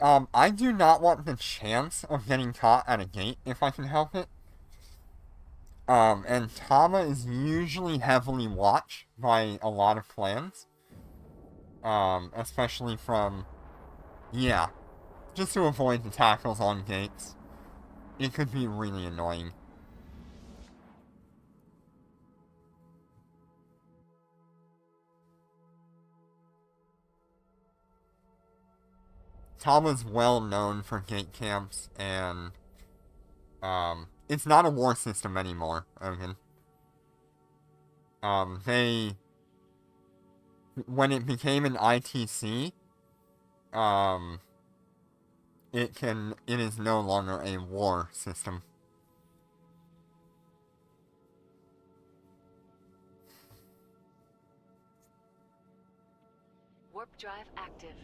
I do not want the chance of getting caught at a gate if I can help it. And Tama is usually heavily watched by a lot of clans. Especially from, yeah, just to avoid the tackles on gates. It could be really annoying. Tama's well known for gate camps, and it's not a war system anymore, Ogun. When it became an ITC, it is no longer a war system. Warp drive active.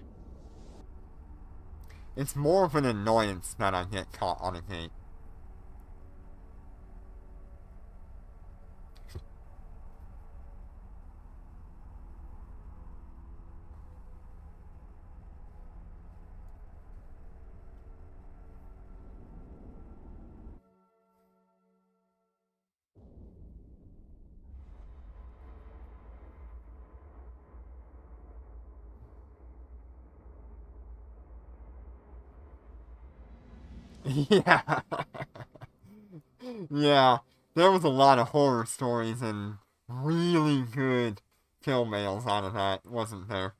It's more of an annoyance that I get caught on a gate. Yeah. Yeah. There was a lot of horror stories and really good kill mails out of that, wasn't there?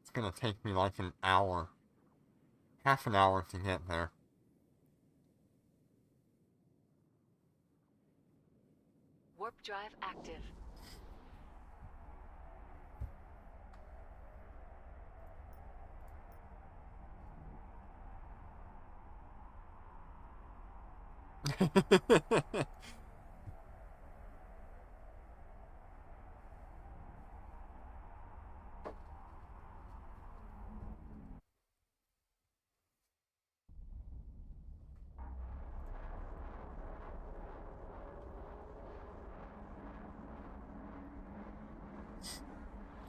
It's gonna take me like an hour. Half an hour to get there. Warp drive active.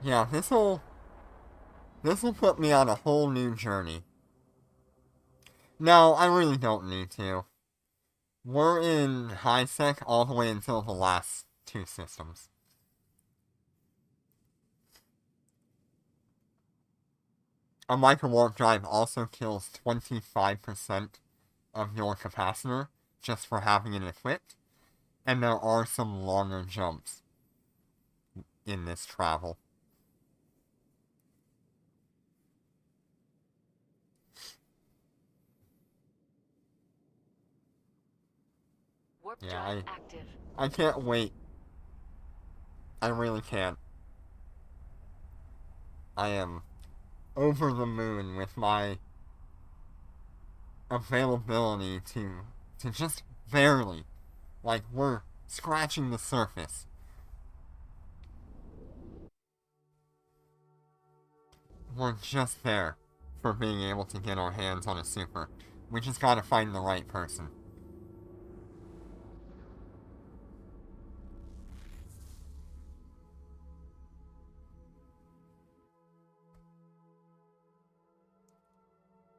Yeah, this'll put me on a whole new journey. No, I really don't need to. We're in high sec all the way until the last two systems. A micro warp drive also kills 25% of your capacitor just for having it equipped, and there are some longer jumps in this travel. Warp Yeah, drive active. I can't wait. I really can't. I am over the moon with my availability to just barely, like, we're scratching the surface. We're just there for being able to get our hands on a super. We just gotta find the right person.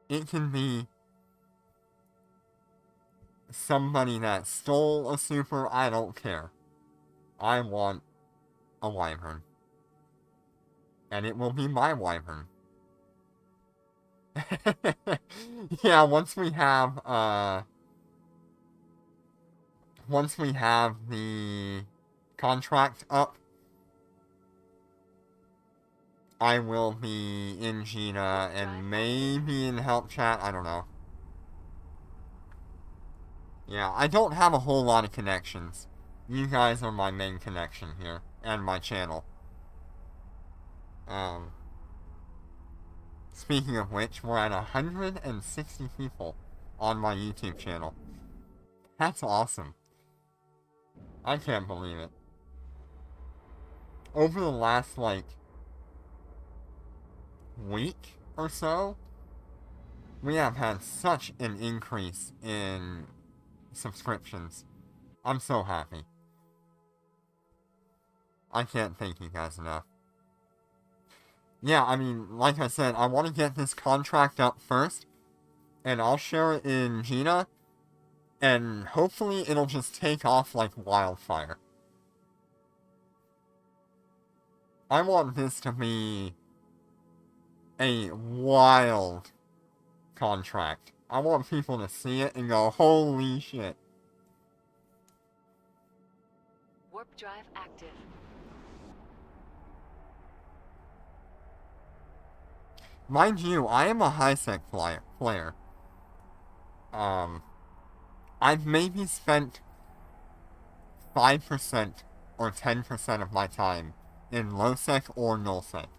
It can be somebody that stole a super, I don't care. I want a wyvern. And it will be my wyvern. Yeah, once we have the contract up, I will be in Gina and maybe in help chat, I don't know. Yeah, I don't have a whole lot of connections. You guys are my main connection here, and my channel. Speaking of which, we're at 160 people on my YouTube channel. That's awesome. I can't believe it. Over the last, like, week, or so, we have had such an increase in subscriptions. I'm so happy. I can't thank you guys enough. Yeah, I mean, like I said, I want to get this contract up first, and I'll share it in Gina, and hopefully it'll just take off like wildfire. I want this to be a wild contract. I want people to see it and go, holy shit. Warp drive active. Mind you, I am a high-sec player. I've maybe spent 5% or 10% of my time in low-sec or null-sec.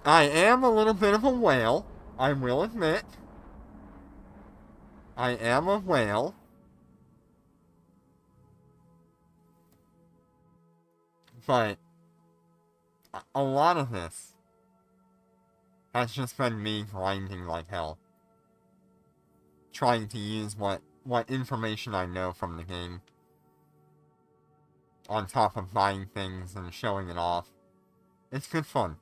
I am a little bit of a whale, I will admit. I am a whale. But a lot of this has just been me grinding like hell. Trying to use what information I know from the game. On top of buying things and showing it off. It's good fun.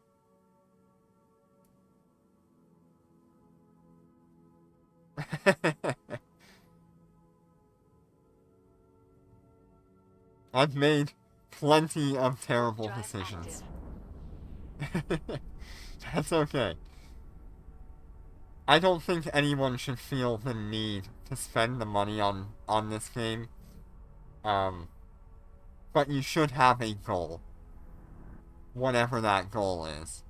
I've made plenty of terrible Drive decisions. active. That's okay. I don't think anyone should feel the need to spend the money on this game. But you should have a goal. Whatever that goal is.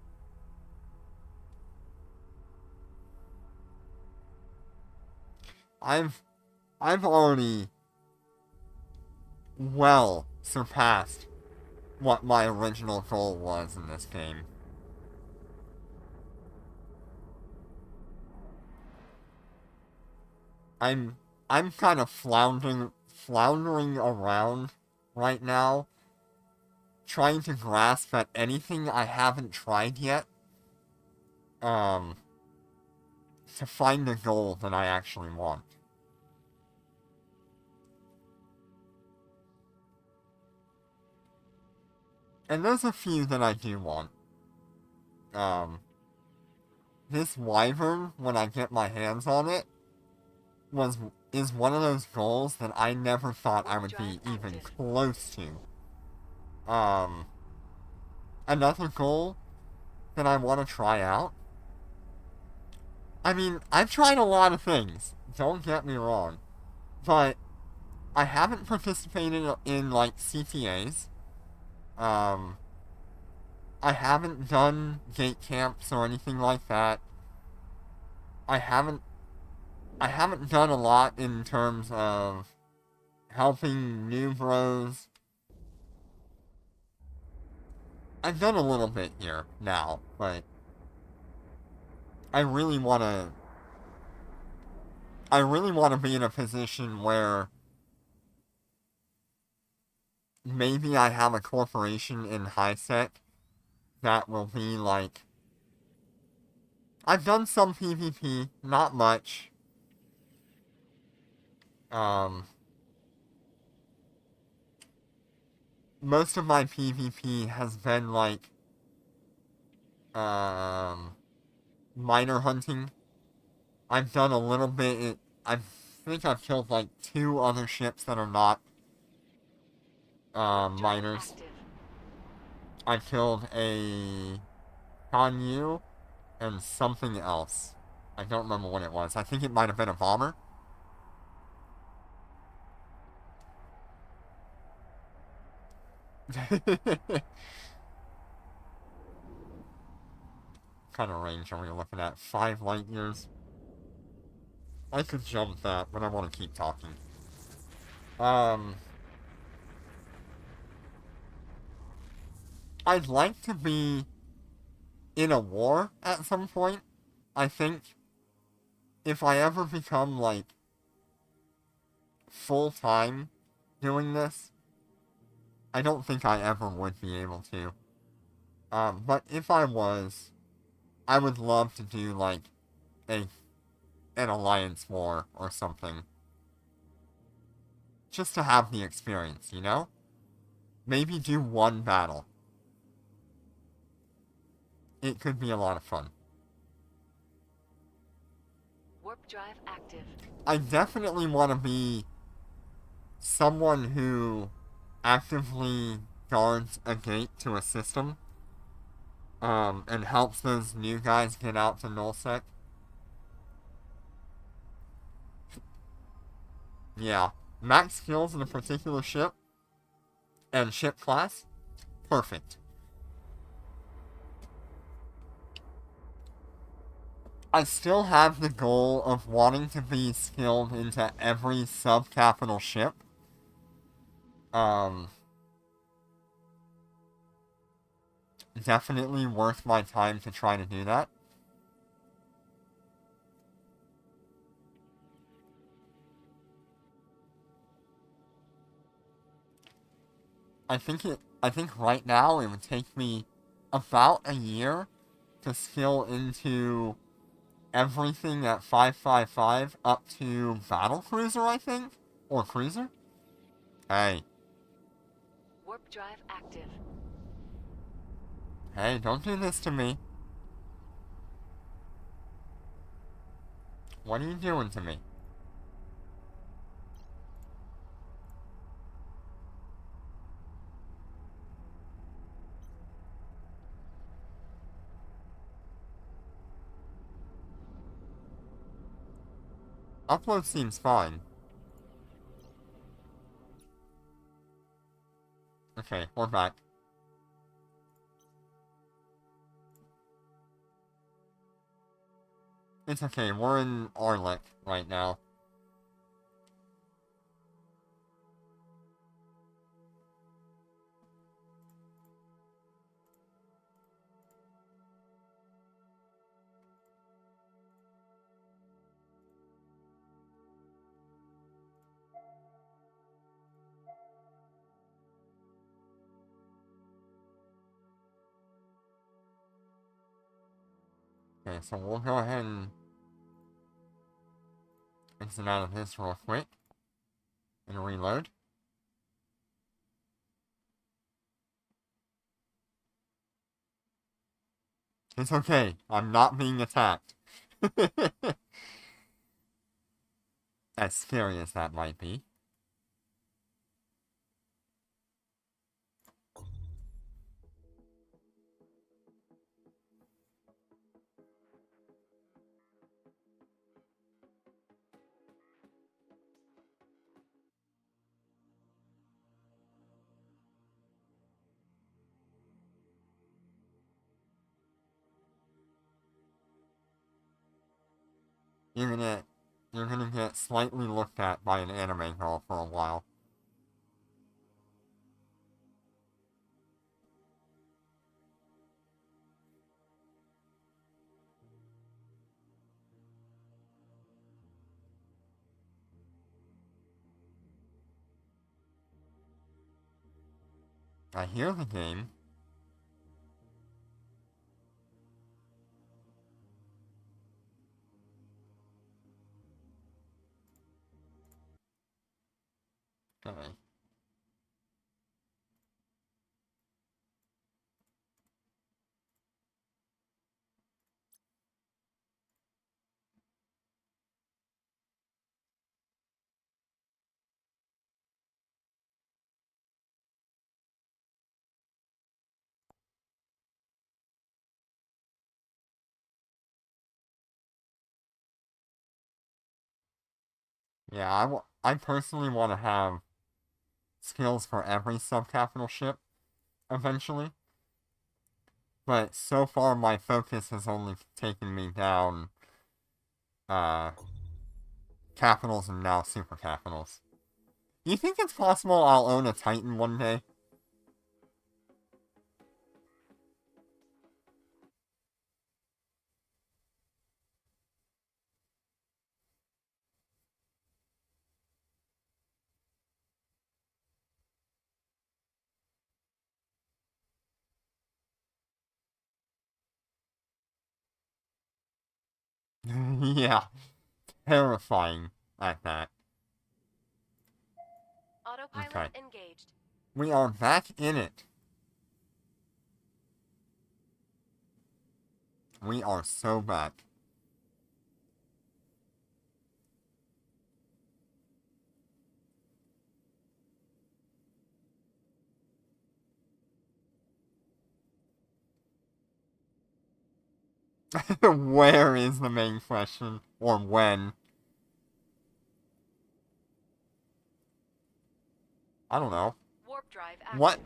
I've already well surpassed what my original goal was in this game. I'm kind of floundering around right now, trying to grasp at anything I haven't tried yet, to find the goal that I actually want. And there's a few that I do want. This wyvern, when I get my hands on it, is one of those goals that I never thought I would be even close to. Another goal that I want to try out. I mean, I've tried a lot of things, don't get me wrong, but I haven't participated in, like, CTAs. I haven't done gate camps or anything like that. I haven't done a lot in terms of helping new bros. I've done a little bit here now, but I really want to be in a position where maybe I have a corporation in high-sec that will be like... I've done some PvP, not much. Most of my PvP has been like, miner hunting. I've done a little bit, I think I've killed like 2 other ships that are not, miners. Active. I killed a Hanyu and something else. I don't remember what it was. I think it might have been a bomber. Kind of range are we looking at? 5 light years? I could jump that, but I want to keep talking. I'd like to be in a war at some point. I think if I ever become, like, full-time doing this, I don't think I ever would be able to. But if I was, I would love to do like a an alliance war or something. Just to have the experience, you know? Maybe do one battle. It could be a lot of fun. Warp drive active. I definitely want to be someone who actively guards a gate to a system, and helps those new guys get out to nullsec. Yeah, max skills in a particular ship and ship class, perfect. I still have the goal of wanting to be skilled into every sub-capital ship. Definitely worth my time to try to do that. I think right now it would take me about a year to skill into everything at 555 up to battle cruiser, I think, or cruiser. Hey, Warp drive active. hey, don't do this to me. What are you doing to me? Upload seems fine. Okay, we're back. It's okay, we're in Arlick right now. Okay, so we'll go ahead and exit out of this real quick and reload. It's okay, I'm not being attacked. As scary as that might be. You're gonna get slightly looked at by an anime girl for a while. I hear the game. Okay. Yeah, I personally want to have skills for every subcapital ship eventually. But so far my focus has only taken me down uh capitals and now super capitals. You think it's possible I'll own a Titan one day? Yeah, terrifying at that. Autopilot Okay. engaged. We are back in it. We are so back. Where is the main question? Or when? I don't know. Warp drive active.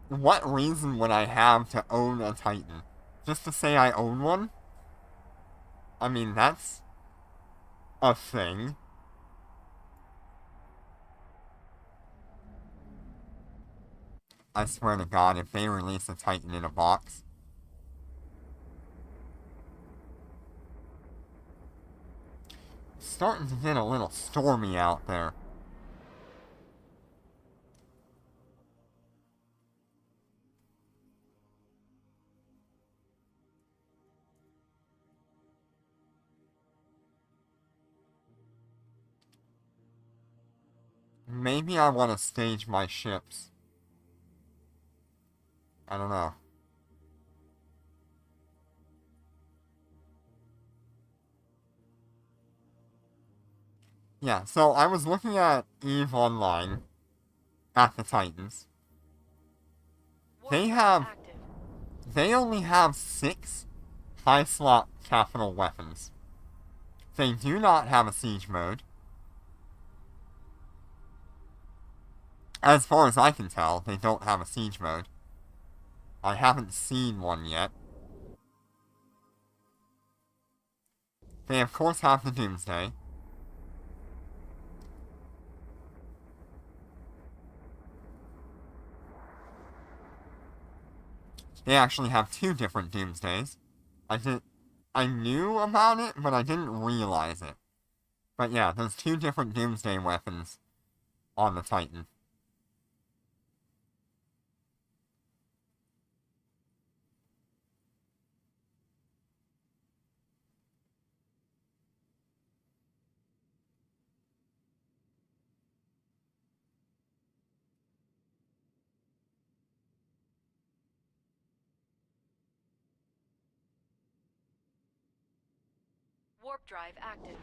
What reason would I have to own a Titan? Just to say I own one? I mean, that's a thing. I swear to God, if they release a Titan in a box. It's starting to get a little stormy out there. Maybe I want to stage my ships. I don't know. Yeah, so I was looking at EVE Online, at the Titans. Warp They drive have, active. they only have 6 high slot capital weapons. They do not have a siege mode. As far as I can tell, they don't have a siege mode. I haven't seen one yet. They of course have the Doomsday. They actually have 2 different Doomsdays. I knew about it, but I didn't realize it. But yeah, there's 2 different Doomsday weapons on the Titan. Warp drive active.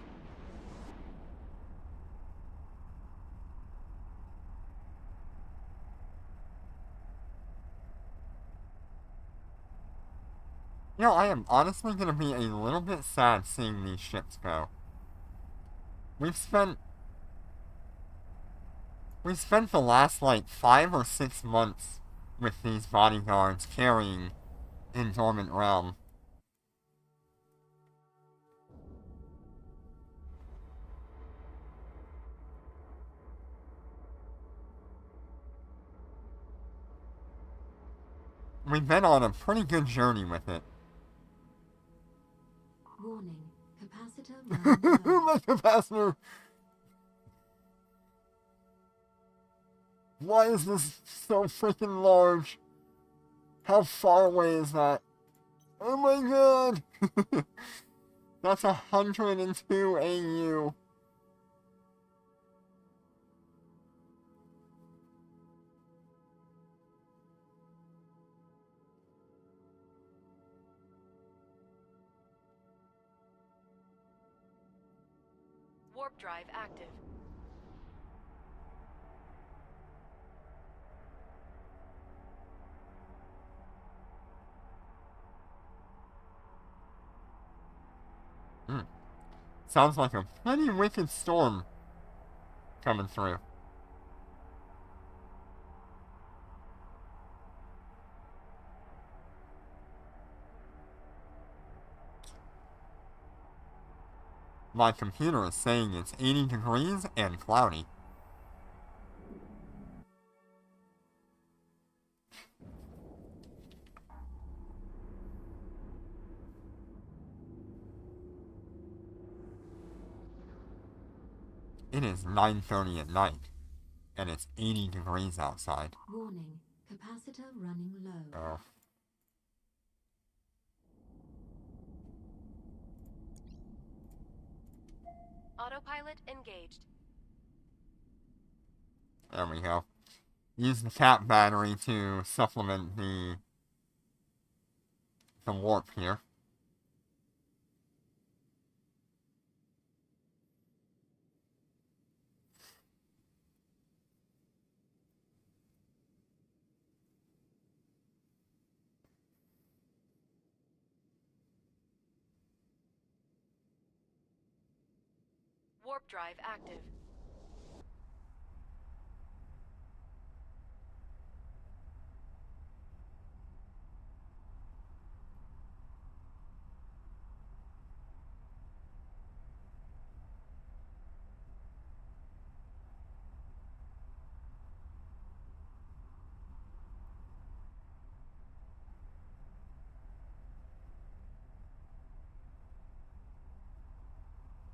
You know, I am honestly gonna be a little bit sad seeing these ships go. We've spent the last, like, 5 or 6 months with these bodyguards carrying in Dormant Realm. We've been on a pretty good journey with it. Warning. Capacitor running low. My capacitor! Why is this so freaking large? How far away is that? Oh my god! That's 102 AU. Warp drive active. Sounds like a pretty wicked storm coming through. My computer is saying it's 80 degrees and cloudy. It is 9:30 at night, and it's 80 degrees outside. Warning. Capacitor running low. Autopilot engaged. There we go. Use the cap battery to supplement the warp here. Warp drive active.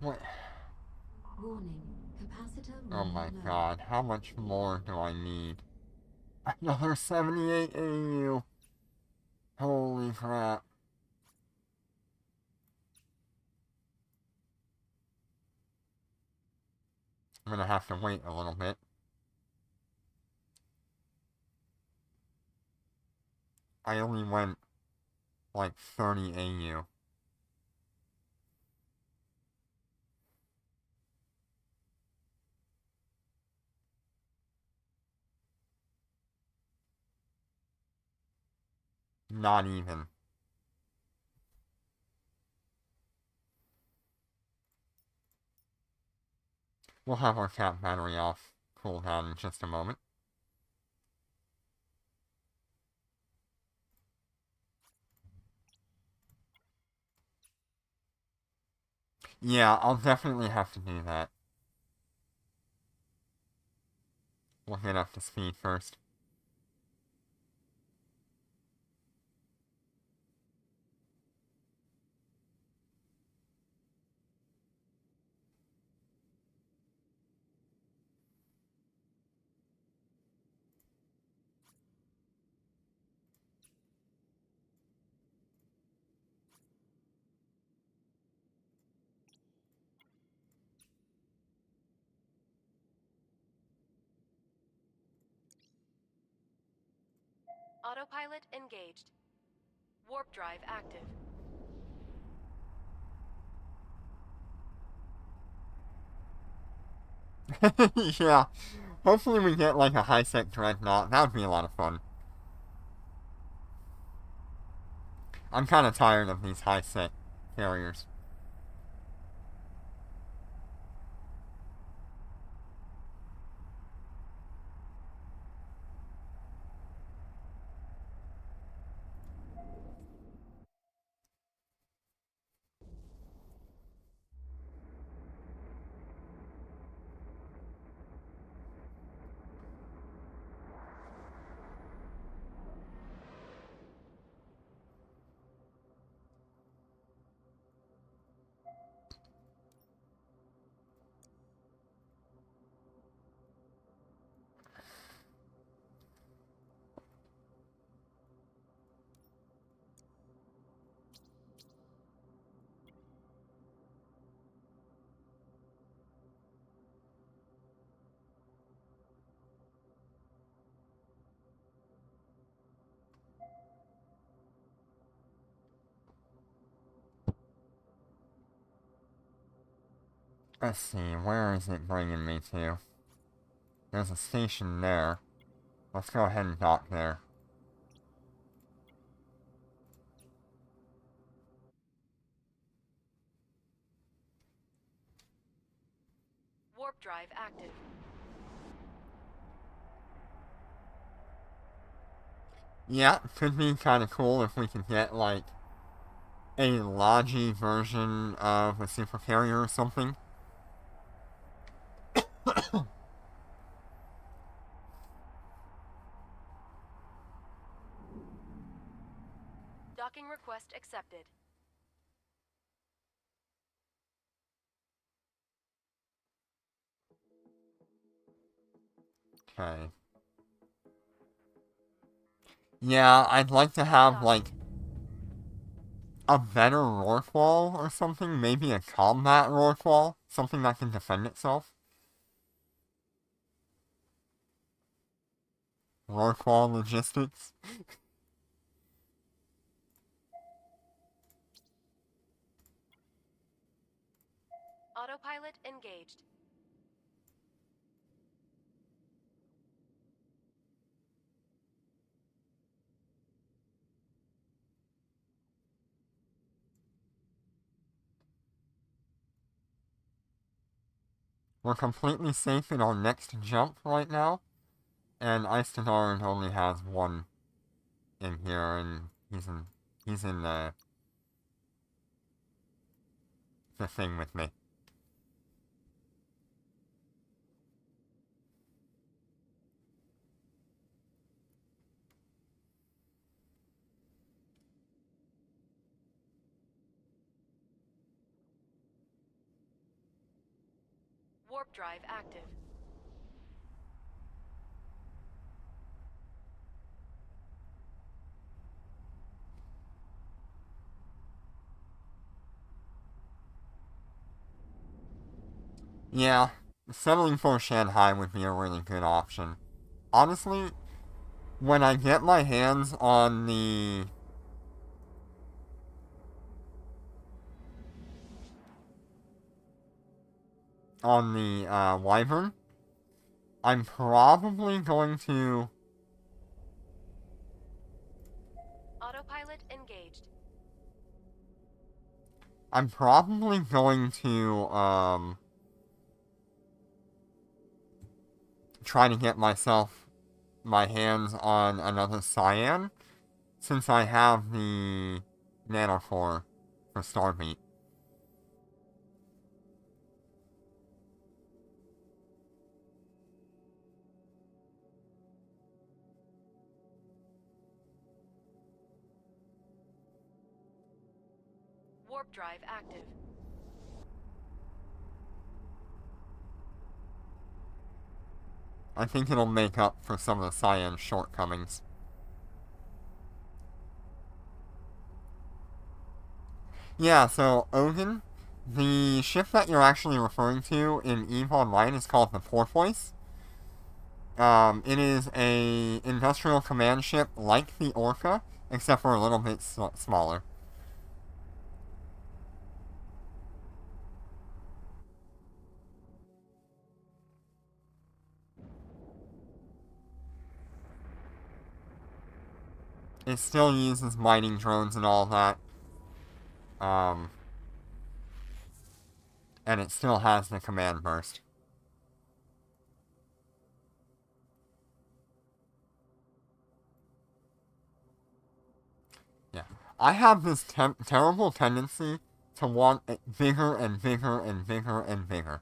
What? Warning. Capacitor Oh running my low. god, how much more do I need? Another 78 AU. Holy crap. I'm gonna have to wait a little bit. I only went like 30 AU. Not even. We'll have our cap battery off cooldown in just a moment. Yeah, I'll definitely have to do that. We'll get up to speed first. Autopilot engaged. Warp drive active. Yeah. Hopefully we get like a high-sec dreadnought. That would be a lot of fun. I'm kind of tired of these high-sec carriers. Let's see, where is it bringing me to? There's a station there. Let's go ahead and dock there. Warp drive active. Yeah, could be kind of cool if we could get like a Logi version of a super carrier or something. Docking request accepted. Okay. Yeah, I'd like to have like a better rock wall or something. Maybe a combat rock wall. Something that can defend itself. Rock wall logistics. Autopilot engaged. We're completely safe in our next jump right now. And Istadar only has one in here, and he's in the thing with me. Warp drive active. Yeah, settling for Shanghai would be a really good option. Honestly, when I get my hands on the Wyvern, I'm probably going to Autopilot engaged. try to get my hands on another Cyan, since I have the nanocore for Starbeat. Warp drive active. I think it'll make up for some of the Cyan's shortcomings. Yeah, so Ogun, the ship that you're actually referring to in EVE Online is called the Porpoise. It is a industrial command ship like the Orca, except for a little bit smaller. It still uses mining drones and all that. Um, and it still has the command burst. Yeah. I have this terrible tendency to want it bigger and bigger and bigger and bigger.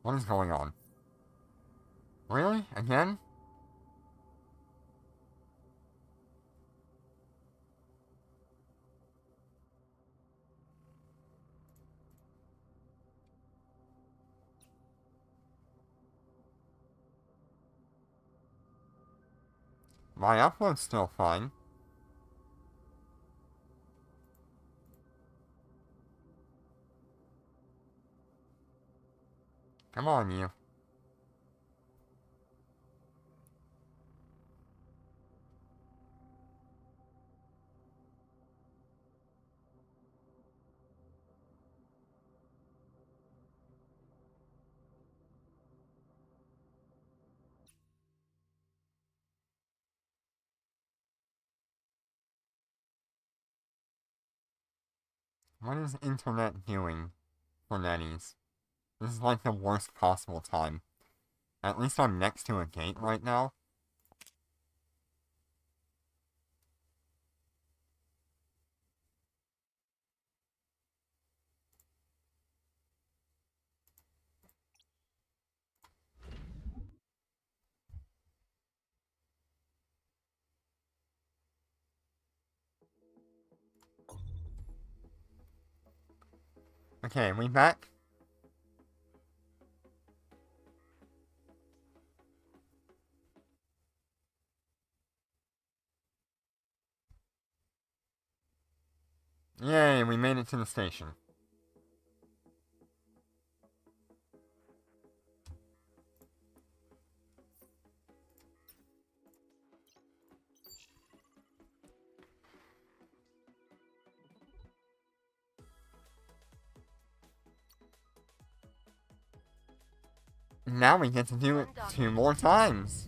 What is going on? Really? Again? My upload's still fine. Come on, you. What is internet doing for nannies? This is like the worst possible time. At least I'm next to a gate right now. Okay, we back? Yay, we made it to the station. Now we get to do it 2 more times.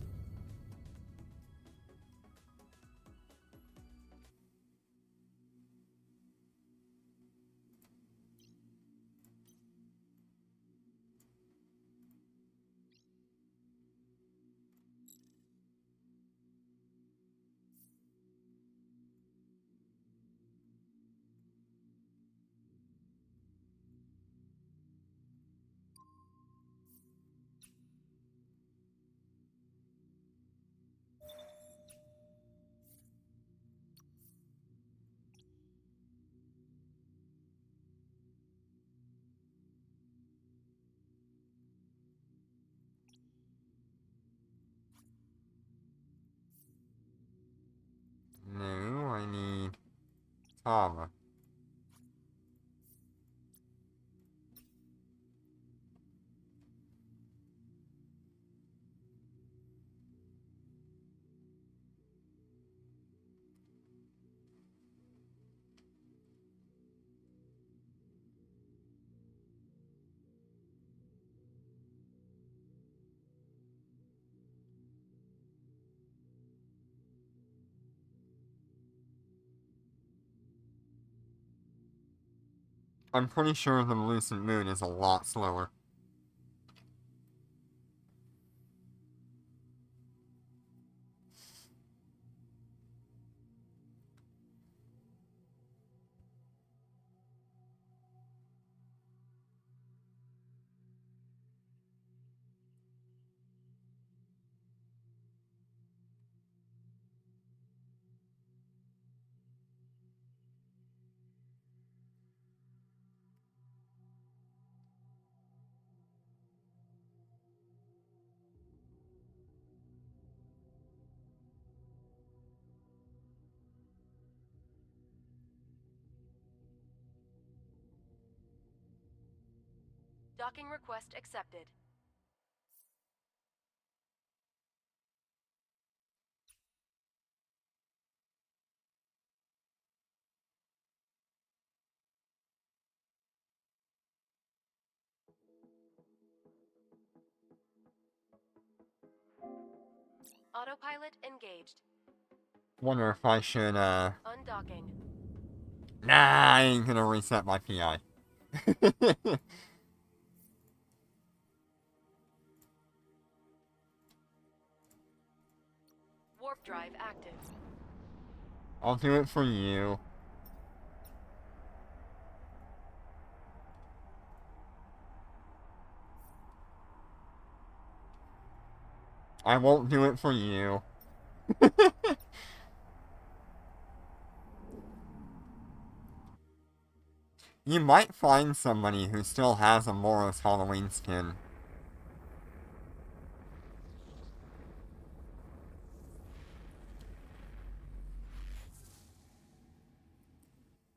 No, I need Tava. I'm pretty sure the Lucent Moon is a lot slower. Docking request accepted. Autopilot engaged. Wonder if I should, Undocking. Nah, I ain't gonna reset my PI. Warp drive active. I'll do it for you. I won't do it for you. You might find somebody who still has a Moros Halloween skin.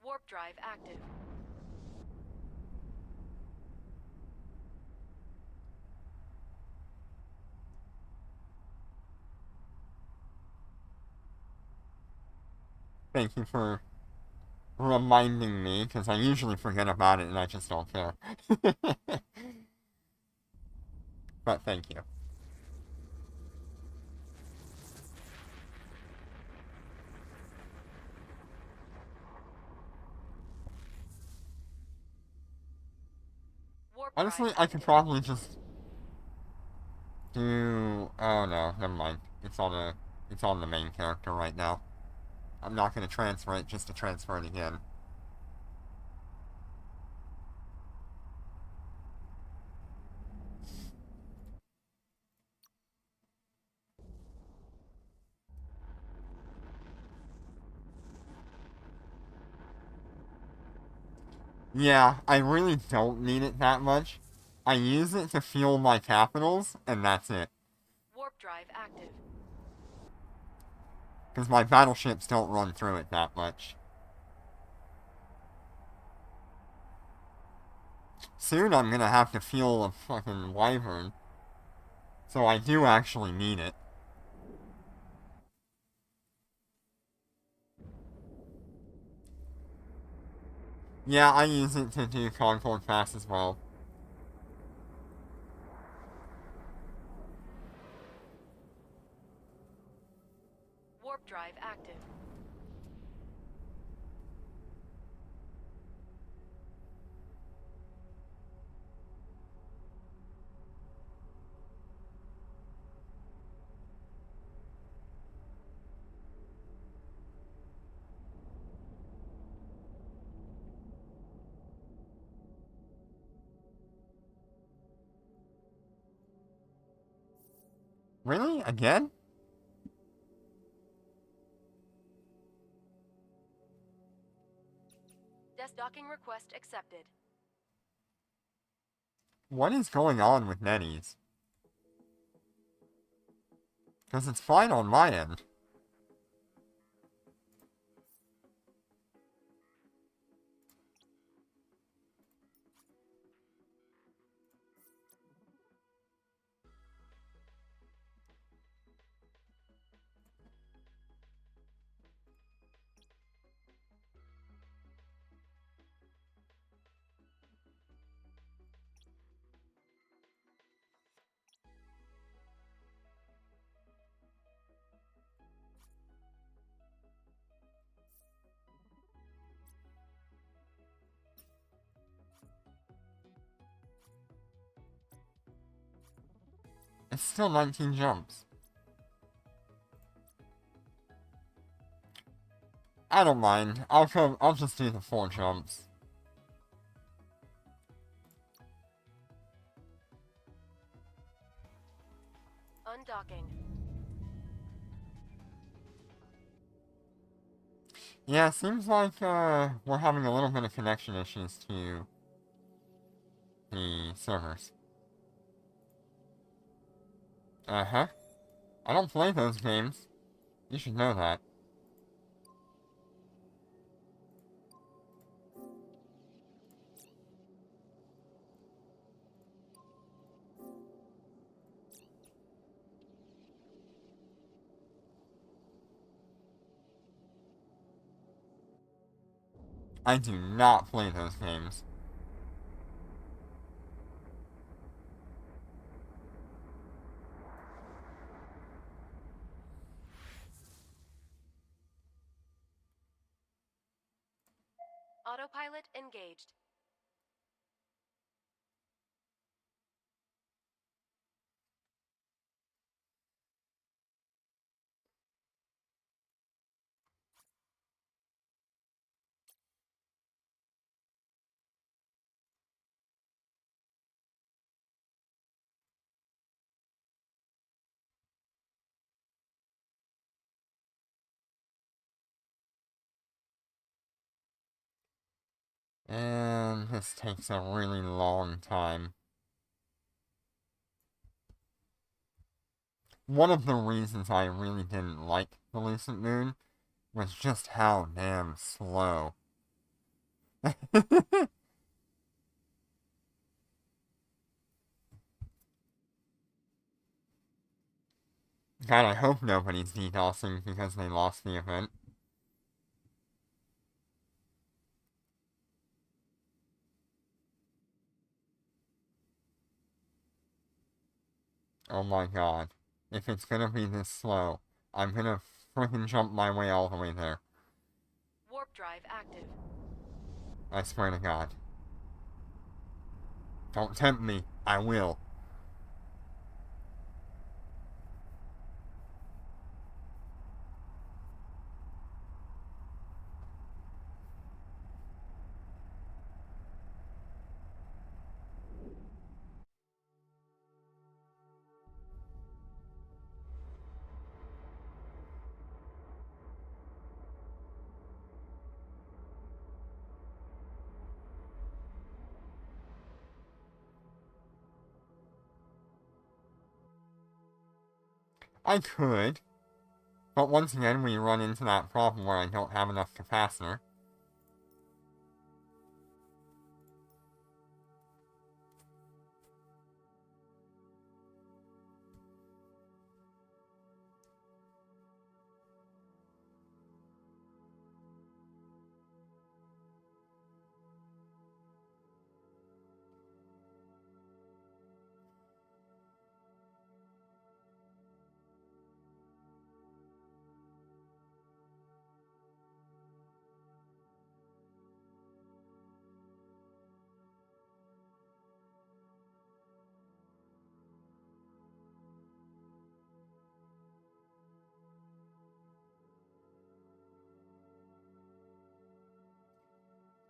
Warp drive active. Thank you for reminding me, because I usually forget about it and I just don't care. But thank you. Warp Honestly, drive I could active. probably just do... Oh no, never mind. It's on the main character right now. I'm not going to transfer it just to transfer it again. Yeah, I really don't need it that much. I use it to fuel my capitals, and that's it. Warp drive active. Because my battleships don't run through it that much. soon I'm gonna have to feel a fucking wyvern. So I do actually need it. Yeah, I use it to do Concord Fast as well. Warp drive active. Really? Again? Desk docking request accepted. What is going on with Nettie's? Because it's fine on my end. It's still 19 jumps. I don't mind. I'll just do the 4 jumps. Undocking. Yeah, seems like we're having a little bit of connection issues to the servers. Uh-huh. I don't play those games. You should know that. I do not play those games. Autopilot engaged. And this takes a really long time. One of the reasons I really didn't like the Lucent Moon was just how damn slow. God, I hope nobody's DDoSing because they lost the event. Oh my god. If it's gonna be this slow, I'm gonna frickin' jump my way all the way there. Warp drive active. I swear to god. Don't tempt me. I will. I could. But once again, we run into that problem where I don't have enough capacitor.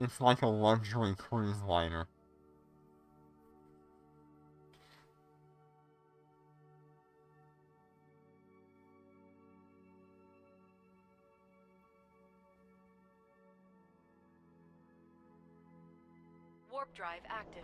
It's like a luxury cruise liner. Warp drive active.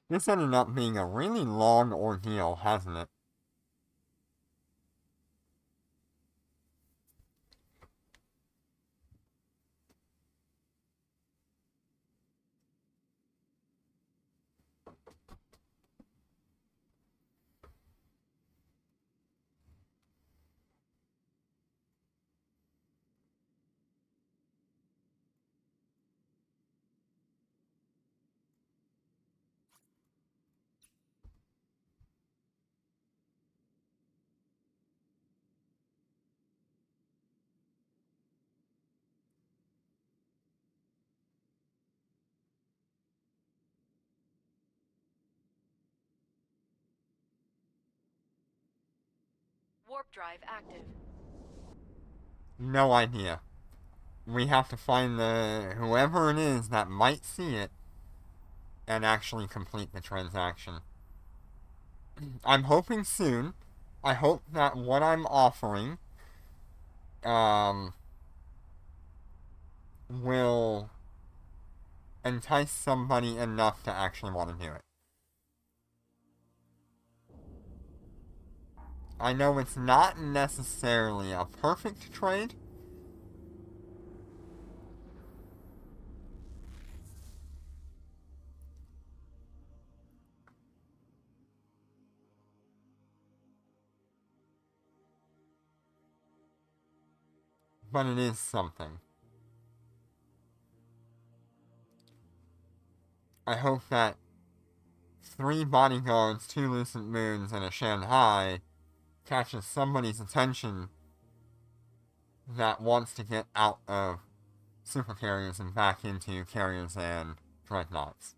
This ended up being a really long ordeal, hasn't it? Warp drive active. No idea. We have to find whoever it is that might see it and actually complete the transaction. I'm hoping soon. I hope that what I'm offering will entice somebody enough to actually want to do it. I know it's not necessarily a perfect trade, but it is something. I hope that 3 bodyguards, 2 lucent moons, and a Shanghai catches somebody's attention that wants to get out of supercarriers and back into carriers and dreadnoughts.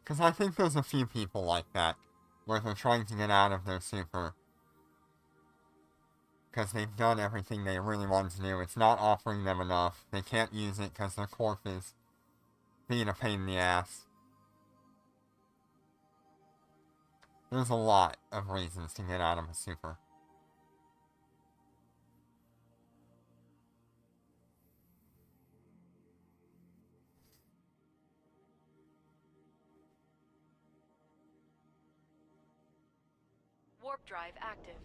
Because I think there's a few people like that, where they're trying to get out of their super because they've done everything they really want to do. It's not offering them enough. They can't use it because their corp is being a pain in the ass. There's a lot of reasons to get out of a super. Warp drive active.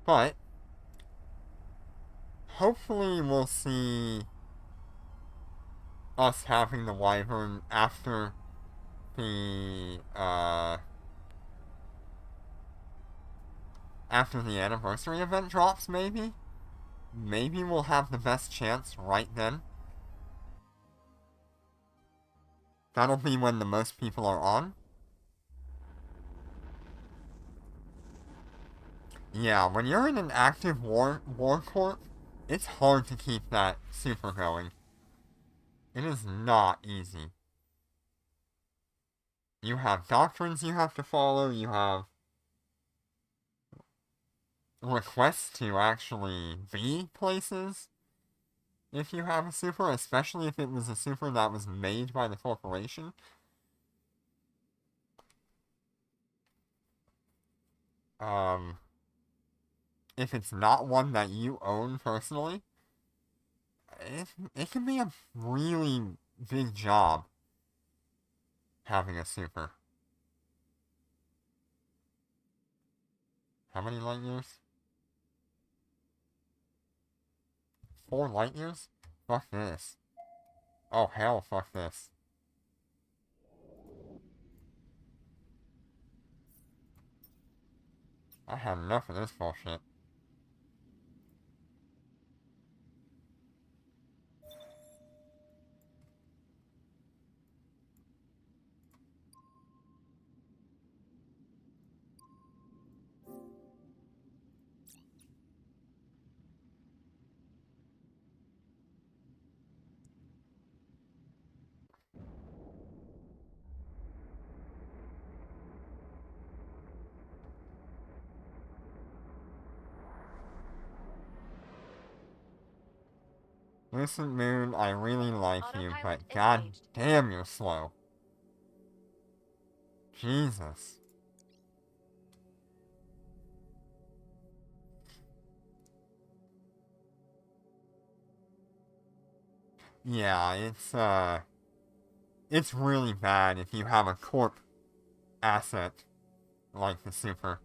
But hopefully we'll see us having the Wyvern after the anniversary event drops, maybe? Maybe we'll have the best chance right then. That'll be when the most people are on. Yeah, when you're in an active war corp, it's hard to keep that super going. It is not easy. You have doctrines you have to follow, you have requests to actually be places if you have a super, especially if it was a super that was made by the corporation. if it's not one that you own personally, it can be a really big job having a super. How many light years? 4 light years? Fuck this. Oh hell, fuck this. I had enough of this bullshit. Lucent Moon, I really like you, Autopilot but god engaged. damn you're slow. Jesus. Yeah, it's really bad if you have a corp asset like the super.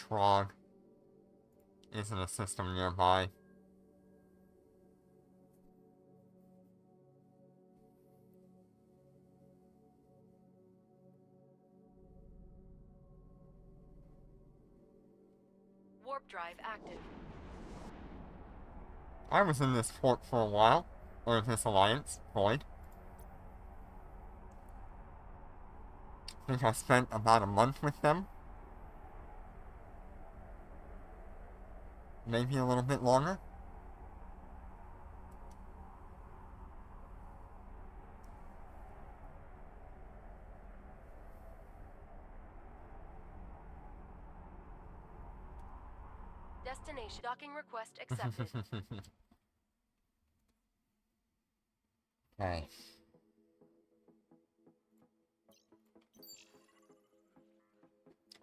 Trog isn't a system nearby. Warp drive active. I was in this port for a while, or this alliance, Void. I think I spent about a month with them. Maybe a little bit longer. Destination docking request accepted. Okay.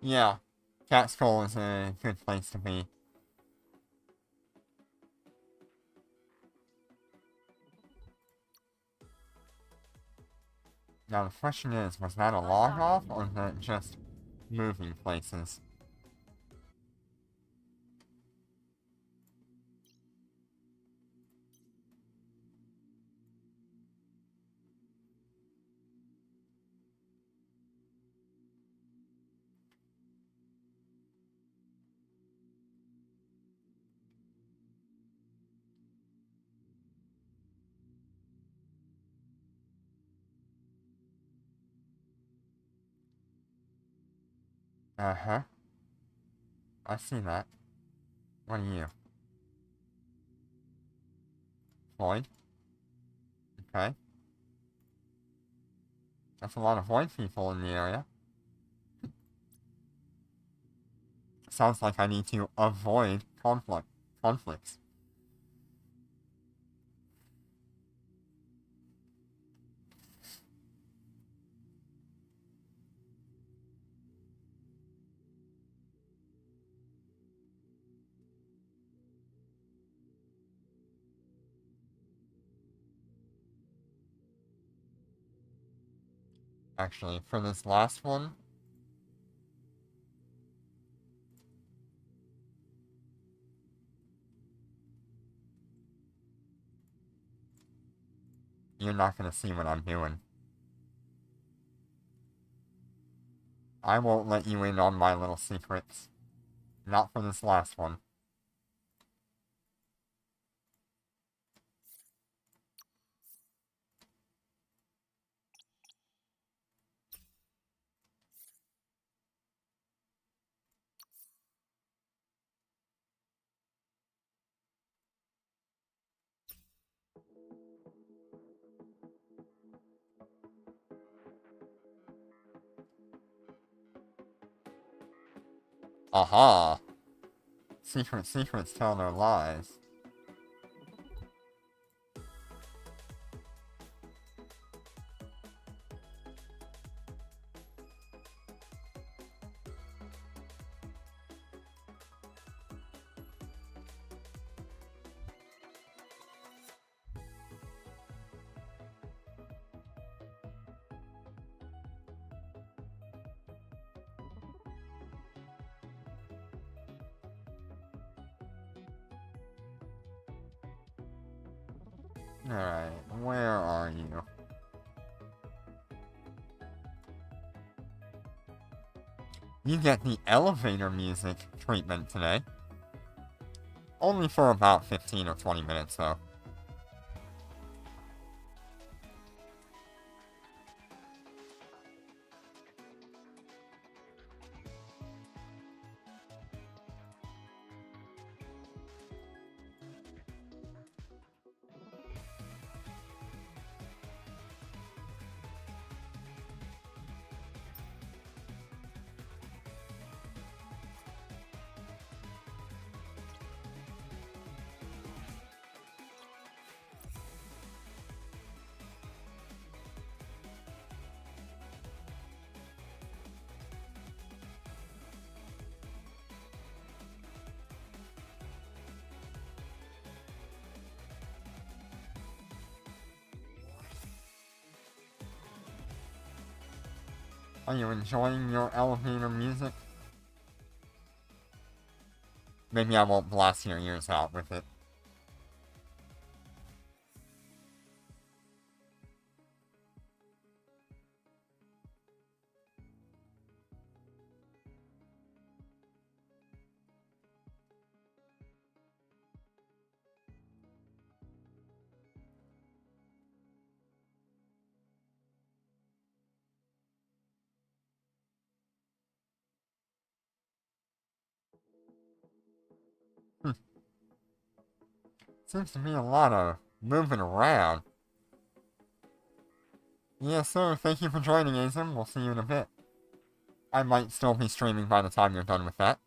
Yeah, Cat Skull is a good place to be. Now the question is, was that a log off, or is that just moving places? Uh-huh. I see that. What are you? Void? Okay. That's a lot of Void people in the area. Sounds like I need to avoid conflicts. Actually, for this last one, you're not gonna see what I'm doing. I won't let you in on my little secrets. Not for this last one. Aha! Secret secrets tell no lies. Alright, where are you? You get the elevator music treatment today. Only for about 15 or 20 minutes, though. Are you enjoying your elevator music? Maybe I won't blast your ears out with it. Seems to be a lot of moving around. Yes, sir. Thank you for joining, Azim. We'll see you in a bit. I might still be streaming by the time you're done with that.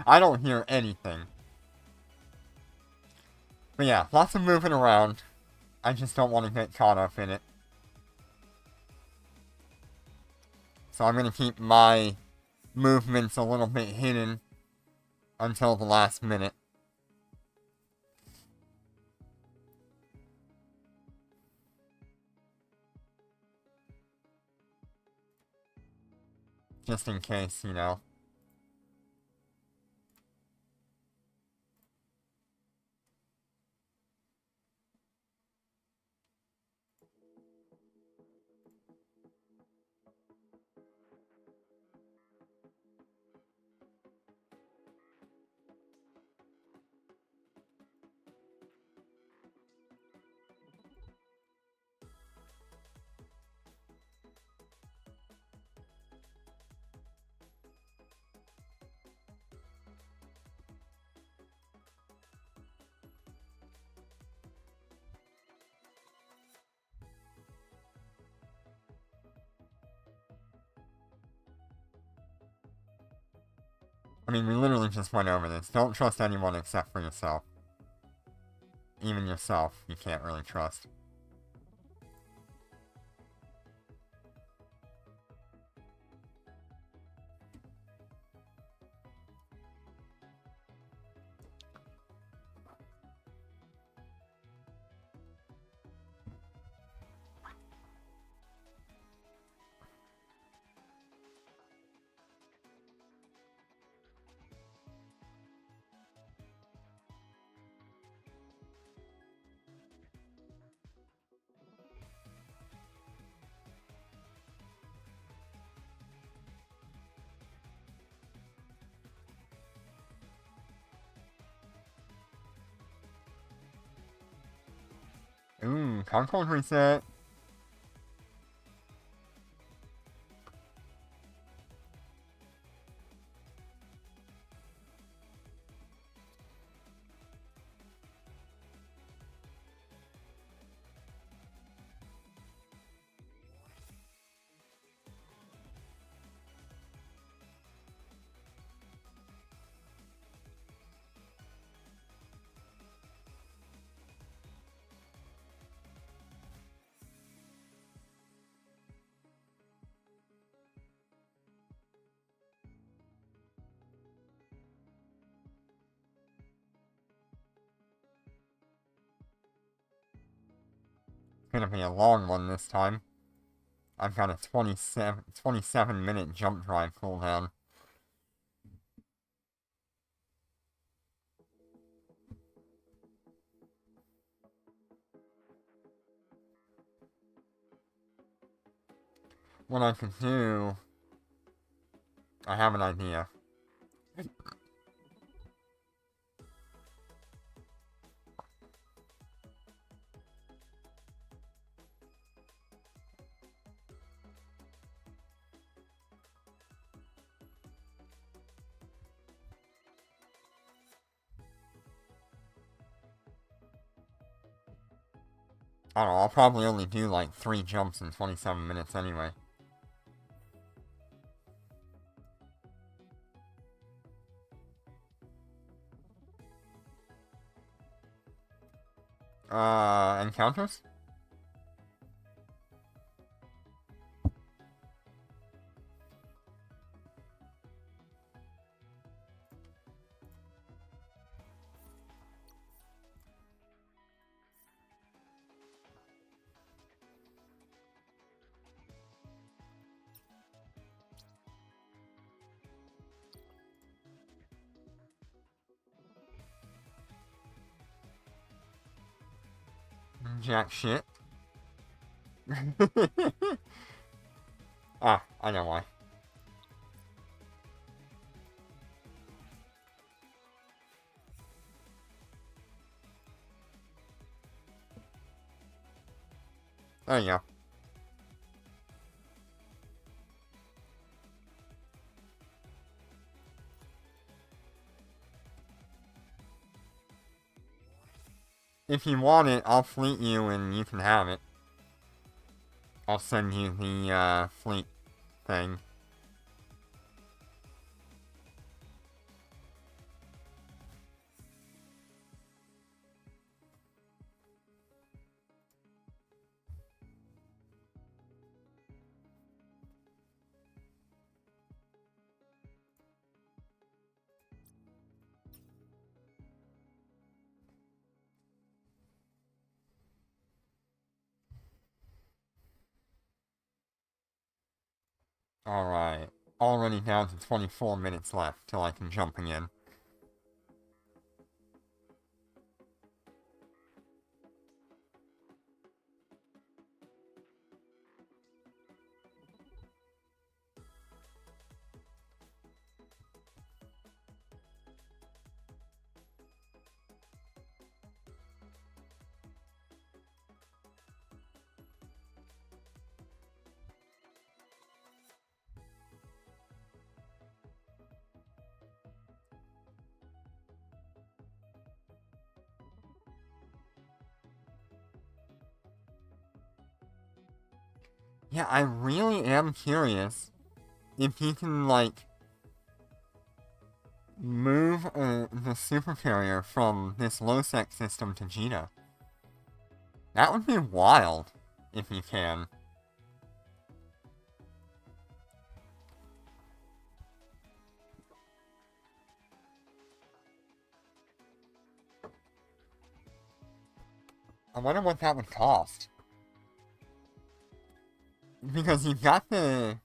I don't hear anything. But yeah, lots of moving around. I just don't want to get caught up in it. So I'm going to keep my movements a little bit hidden until the last minute. Just in case, you know. I mean, we literally just went over this. Don't trust anyone except for yourself. Even yourself, you can't really trust. Ooh, Concord reset. Gonna be a long one this time. I've got a 27 minute jump drive cooldown. What I could do... I have an idea. I don't know, I'll probably only do like 3 jumps in 27 minutes anyway. Encounters? Jack shit. Ah, I know why. There you go. If you want it, I'll fleet you and you can have it. I'll send you the, fleet thing. Alright. Already down to 24 minutes left till I can jump again. Yeah, I really am curious if he can, like, move the supercarrier from this low-sec system to Gina. That would be wild, if you can. I wonder what that would cost. Because you've got the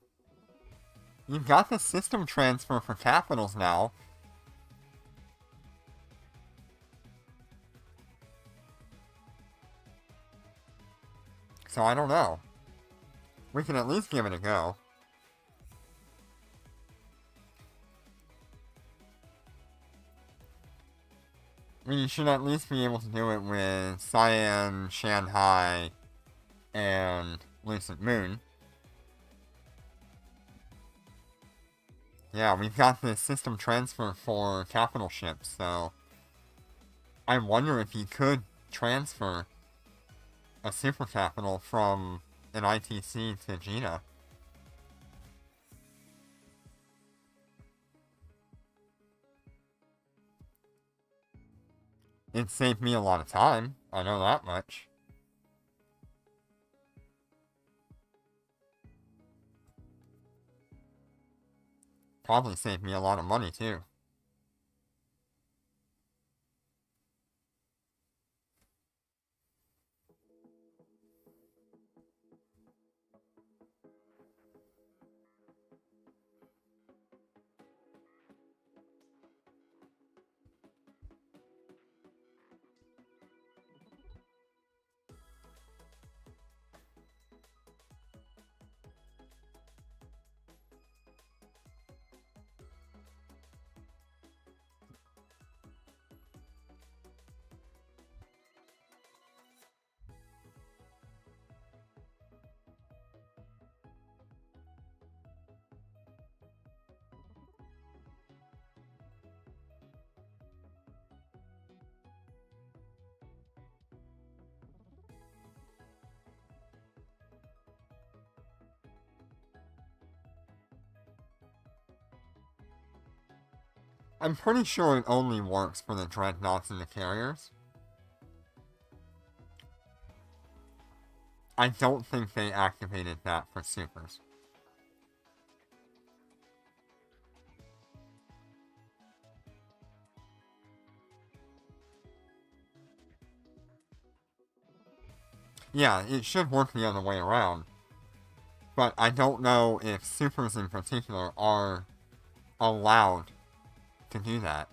system transfer for capitals now. So I don't know. We can at least give it a go. I mean, you should at least be able to do it with Cyan, Shanghai, and Lucid Moon. Yeah, we've got the system transfer for capital ships, so I wonder if you could transfer a super capital from an ITC to Gina. It saved me a lot of time, I know that much. Probably saved me a lot of money too. I'm pretty sure it only works for the dreadnoughts and the carriers. I don't think they activated that for supers. Yeah, it should work the other way around. But I don't know if supers in particular are allowed to do that.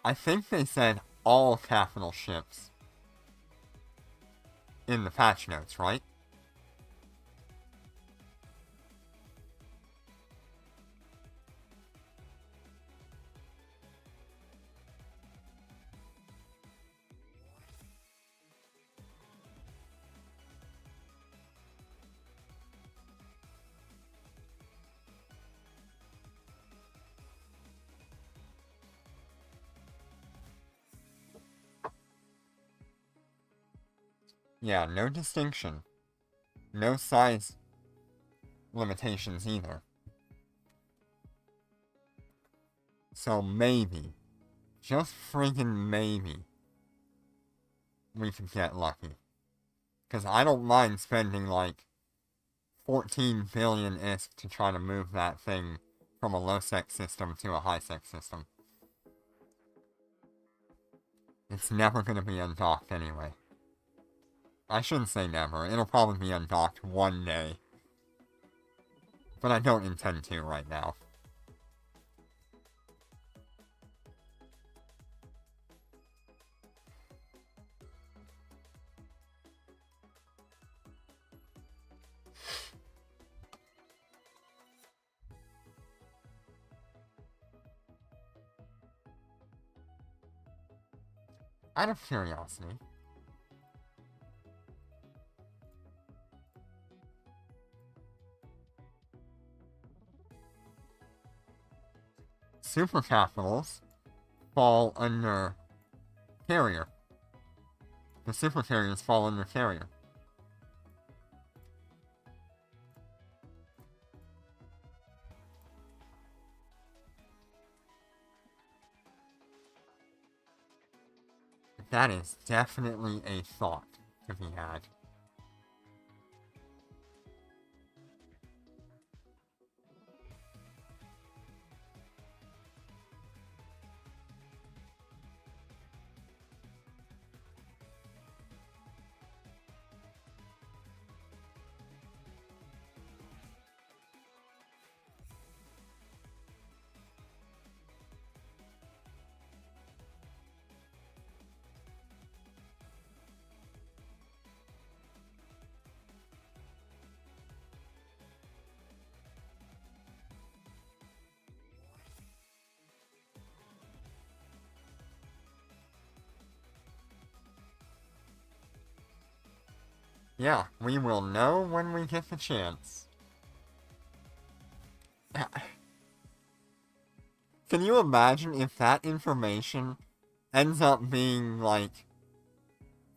I think they said all capital ships in the patch notes, right? Yeah, no distinction. No size limitations either. So maybe, just friggin' maybe, we could get lucky. Because I don't mind spending like 14 billion ISK to try to move that thing from a low-sec system to a high-sec system. It's never gonna be undocked anyway. I shouldn't say never, it'll probably be undocked one day. But I don't intend to right now. Out of curiosity, super capitals fall under carrier. The super carriers fall under carrier. That is definitely a thought to be had. Yeah, we will know when we get the chance. Can you imagine if that information ends up being, like,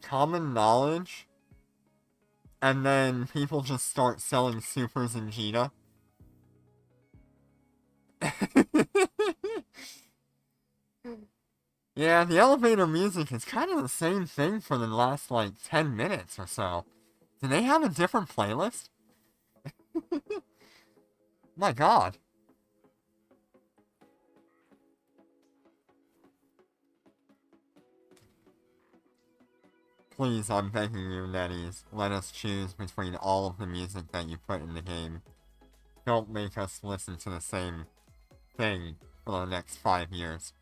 common knowledge, and then people just start selling supers in Vegeta? Yeah, the elevator music is kind of the same thing for the last, like, 10 minutes or so. Do they have a different playlist? My god. Please, I'm begging you, Netties, let us choose between all of the music that you put in the game. Don't make us listen to the same thing for the next 5 years.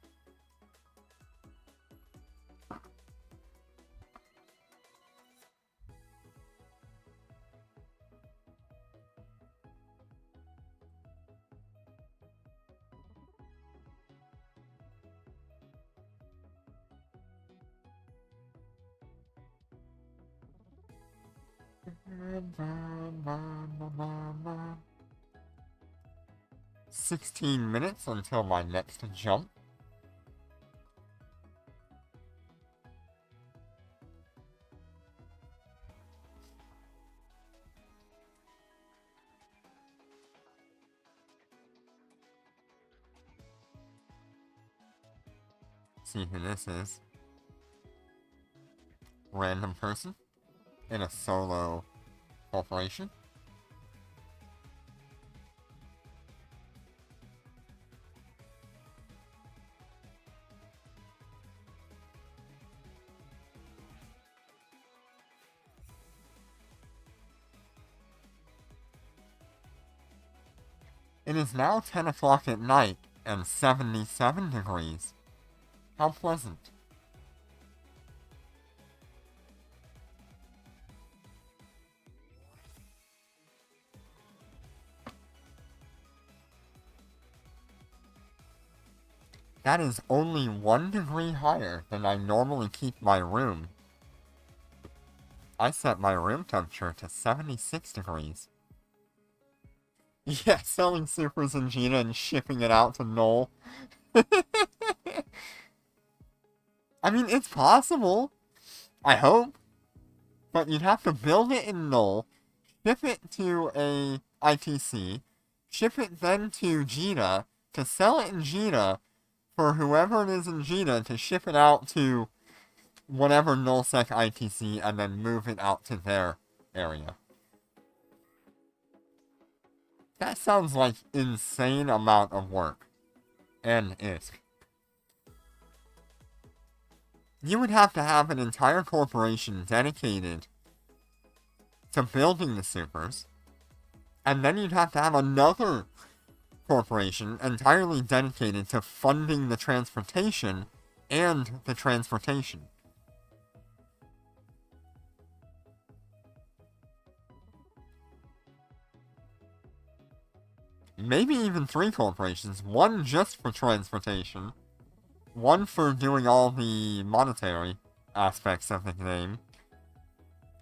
$16 until my next jump. See who this is. Random person in a solo corporation. It is now 10 o'clock at night and 77 degrees. How pleasant. That is only 1 degree higher than I normally keep my room. I set my room temperature to 76 degrees. Yeah, selling supers in Gina and shipping it out to Null. I mean, it's possible. I hope. But you'd have to build it in Null, ship it to a ITC, ship it then to Gina, to sell it in Gina, for whoever it is in Gina to ship it out to whatever nullsec ITC, and then move it out to their area. That sounds like insane amount of work. And ISK. You would have to have an entire corporation dedicated to building the supers, and then you'd have to have another corporation entirely dedicated to funding the transportation and the transportation. Maybe even 3 corporations, one just for transportation, one for doing all the monetary aspects of the game,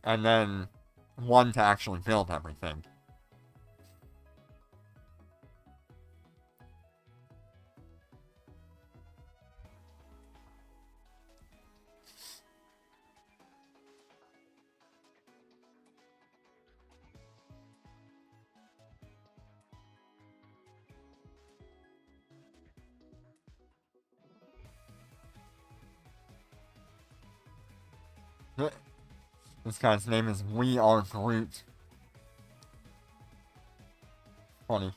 and then one to actually build everything. This guy's name is We Are Groot. Funny.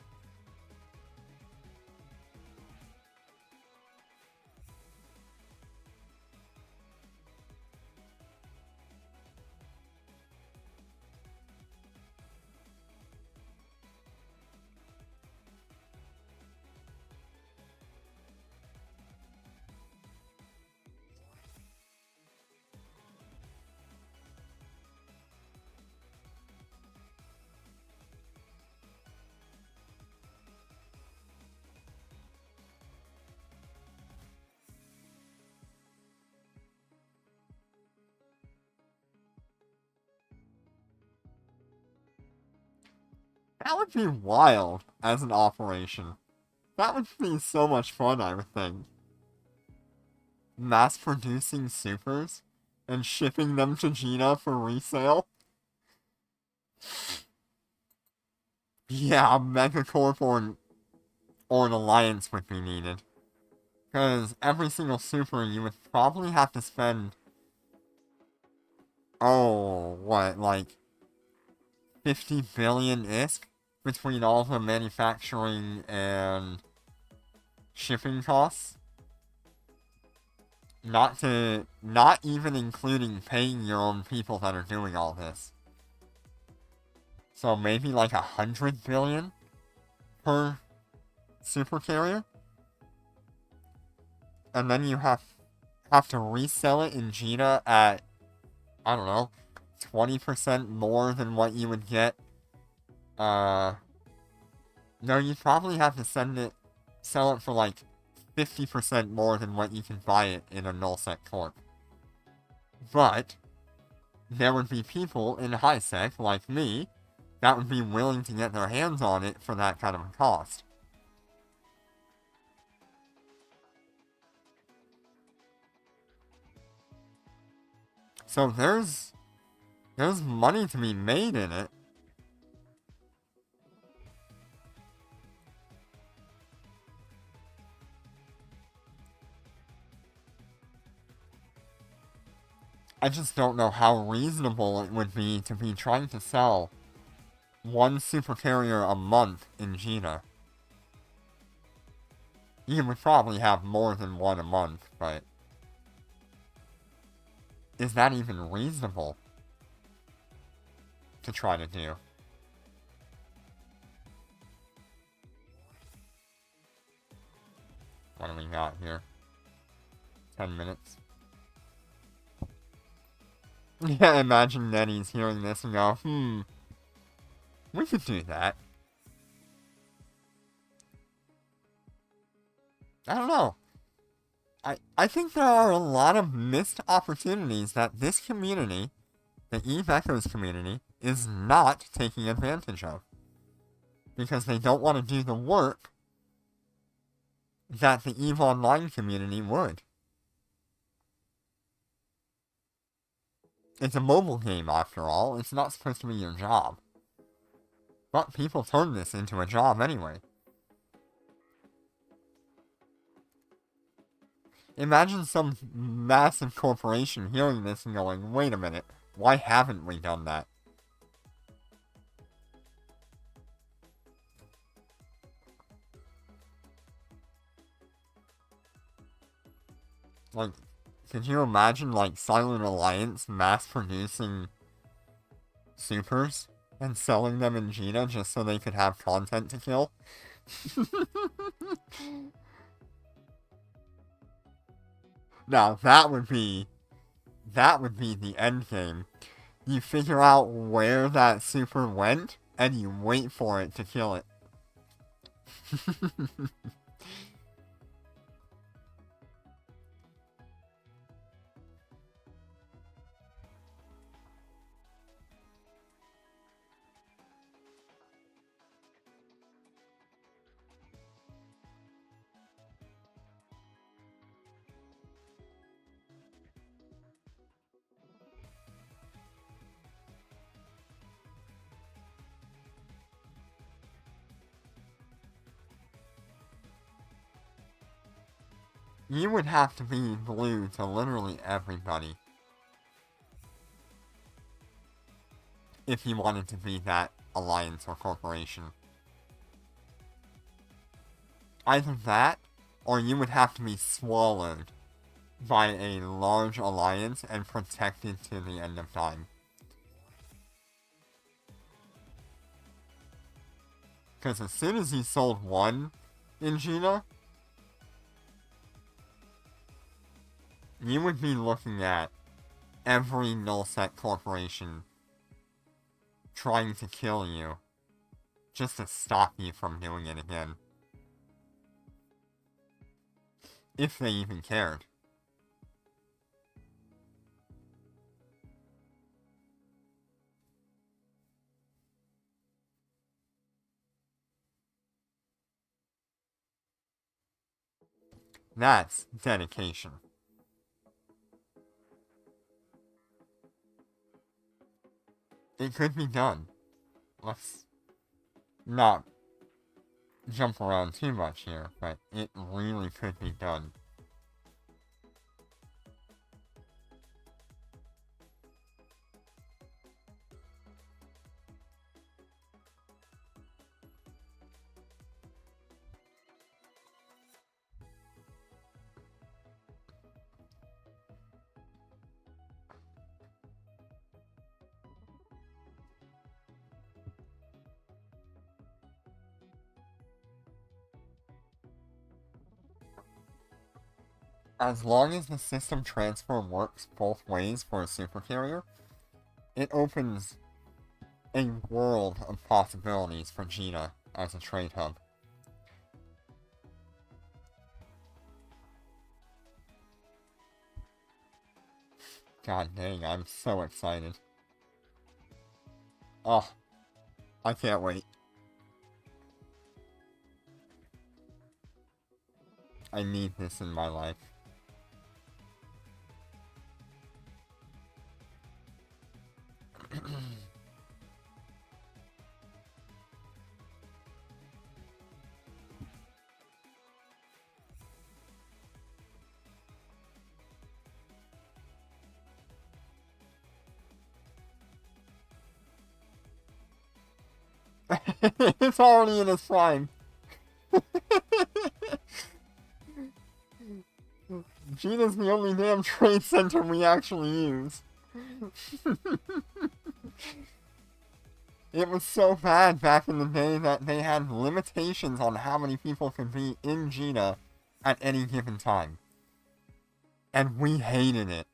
That would be wild as an operation. That would be so much fun, I would think. Mass producing supers and shipping them to Gina for resale. Yeah, a megacorp or an alliance would be needed. Because every single super you would probably have to spend... Oh, what, like... 50 billion ISK between all the manufacturing and shipping costs. Not even including paying your own people that are doing all this. So maybe like 100 billion per super carrier. And then you have to resell it in Gina at, I don't know, 20% more than what you would get. No, you'd probably have to sell it for like 50% more than what you can buy it in a nullsec corp. But there would be people in high sec like me that would be willing to get their hands on it for that kind of a cost. So there's money to be made in it. I just don't know how reasonable it would be to be trying to sell one super carrier a month in Gina. You would probably have more than one a month, but... is that even reasonable to try to do? What do we got here? 10 minutes. Yeah, imagine Nettie's hearing this and go, we could do that. I don't know. I think there are a lot of missed opportunities that this community, the Eve Echoes community, is not taking advantage of. Because they don't want to do the work that the EVE Online community would. It's a mobile game, after all. It's not supposed to be your job. But people turn this into a job anyway. Imagine some massive corporation hearing this and going, wait a minute, why haven't we done that? Like, could you imagine, like, Silent Alliance mass-producing supers and selling them in Gina just so they could have content to kill? Now, that would be the end game. You figure out where that super went, and you wait for it to kill it. You would have to be blue to literally everybody. if you wanted to be that alliance or corporation. Either that, or you would have to be swallowed by a large alliance and protected to the end of time. Because as soon as you sold one in Gina, you would be looking at every null-set corporation trying to kill you just to stop you from doing it again. If they even cared. That's dedication. It could be done. Let's not jump around too much here, but it really could be done. As long as the system transfer works both ways for a supercarrier, it opens a world of possibilities for Gina as a trade hub. God dang, I'm so excited. Oh, I can't wait. I need this in my life. It's already in its prime. Gina's the only damn trade center we actually use. It was so bad back in the day that they had limitations on how many people could be in Gina at any given time. And we hated it.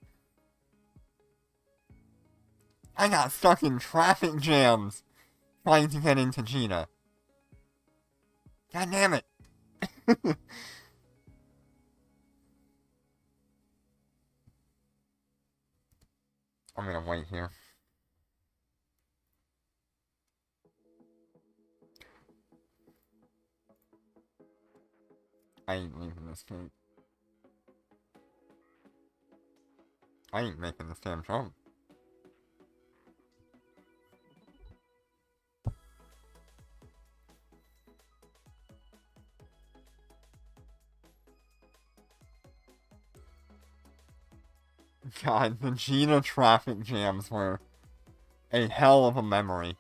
I got stuck in traffic jams trying to get into Gina. God damn it. I'm gonna wait here. I ain't leaving this gate. I ain't making this damn jump. God, the Gina traffic jams were a hell of a memory.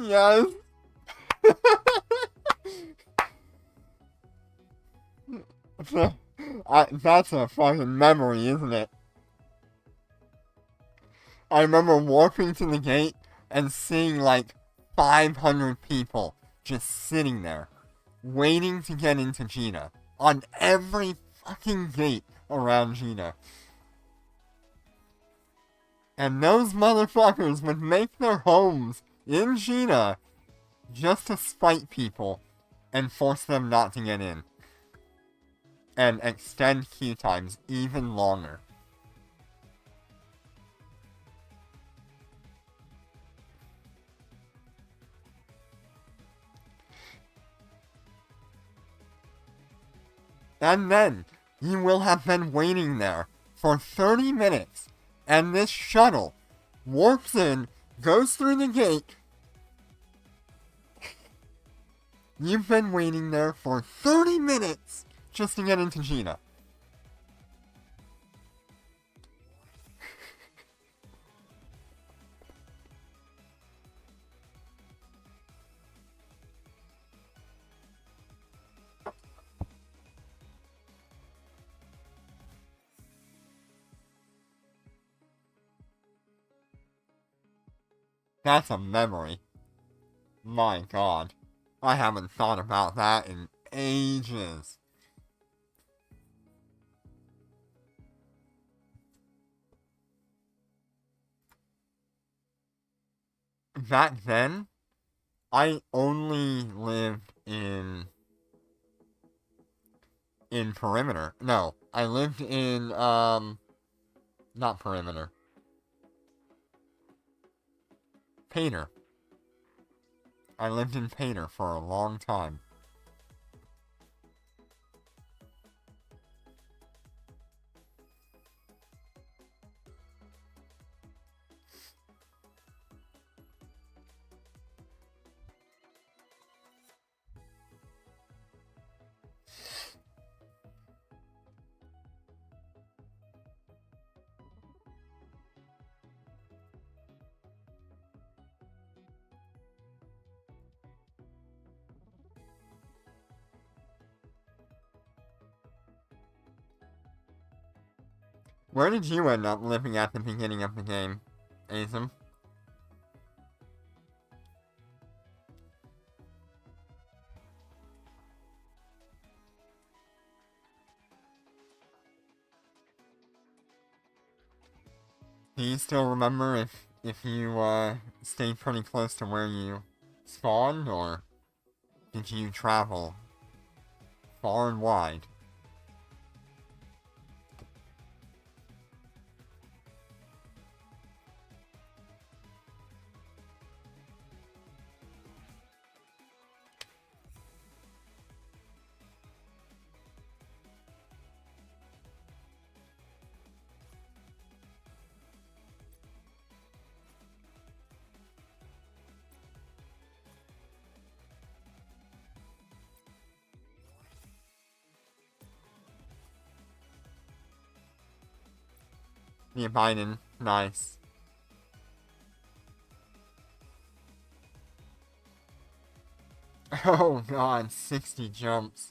Yes. That's a fucking memory, isn't it? I remember walking to the gate and seeing like 500 people just sitting there, waiting to get into Gina, on every fucking gate around Gina. And those motherfuckers would make their homes in Gina just to spite people and force them not to get in. And extend queue times even longer. And then, you will have been waiting there for 30 minutes, and this shuttle warps in, goes through the gate. You've been waiting there for 30 minutes just to get into Gina. That's a memory. My god. I haven't thought about that in ages. Back then, I only lived in Perimeter. No, I lived in, not Perimeter. Painter. I lived in Painter for a long time. Where did you end up living at the beginning of the game, Azim? Do you still remember if you stayed pretty close to where you spawned, or did you travel far and wide? The Biden, nice. Oh god, 60 jumps.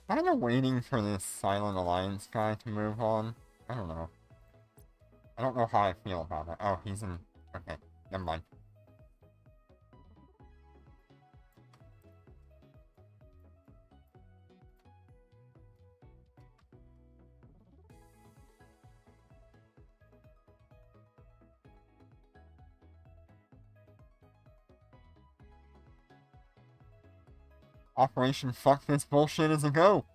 Kinda waiting for this Silent Alliance guy to move on. I don't know. I don't know how I feel about it. Oh, he's in... Okay, never mind. Operation Fuck This Bullshit is a go!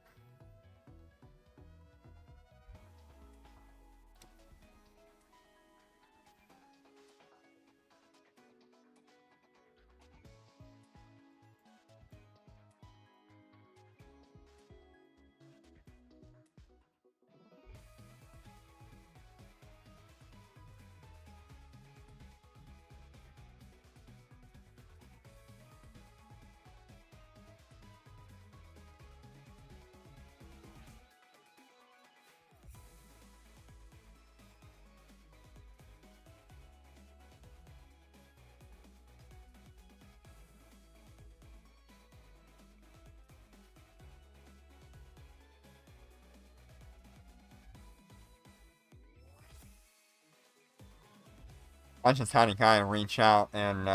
I just had a guy reach out and,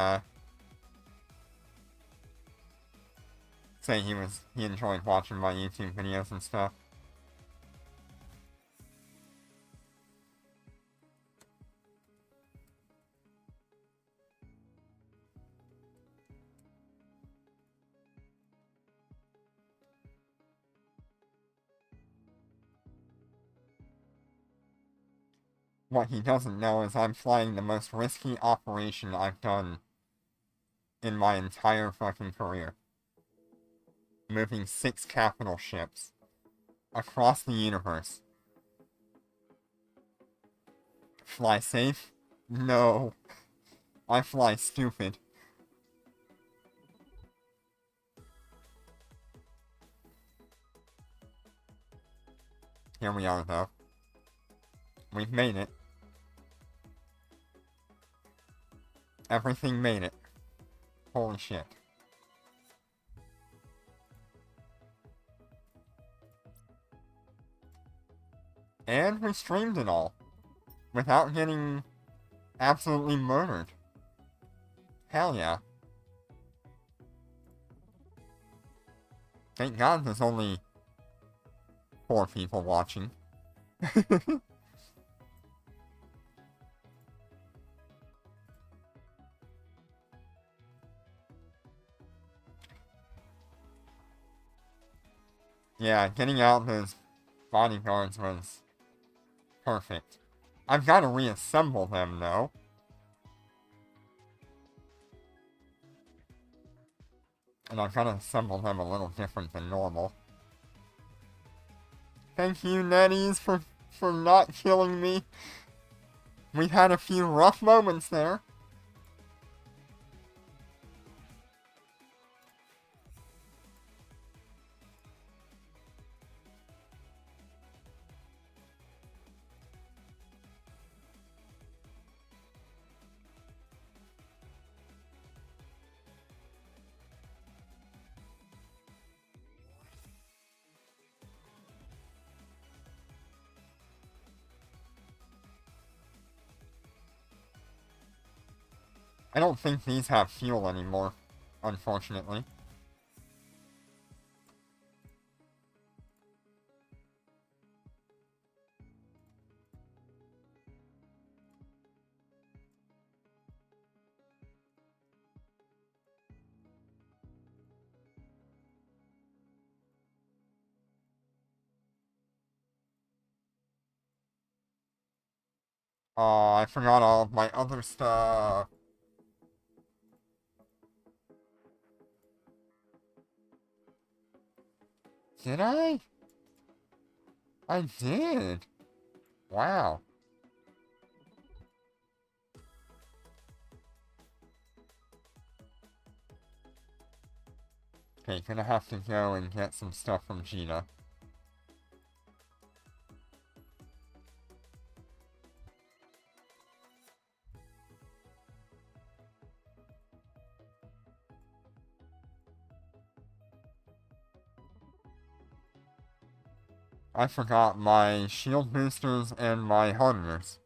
say he enjoyed watching my YouTube videos and stuff. What he doesn't know is I'm flying the most risky operation I've done in my entire fucking career. Moving 6 capital ships across the universe. Fly safe? No. I fly stupid. Here we are, though. We've made it. Everything made it. Holy shit. And we streamed it all. Without getting absolutely murdered. Hell yeah. Thank God there's only 4 people watching. Yeah, getting out those bodyguards was perfect. I've got to reassemble them, though. And I've got to assemble them a little different than normal. Thank you, Netties, for not killing me. We've had a few rough moments there. I don't think these have fuel anymore, unfortunately. I forgot all of my other stuff. Did I? I did. Wow. Okay, gonna have to go and get some stuff from Gina. I forgot my shield boosters and my hunters.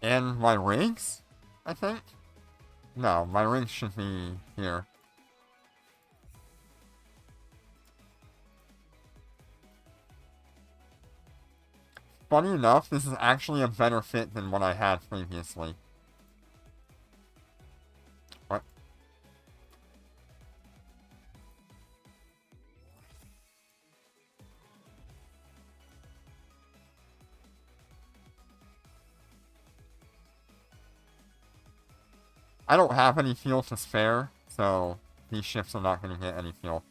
And my rigs, I think? No, my rigs should be here. Funny enough, this is actually a better fit than what I had previously. What? I don't have any fuel to spare, so these ships are not going to get any fuel.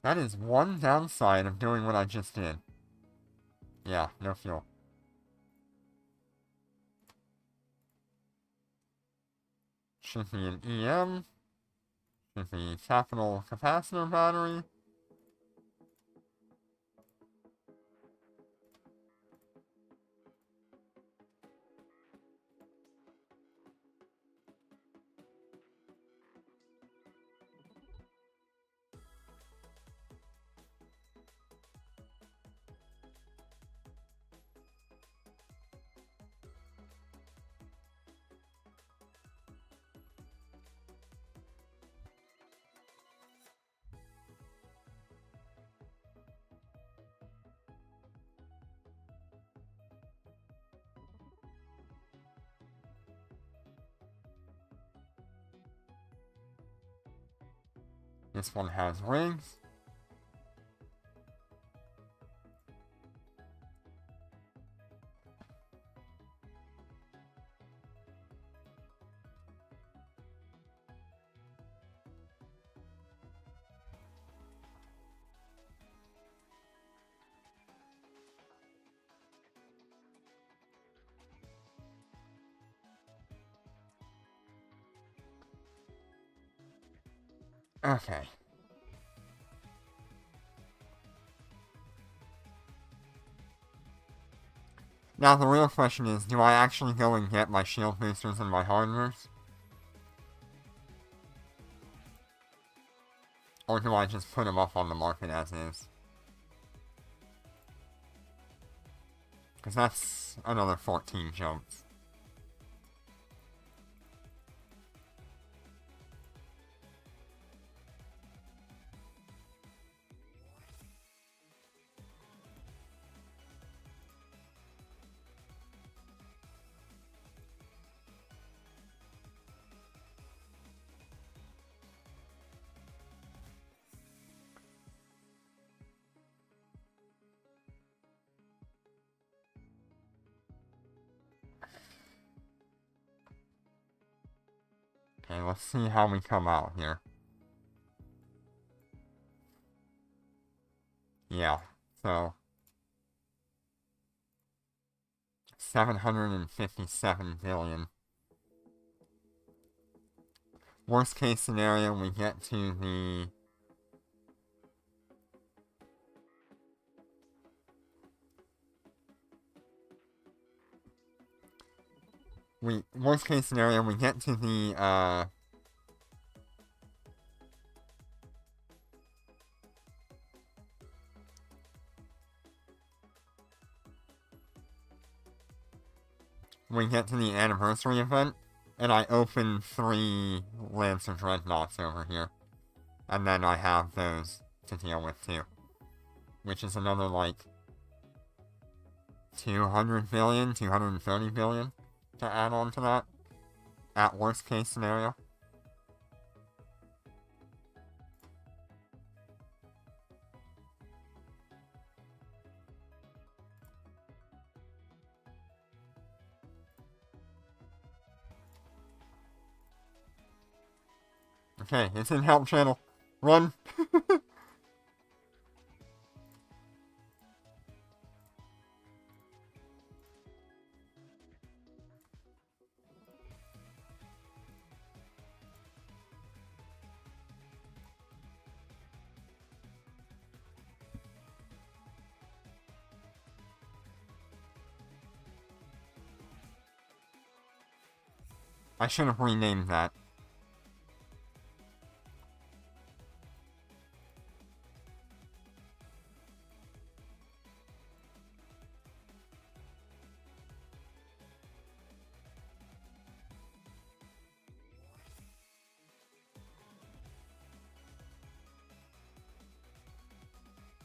That is one downside of doing what I just did. Yeah, no fuel. Should be an EM. Should be capital capacitor battery. This one has rings. Okay. Now the real question is, do I actually go and get my shield boosters and my hardeners? Or do I just put them up on the market as is? Because that's another 14 jumps. Okay, let's see how we come out here. Yeah, so 757 billion. Worst case scenario, we get to the worst case scenario, we get to the anniversary event, and I open 3 Lancer Dreadnoughts over here. And then I have those to deal with too. Which is another, like, 200 billion, 230 billion to add on to that. At worst case scenario. Okay, it's in help channel. Run! I should have renamed that.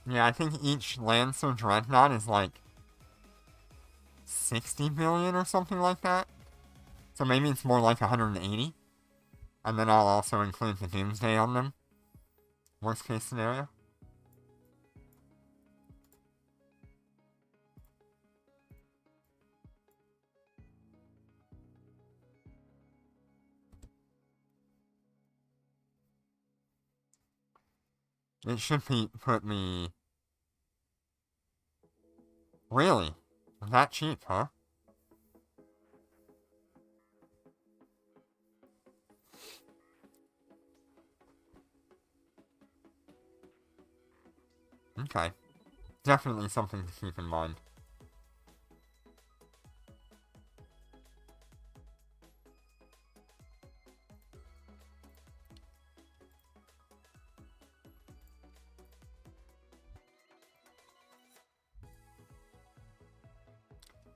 Yeah, I think each Lancer Dreadnought is like 60 billion or something like that. So maybe it's more like 180. And then I'll also include the Doomsday on them. Worst case scenario. It should put me... Really? That cheap, huh? Okay. Definitely something to keep in mind.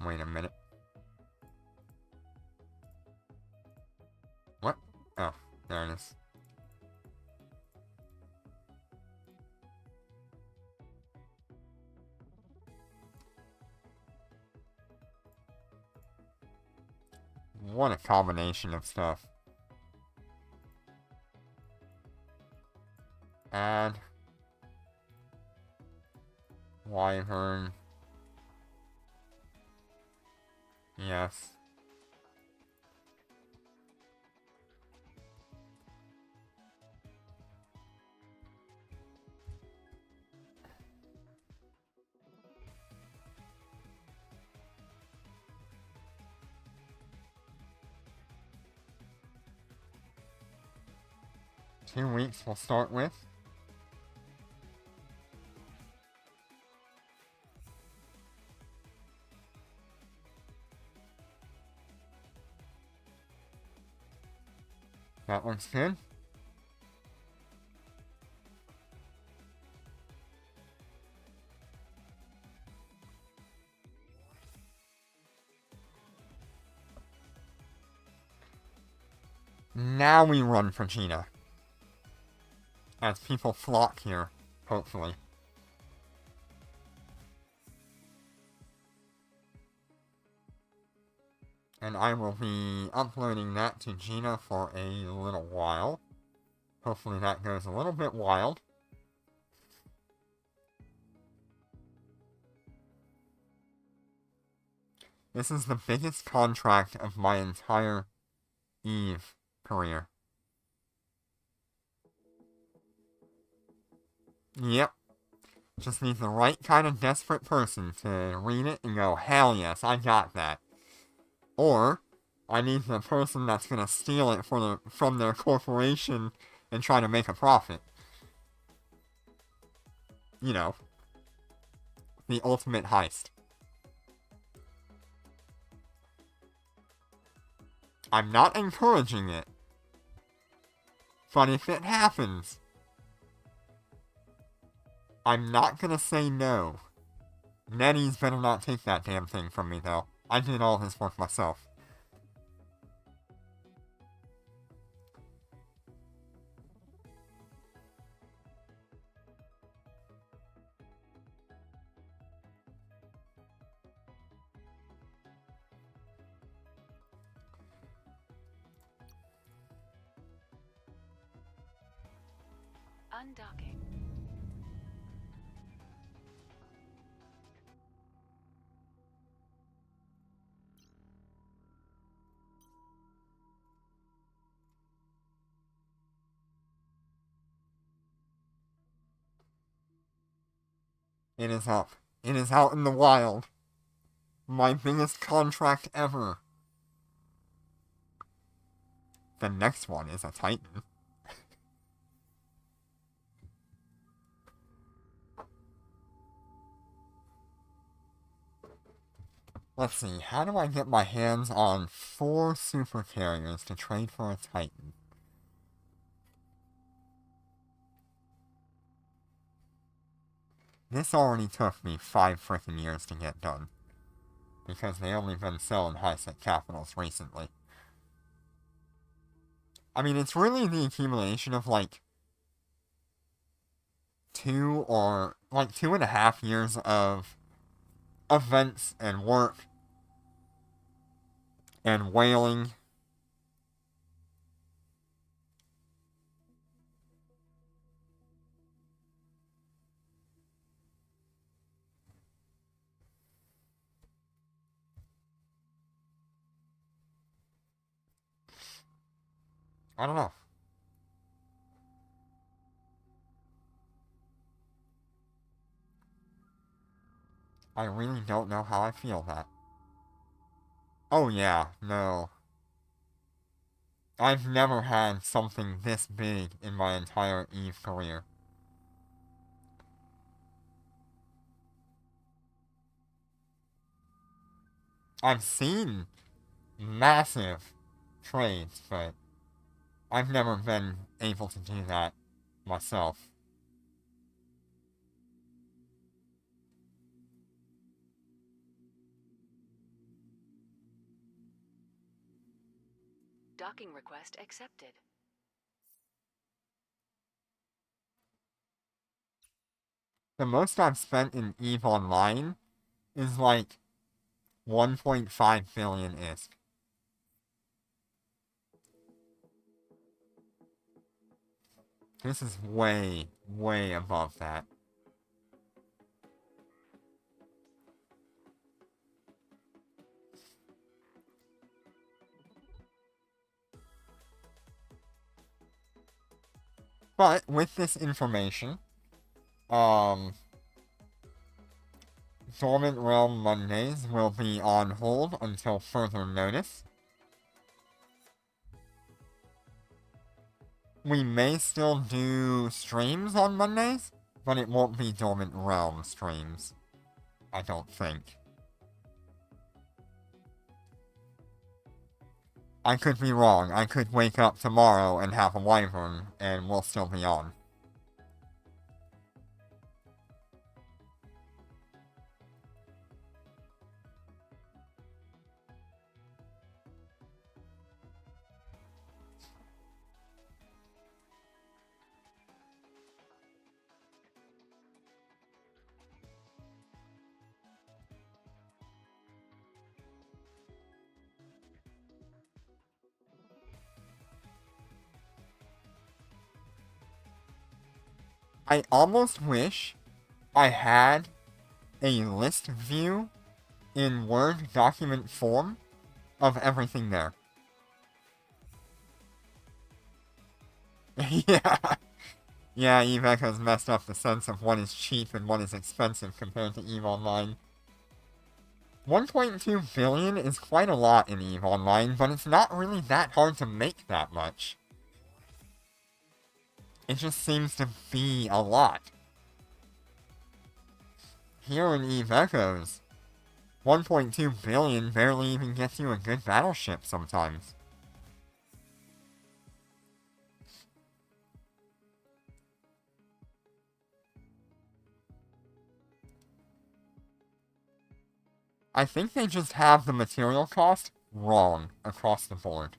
Wait a minute. What? Oh, there it is. What a combination of stuff. Wyvern. Yes. Two weeks we'll start with. That looks good. Now we run for Gina. As people flock here, hopefully. And I will be uploading that to Gina for a little while. Hopefully that goes a little bit wild. This is the biggest contract of my entire Eve career. Yep. Just need the right kind of desperate person to read it and go, hell yes, I got that. Or, I need the person that's gonna steal it from their corporation and try to make a profit. You know, the ultimate heist. I'm not encouraging it. But if it happens, I'm not gonna say no. Nettie's better not take that damn thing from me, though. I did all his work myself. Undocking. It is up. It is out in the wild. My biggest contract ever. The next one is a Titan. Let's see, how do I get my hands on 4 super carriers to trade for a Titan? This already took me 5 frickin' years to get done. Because they only been selling high-set capitals recently. I mean, it's really the accumulation of, like, 2.5 years of events and work and whaling. I don't know. I really don't know how I feel that. Oh yeah, no. I've never had something this big in my entire Eve career. I've seen massive trades, but I've never been able to do that myself. Docking request accepted. The most I've spent in EVE Online is like 1.5 billion ISK. This is way, way above that. But with this information, Dormant Realm Mondays will be on hold until further notice. We may still do streams on Mondays, but it won't be Dormant Realm streams. I don't think. I could be wrong. I could wake up tomorrow and have a wyvern, and we'll still be on. I almost wish I had a list view in Word document form of everything there. Yeah. Yeah, EVE has messed up the sense of what is cheap and what is expensive compared to EVE Online. 1.2 billion is quite a lot in EVE Online, but it's not really that hard to make that much. It just seems to be a lot. Here in EVE Echoes, 1.2 billion barely even gets you a good battleship sometimes. I think they just have the material cost wrong across the board.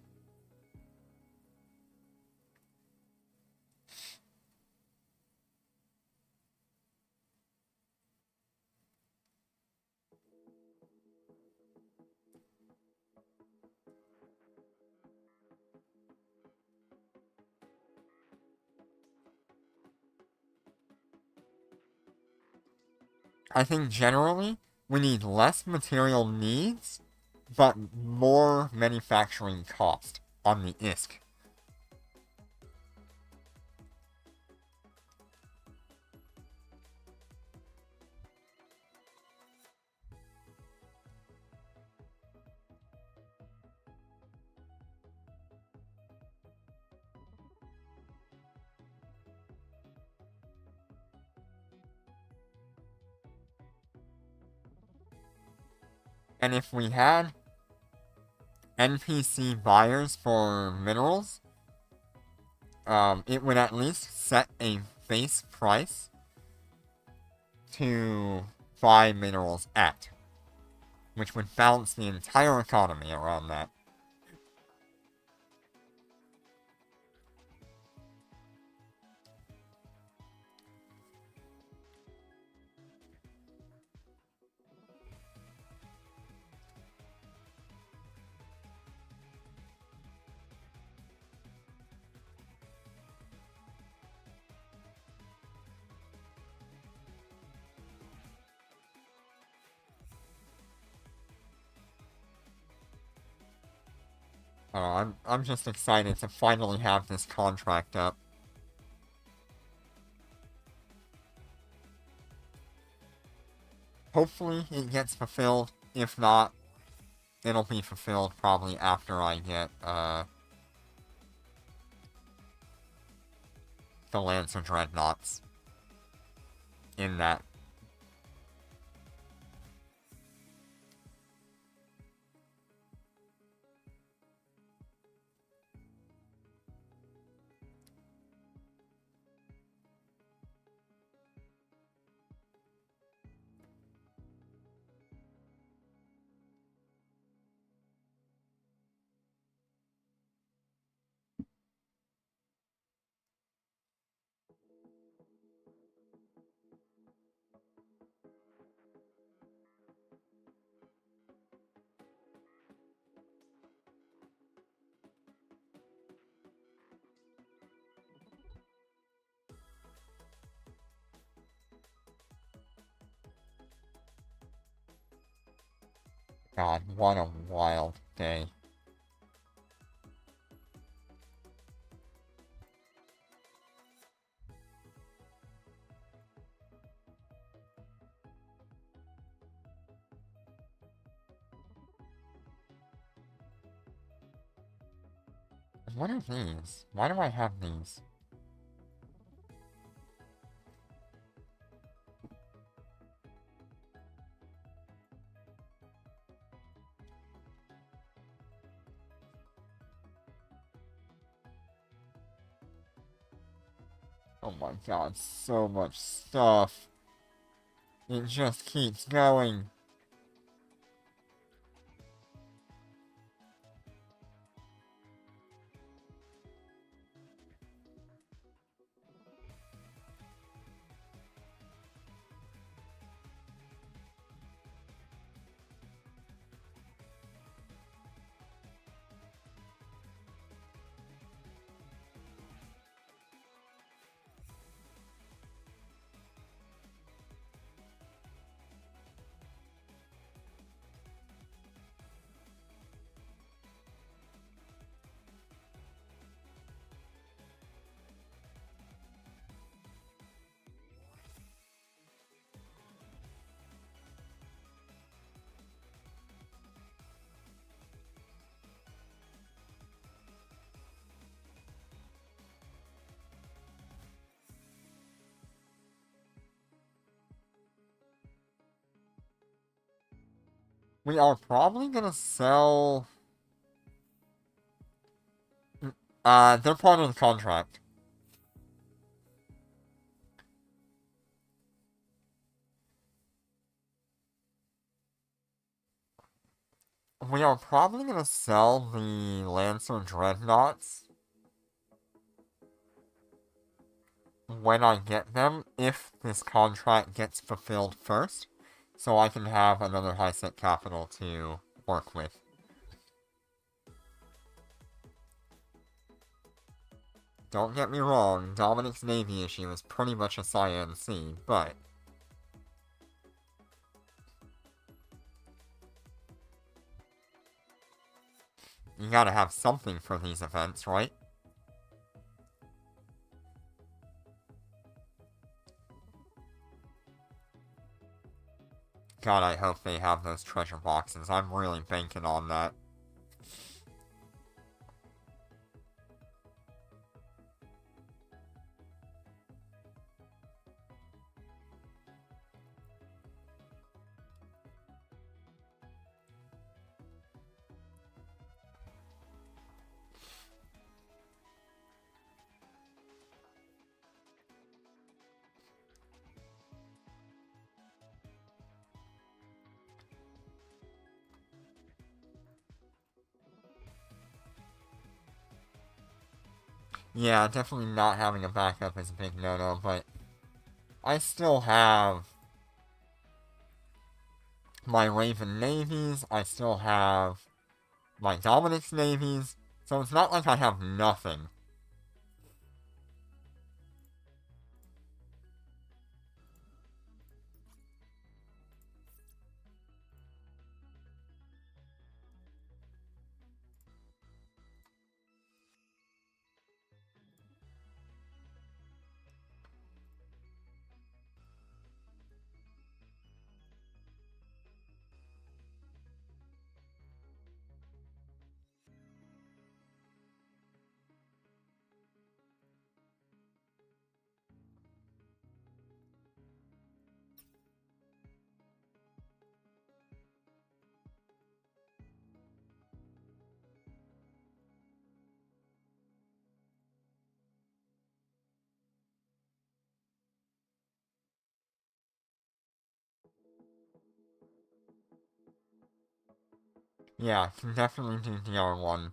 I think generally, we need less material needs, but more manufacturing cost on the ISK. And if we had NPC buyers for minerals, it would at least set a base price to buy minerals at, which would balance the entire economy around that. I'm just excited to finally have this contract up. Hopefully it gets fulfilled. If not, it'll be fulfilled probably after I get, the Lancer Dreadnoughts in that. God, what a wild day. What are these? Why do I have these? Oh my god, so much stuff. It just keeps going. We are probably gonna sell... they're part of the contract. We are probably gonna sell the Lancer Dreadnoughts when I get them, if this contract gets fulfilled first, so I can have another high-set capital to work with. Don't get me wrong, Dominic's Navy issue is pretty much a Cyan Sea, but... you gotta have something for these events, right? God, I hope they have those treasure boxes. I'm really banking on that. Yeah, definitely not having a backup is a big no-no, but I still have my Raven navies, I still have my Dominic's navies, so it's not like I have nothing. Yeah, can definitely do DR1.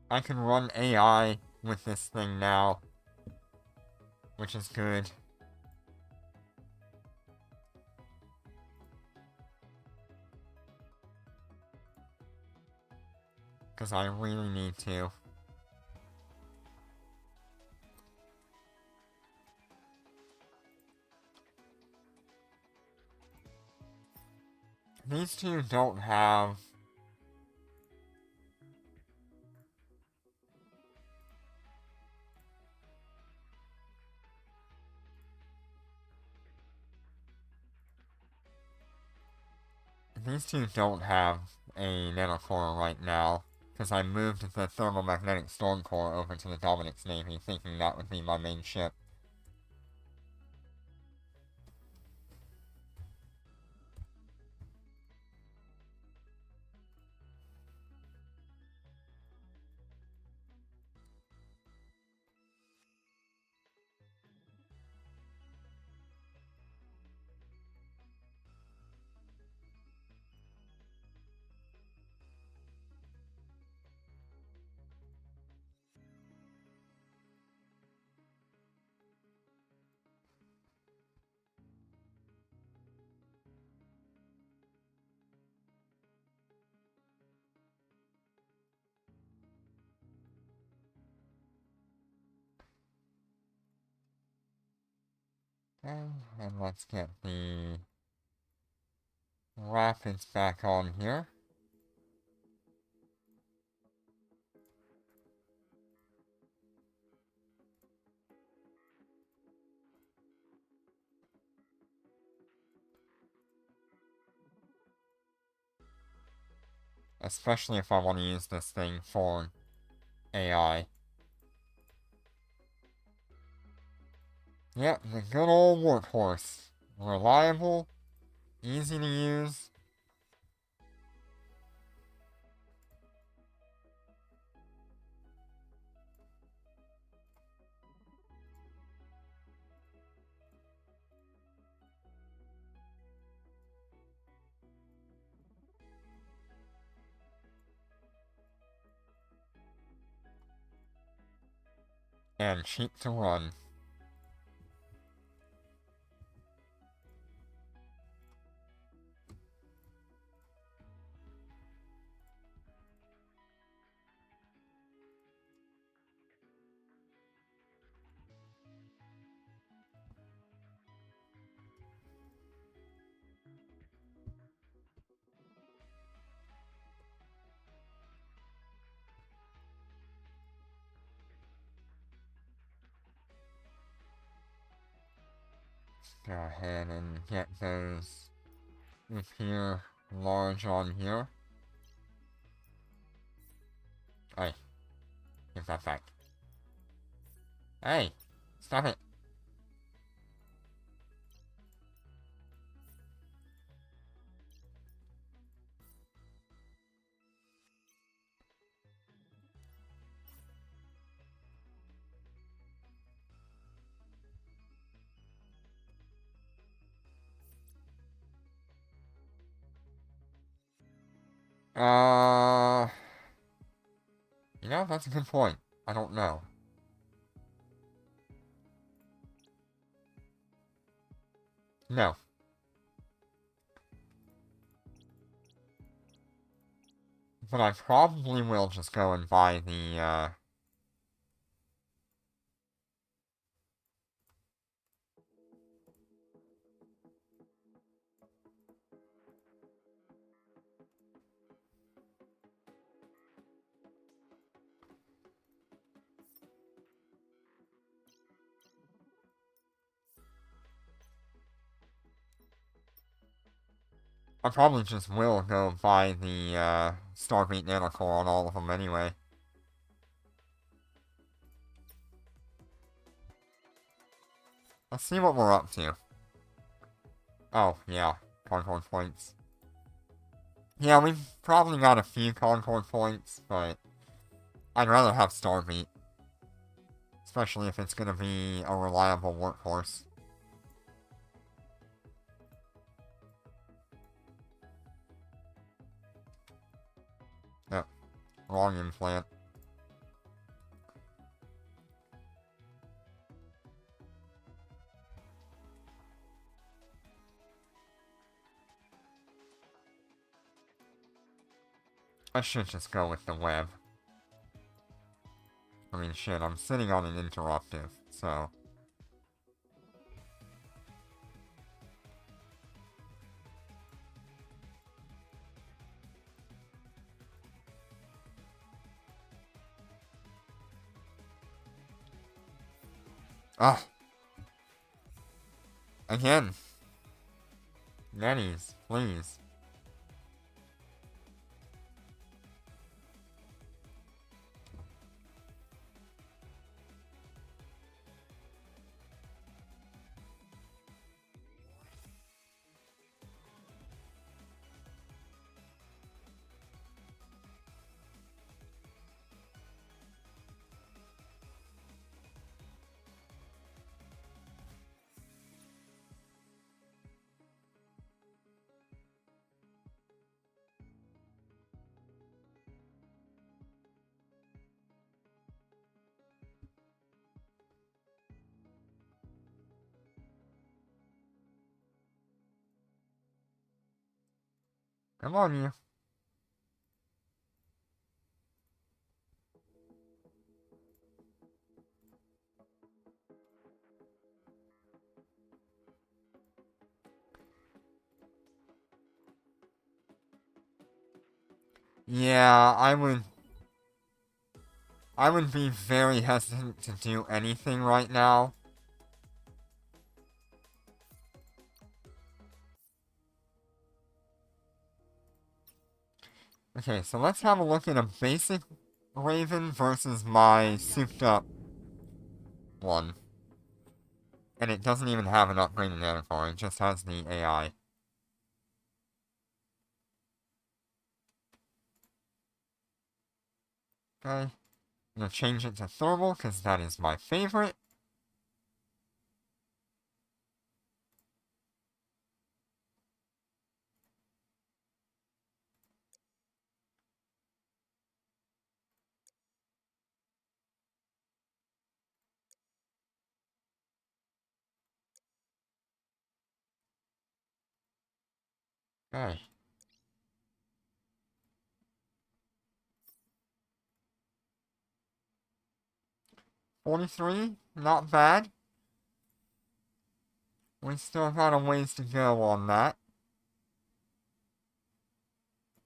I can run AI with this thing now, which is good. because I really need to. These two don't have... These two don't have a nanocore right now, because I moved the thermomagnetic storm core over to the Dominic's Navy, thinking that would be my main ship. Okay, and let's get the rapids back on here. Especially if I want to use this thing for AI. Yep, the good old workhorse. Reliable, easy to use. And cheap to run. Go ahead and get those up here, large on here. Hey, give that back. Hey, stop it. You know, that's a good point. I don't know. No. But I probably will just go and buy the, I probably just will go buy the, Starbeat Nanocore on all of them anyway. Let's see what we're up to. Oh, yeah. Concord points. Yeah, we've probably got a few Concord points, but I'd rather have Starbeat. Especially if it's gonna be a reliable workhorse. Yep. Wrong implant. I should just go with the web. I mean, shit, I'm sitting on an interruptive, so... Ah! Again! Nannies, please. Come on, you. Yeah, I would be very hesitant to do anything right now. Okay, so let's have a look at a basic Raven versus my souped up one. And it doesn't even have an upgraded nanocore, it just has the AI. Okay. I'm gonna change it to thermal, because that is my favorite. Okay. $43, not bad. We still got a ways to go on that.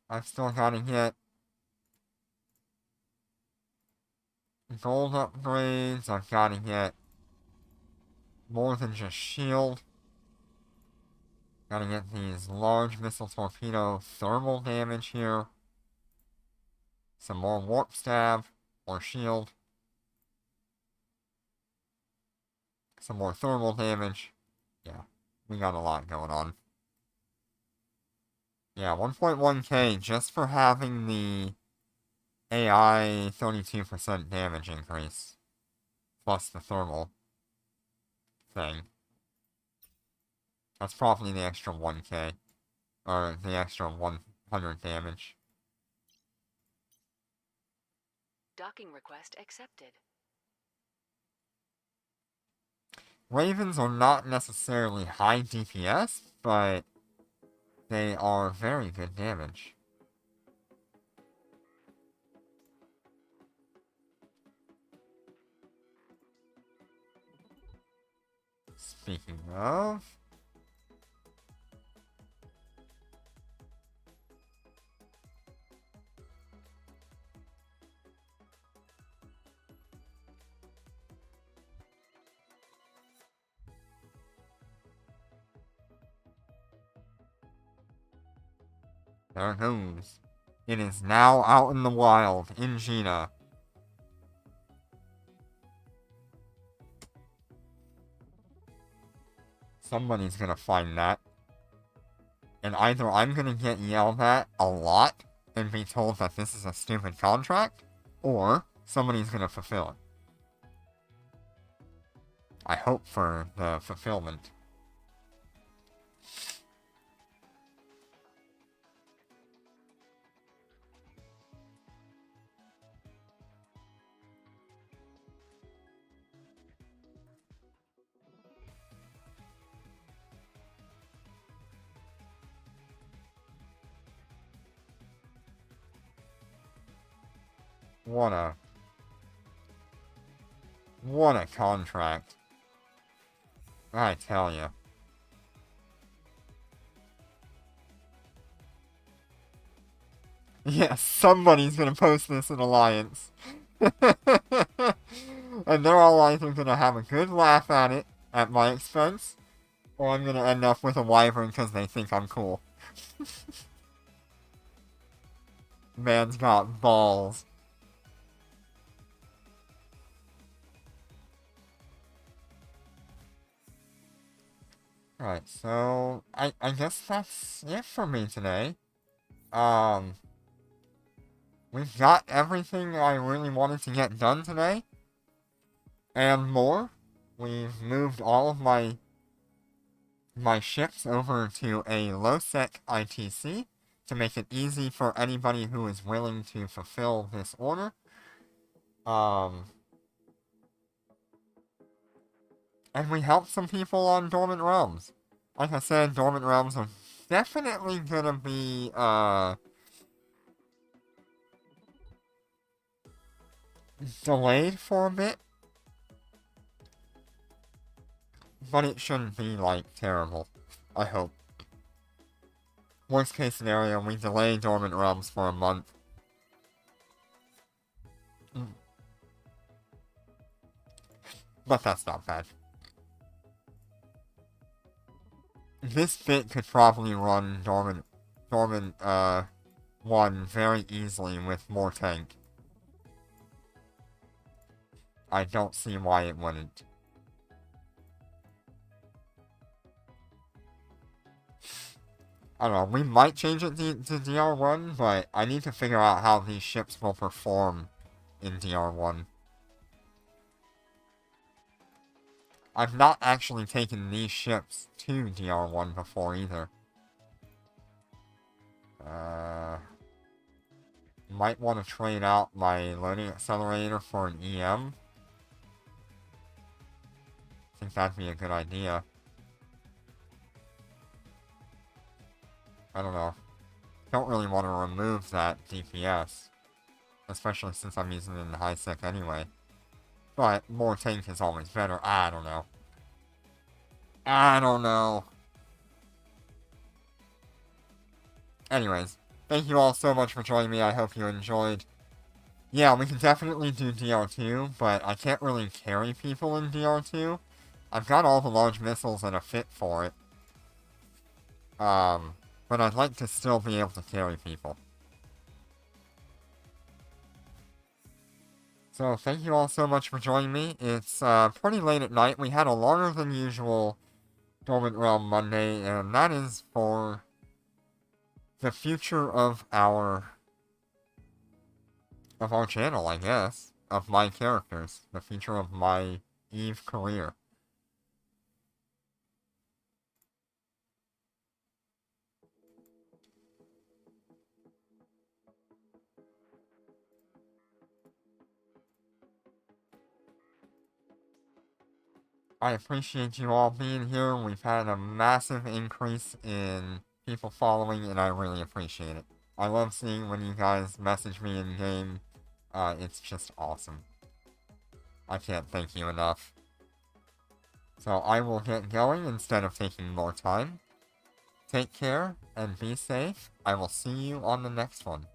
I've still gotta get gold upgrades, I've gotta get more than just shield. Gotta get these large missile torpedo thermal damage here. Some more warp stab, or shield. Some more thermal damage. Yeah, we got a lot going on. Yeah, 1.1k just for having the AI 32% damage increase. Plus the thermal thing. That's probably the extra 1k. Or the extra 100 damage. Docking request accepted. Ravens are not necessarily high DPS, but they are very good damage. Speaking of... there it goes. It is now out in the wild, in Gina. Somebody's gonna find that. And either I'm gonna get yelled at a lot and be told that this is a stupid contract, or somebody's gonna fulfill it. I hope for the fulfillment. What a What a contract. I tell you. Yeah, somebody's gonna post this in Alliance. And they're all either gonna have a good laugh at it, at my expense, or I'm gonna end up with a wyvern because they think I'm cool. Man's got balls. Alright, so I guess that's it for me today. We've got everything I really wanted to get done today. And more. We've moved all of my ships over to a low-sec ITC to make it easy for anybody who is willing to fulfill this order. And we helped some people on Dormant Realms. Like I said, Dormant Realms are definitely gonna be, delayed for a bit. But it shouldn't be, like, terrible. I hope. Worst case scenario, we delay Dormant Realms for a month. But that's not bad. This bit could probably run Dormant 1 very easily with more tank. I don't see why it wouldn't. I don't know, we might change it to DR1, but I need to figure out how these ships will perform in DR1. I've not actually taken these ships to DR1 before either. Might want to trade out my loading accelerator for an EM. I think that'd be a good idea. I don't know. Don't really want to remove that DPS. Especially since I'm using it in high sec anyway. But more tank is always better. I don't know. I don't know. Anyways, thank you all so much for joining me. I hope you enjoyed. Yeah, we can definitely do DR2, but I can't really carry people in DR2. I've got all the large missiles that are fit for it. But I'd like to still be able to carry people. So, thank you all so much for joining me. It's pretty late at night. We had a longer than usual Dormant Realm Monday, and that is for the future of our channel, I guess. Of my characters. The future of my EVE career. I appreciate you all being here. We've had a massive increase in people following, and I really appreciate it. I love seeing when you guys message me in-game. It's just awesome. I can't thank you enough. So I will get going instead of taking more time. Take care, and be safe. I will see you on the next one.